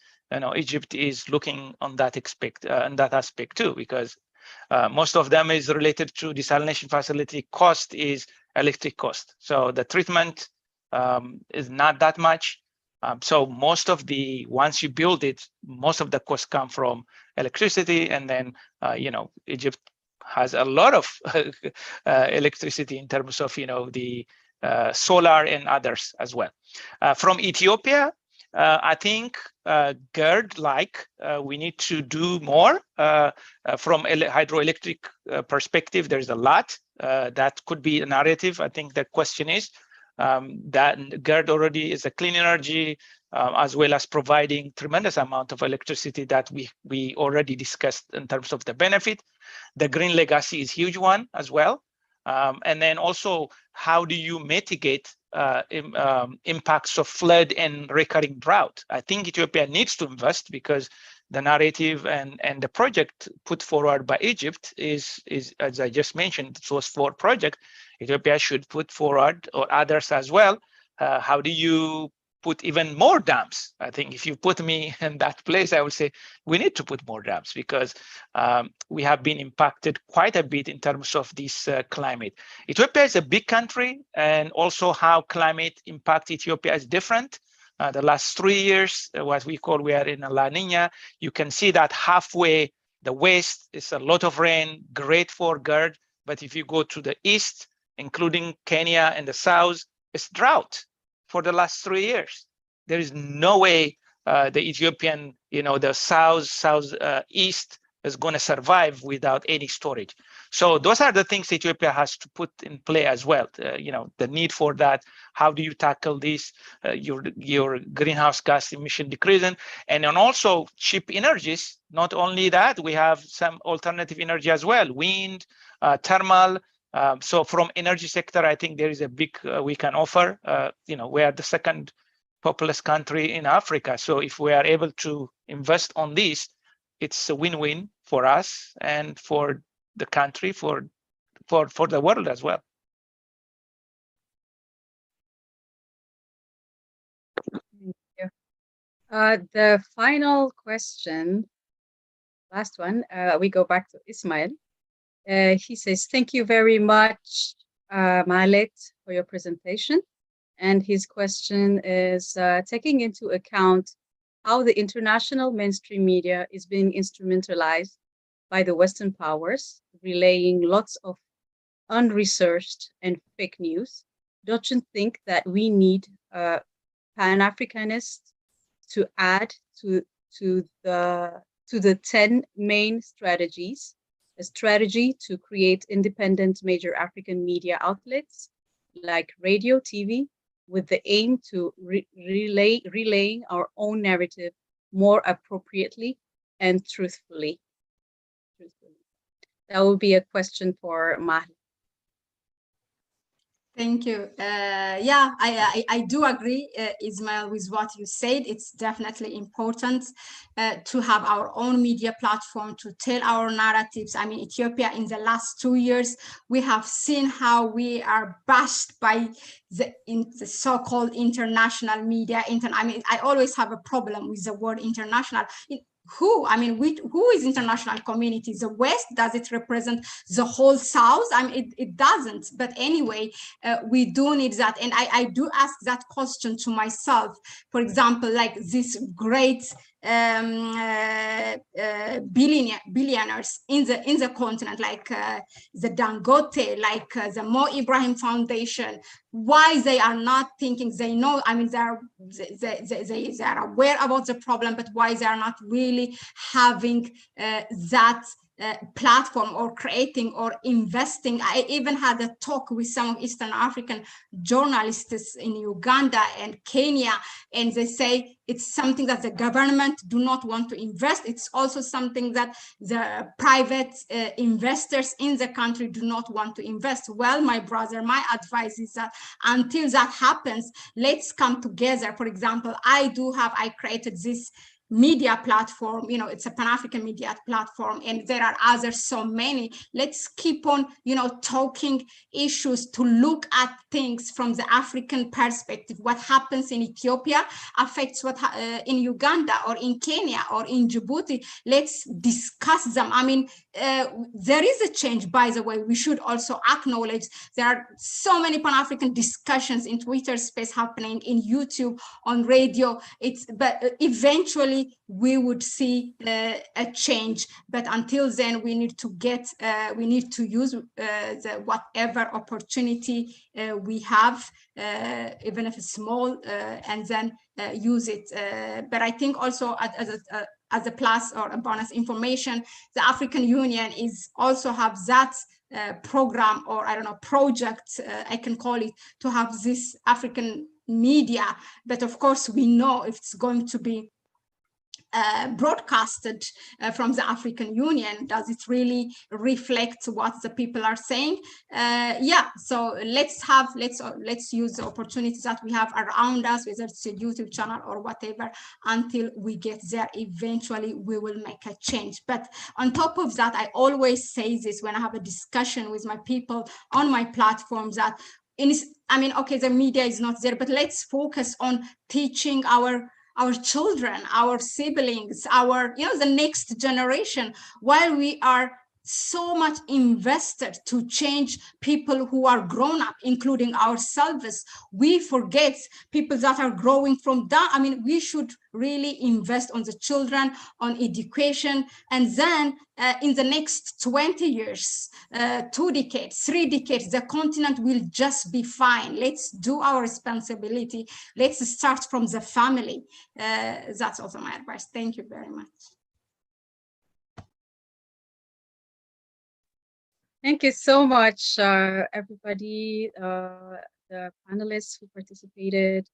Egypt is looking on that aspect too, because most of them is related to desalination facility. Cost is electric cost. So the treatment is not that much. So most of the, once you build it, most of the costs come from electricity, and then Egypt has a lot of electricity in terms of the solar and others as well. From Ethiopia, I think Gerd, we need to do more from hydroelectric perspective. There's a lot that could be a narrative. I think the question is that Gerd already is a clean energy, as well as providing tremendous amount of electricity that we already discussed in terms of the benefit. The green legacy is a huge one as well. And then also, how do you mitigate impacts of flood and recurring drought? I think Ethiopia needs to invest, because the narrative and the project put forward by Egypt is as I just mentioned, it was 4 projects. Ethiopia should put forward, or others as well. How do you put even more dams? I think if you put me in that place, I would say we need to put more dams, because we have been impacted quite a bit in terms of this climate. Ethiopia is a big country, and also how climate impact Ethiopia is different. The last 3 years, what we are in a La Nina. You can see that halfway the west is a lot of rain, great for Gerd. But if you go to the east, including Kenya and the south, it's drought for the last 3 years. There is no way the Ethiopian, the southeast is going to survive without any storage. So those are the things Ethiopia has to put in play as well. The need for that. How do you tackle this? Your greenhouse gas emission decreasing, and then also cheap energies. Not only that, we have some alternative energy as well, wind, thermal. So from energy sector, I think there is a big we can offer. We are the second populous country in Africa. So if we are able to invest on this, it's a win-win for us and for the country, for the world as well. Thank you. The final question, last one, we go back to Ismail. He says, thank you very much, Mahlet, for your presentation. And his question is, taking into account how the international mainstream media is being instrumentalized by the Western powers, relaying lots of unresearched and fake news, don't you think that we need Pan-Africanists to add to the 10 main strategies, a strategy to create independent major African media outlets like radio, TV, with the aim to relaying our own narrative more appropriately and truthfully? That will be a question for Mahlet. Thank you. Yeah, I do agree, Ismail, with what you said. It's definitely important to have our own media platform to tell our narratives. I mean, Ethiopia in the last 2 years, we have seen how we are bashed by the so-called international media. I always have a problem with the word international. Who? I mean, who is international community? The West? Does it represent the whole South? I mean, it doesn't. But anyway, we do need that. And I do ask that question to myself. For example, like this great billionaires in the continent, like the Dangote, like the Mo Ibrahim Foundation, why they are not thinking? They know, I mean, they are aware about the problem, but why they are not really having that platform or creating or investing? I even had a talk with some of Eastern African journalists in Uganda and Kenya, and they say it's something that the government do not want to invest. It's also something that the private investors in the country do not want to invest. Well, my brother, my advice is that until that happens, let's come together. For example, I created this media platform, it's a Pan-African media platform, and there are others, so many. Let's keep on, talking issues to look at things from the African perspective. What happens in Ethiopia affects what in Uganda or in Kenya or in Djibouti. Let's discuss them. I mean, there is a change, by the way. We should also acknowledge there are so many Pan-African discussions in Twitter space happening, in YouTube, on radio. But eventually we would see a change. But until then, we need to use the whatever opportunity we have, even if it's small, and then use it. But I think also as a plus or a bonus information, the African Union is also have that program, or I don't know, project, I can call it, to have this African media. But of course, we know if it's going to be broadcasted from the African Union, does it really reflect what the people are saying? Yeah, so let's use the opportunities that we have around us, whether it's a YouTube channel or whatever, until we get there. Eventually we will make a change. But on top of that, I always say this when I have a discussion with my people on my platforms, that okay, the media is not there, but let's focus on teaching our children, our siblings, the next generation, while we are so much invested to change people who are grown up, including ourselves. We forget people that are growing from down. We should really invest on the children, on education, and then in the next 20 years, 2 decades, 3 decades, the continent will just be fine. Let's do our responsibility. Let's start from the family. That's also my advice. Thank you very much. Thank you so much, everybody, the panelists who participated.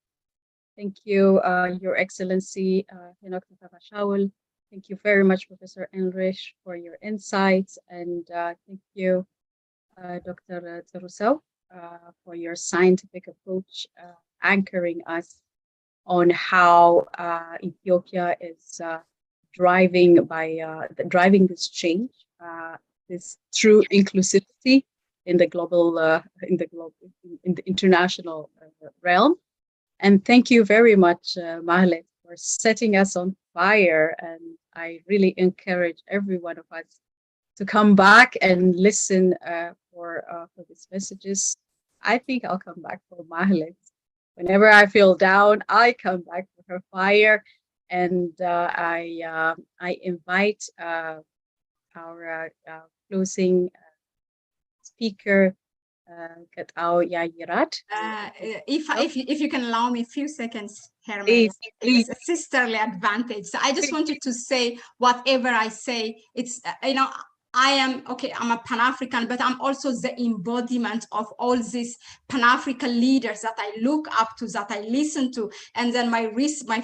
Thank you, Your Excellency, Shaul. Thank you very much, Professor Enrich, for your insights. And thank you, Dr. Teruso, for your scientific approach, anchoring us on how Ethiopia is driving this change. This true inclusivity in the international realm. And thank you very much, Mahlet, for setting us on fire. And I really encourage every one of us to come back and listen for these messages. I think I'll come back for Mahlet. Whenever I feel down, I come back for her fire. And I invite our closing speaker, Gerd if you can allow me a few seconds, Herman. Please. It's a sisterly advantage. So I just wanted to say, whatever I say, it's I'm a Pan-African, but I'm also the embodiment of all these Pan-African leaders that I look up to, that I listen to. And then my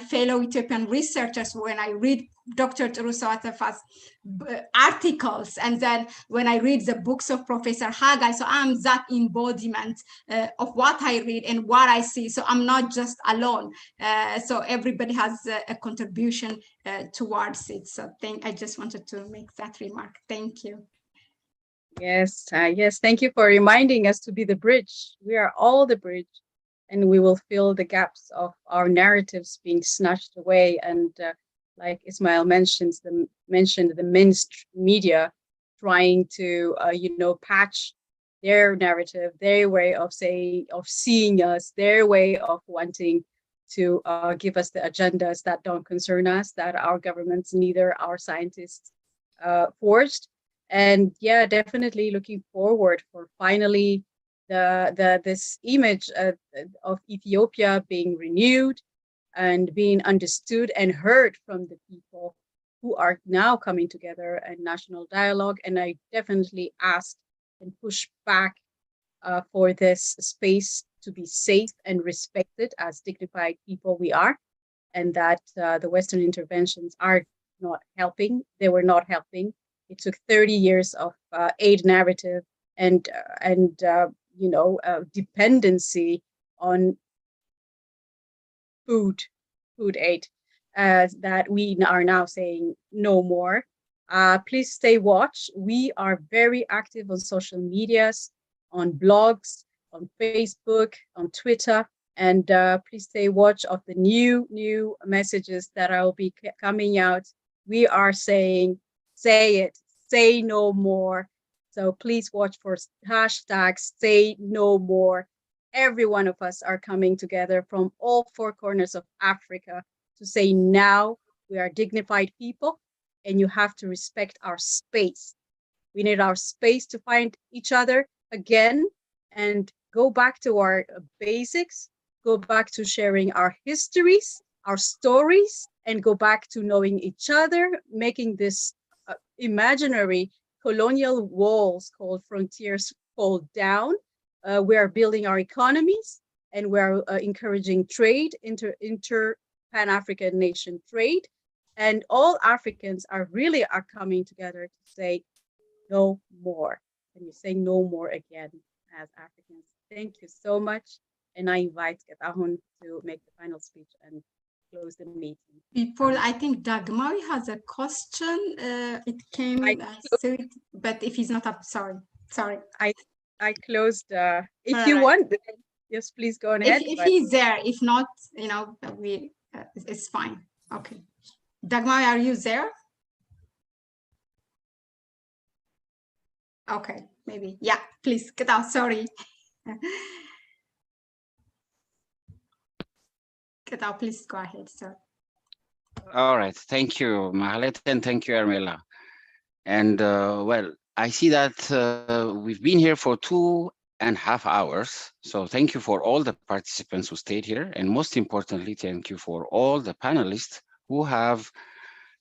fellow Ethiopian researchers, when I read Dr. Teruso Atefa's articles, and then when I read the books of Professor Haggai, so I'm that embodiment of what I read and what I see. So I'm not just alone. So everybody has a contribution towards it. So I just wanted to make that remark. Thank you. Yes, thank you for reminding us to be the bridge. We are all the bridge, and we will fill the gaps of our narratives being snatched away. And like Ismail mentioned the mainstream media trying to patch their narrative, their way of seeing us, their way of wanting to give us the agendas that don't concern us, that our governments, neither our scientists forged. And yeah, definitely looking forward for finally this image of Ethiopia being renewed and being understood and heard from the people who are now coming together in national dialogue. And I definitely ask and push back for this space to be safe and respected as dignified people we are, and that the Western interventions are not helping. They were not helping. It took 30 years of aid narrative and dependency on food aid that we are now saying no more. Please stay watch. We are very active on social medias, on blogs, on Facebook, on Twitter, and please stay watch of the new messages that will be coming out. We are saying, say say no more. So please watch for hashtag say no more. Every one of us are coming together from all four corners of Africa to say now we are dignified people and you have to respect our space. We need our space to find each other again and go back to our basics, go back to sharing our histories, our stories, and go back to knowing each other, making this imaginary colonial walls called frontiers fall down. We are building our economies and we're encouraging trade, inter Pan-African nation trade. And all Africans are coming together to say no more. And we say no more again as Africans. Thank you so much. And I invite Getahun to make the final speech and close the meeting. Before, I think Dagmari has a question. It came, but if he's not up, sorry. I closed. If you want, yes, please go ahead. If he's there, if not, it's fine. Okay. Dagmari, are you there? Okay, maybe. Yeah, please get out. Sorry. Get out, please go ahead, sir. All right. Thank you, Mahlet, and thank you, Armela. And well, I see that we've been here for 2.5 hours. So thank you for all the participants who stayed here. And most importantly, thank you for all the panelists who have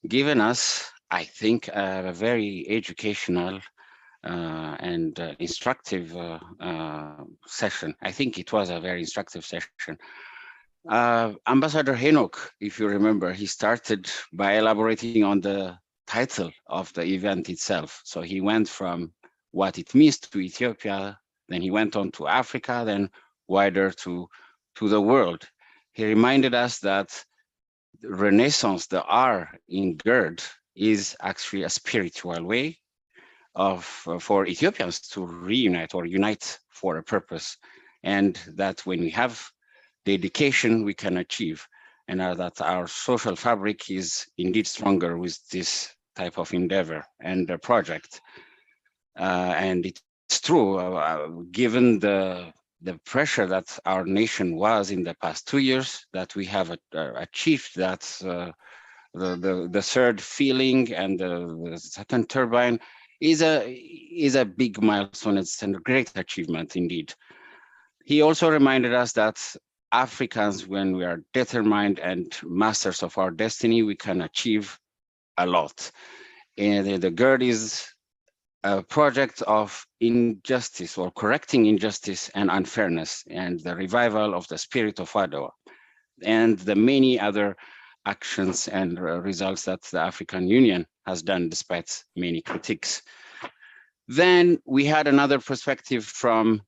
given us, I think, a very educational and instructive session. I think it was a very instructive session. Ambassador Henok, if you remember, he started by elaborating on the title of the event itself. So he went from what it means to Ethiopia, then he went on to Africa, then wider to the world. He reminded us that Renaissance, the R in Gerd, is actually a spiritual way for Ethiopians to reunite or unite for a purpose, and that when we have dedication, we can achieve, and that our social fabric is indeed stronger with this type of endeavor and project. And it's true, given the pressure that our nation was in the past 2 years, that we have achieved that the third feeling and the second turbine is a big milestone. It's a great achievement indeed. He also reminded us that Africans, when we are determined and masters of our destiny, we can achieve a lot. And the Gerd is a project of injustice or correcting injustice and unfairness and the revival of the spirit of Adwa and the many other actions and results that the African Union has done despite many critiques. Then we had another perspective from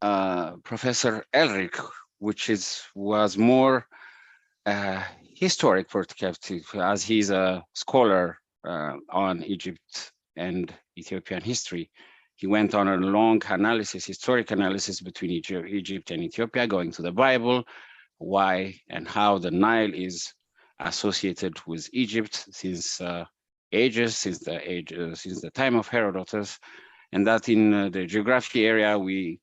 Professor Elric, which was more historic perspective, as he's a scholar on Egypt and Ethiopian history. He went on a long analysis, historic analysis between Egypt and Ethiopia, going to the Bible, why and how the Nile is associated with Egypt since ages, since the time of Herodotus, and that in the geography area we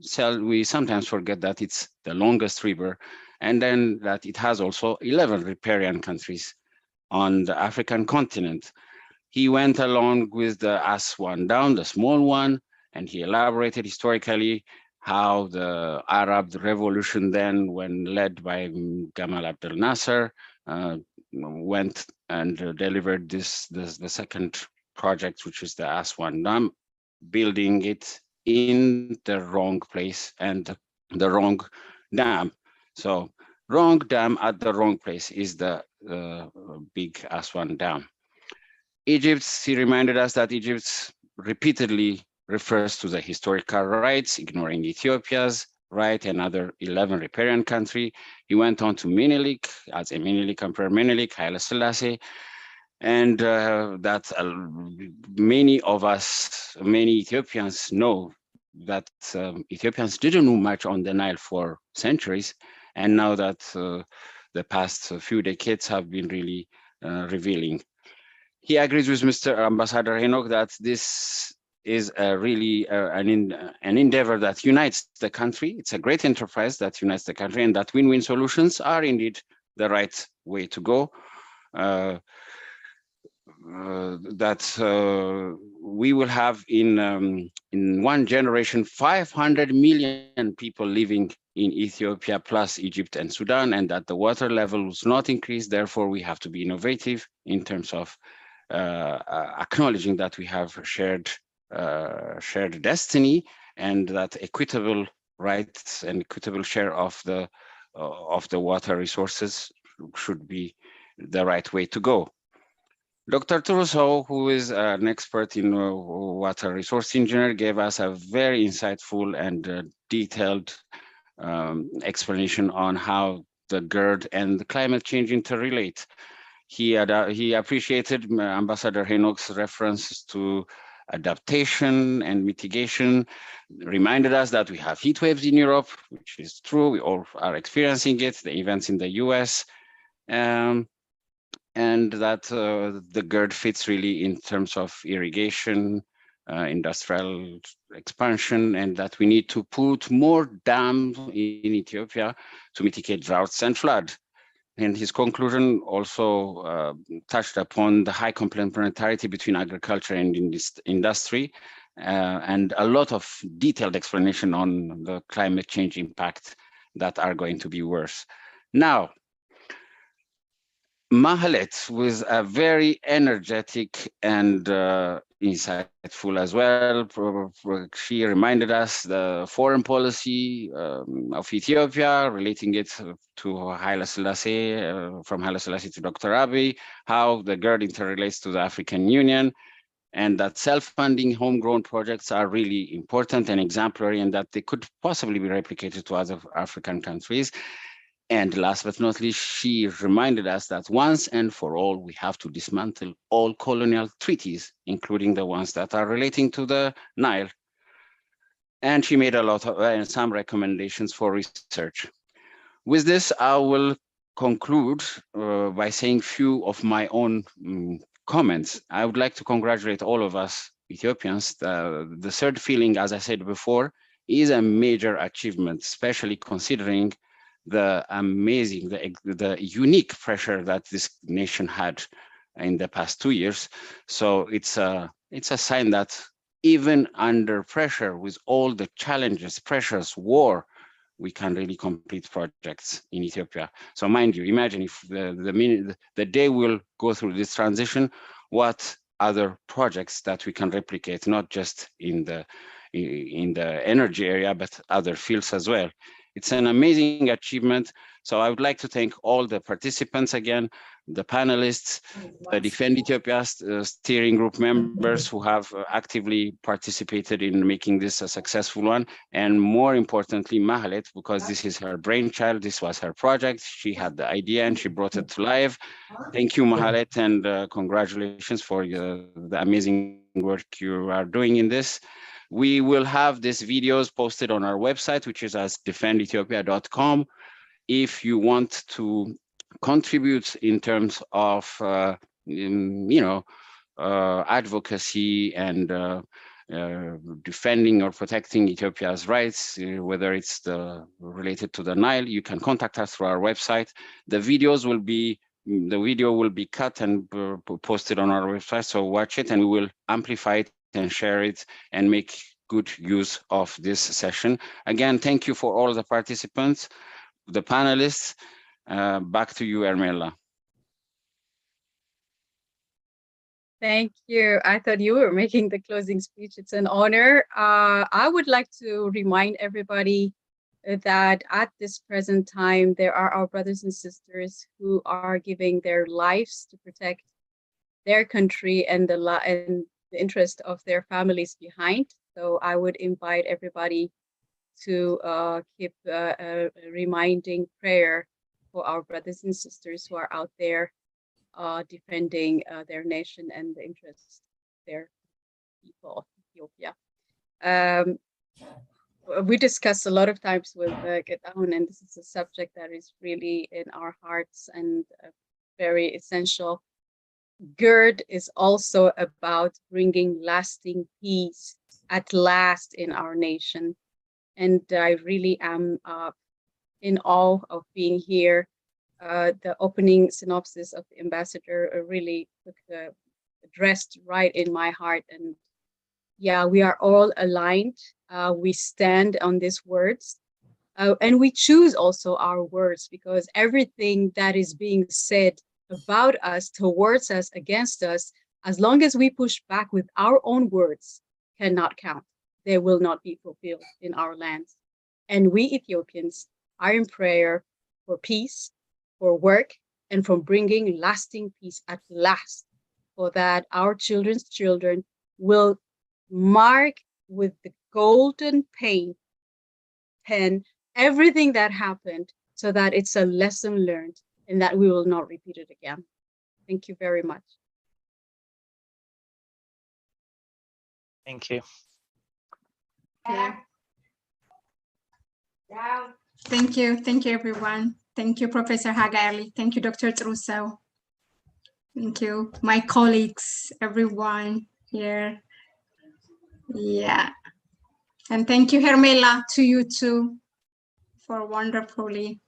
sometimes forget that it's the longest river, and then that it has also 11 riparian countries on the African continent. He went along with the Aswan Dam, the small one, and he elaborated historically how the Arab Revolution then, when led by Gamal Abdel Nasser, went and delivered the second project, which is the Aswan Dam, building it in the wrong place and the wrong dam. So wrong dam at the wrong place is the big Aswan Dam. Egypt, he reminded us that Egypt repeatedly refers to the historical rights, ignoring Ethiopia's right and other 11 riparian country. He went on to Menelik, as a Menelik, Emperor Menelik, Haile Selassie, and that many of us, many Ethiopians know that Ethiopians didn't know much on the Nile for centuries, and now that the past few decades have been really revealing. he agrees with Mr. Ambassador Henok that this is really an endeavor that unites the country. It's a great enterprise that unites the country, and that win-win solutions are indeed the right way to go. We will have in one generation 500 million people living in Ethiopia plus Egypt and Sudan, and that the water level was not increased. Therefore, we have to be innovative in terms of acknowledging that we have shared destiny, and that equitable rights and equitable share of the water resources should be the right way to go. Dr. Turuso, who is an expert in water resource engineer, gave us a very insightful and detailed explanation on how the Gerd and the climate change interrelate. He appreciated Ambassador Henok's reference to adaptation and mitigation, reminded us that we have heat waves in Europe, which is true. We all are experiencing it, the events in the US, and that the Gerd fits really in terms of irrigation, industrial expansion, and that we need to put more dams in Ethiopia to mitigate droughts and flood. And his conclusion also touched upon the high complementarity between agriculture and industry, and a lot of detailed explanation on the climate change impact that are going to be worse. Now, Mahlet was a very energetic and insightful as well. She reminded us the foreign policy of Ethiopia, relating it to Haile Selassie, from Haile Selassie to Dr. Abiy, how the Gerd interrelates to the African Union, and that self-funding homegrown projects are really important and exemplary, and that they could possibly be replicated to other African countries. And last but not least, she reminded us that once and for all, we have to dismantle all colonial treaties, including the ones that are relating to the Nile. And she made a lot of some recommendations for research. With this, I will conclude by saying few of my own comments. I would like to congratulate all of us Ethiopians. The third feeling, as I said before, is a major achievement, especially considering the amazing, the unique pressure that this nation had in the past 2 years. So it's a sign that even under pressure, with all the challenges, pressures, war, we can really complete projects in Ethiopia. So mind you, imagine if the day we'll go through this transition, what other projects that we can replicate, not just in the energy area, but other fields as well. It's an amazing achievement. So I would like to thank all the participants again, the panelists, the Defend Ethiopia steering group members who have actively participated in making this a successful one. And more importantly, Mahlet, because this is her brainchild, this was her project. She had the idea and she brought it to life. Thank you, Mahlet, and congratulations for the amazing work you are doing in this. We will have these videos posted on our website, which is as defendethiopia.com. If you want to contribute in terms of, advocacy and defending or protecting Ethiopia's rights, whether it's related to the Nile, you can contact us through our website. The video will be cut and posted on our website, so watch it and we will amplify it and share it and make good use of this session. Again, thank you for all the participants, the panelists. Back to you, Ermela. Thank you. I thought you were making the closing speech. It's an honor. I would like to remind everybody that at this present time, there are our brothers and sisters who are giving their lives to protect their country and the interest of their families behind. So I would invite everybody to keep reminding prayer for our brothers and sisters who are out there defending their nation and the interests of their people, Ethiopia. We discussed a lot of times with Gerd, and this is a subject that is really in our hearts and very essential. Gerd is also about bringing lasting peace at last in our nation. And I really am in awe of being here. The opening synopsis of the ambassador really addressed right in my heart. And yeah, we are all aligned. We stand on these words. And we choose also our words, because everything that is being said about us, towards us, against us, as long as we push back with our own words, cannot count. They will not be fulfilled in our lands. And we Ethiopians are in prayer for peace, for work, and for bringing lasting peace at last, for that our children's children will mark with the golden pen everything that happened, so that it's a lesson learned and that we will not repeat it again. Thank you very much. Thank you. Thank you, everyone. Thank you, Professor Hagayeli. Thank you, Dr. Truso. Thank you, my colleagues, everyone here. Yeah. And thank you, Hermela, to you too, for wonderfully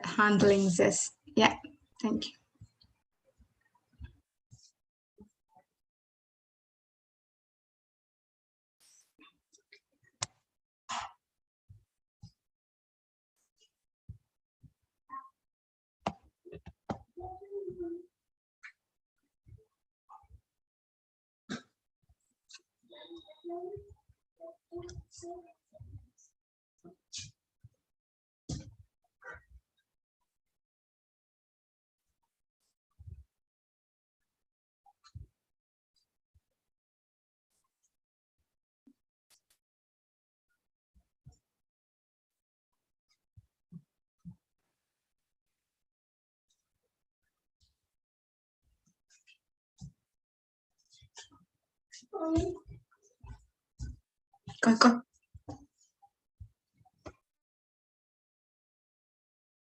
handling this. Yeah, thank you. Go.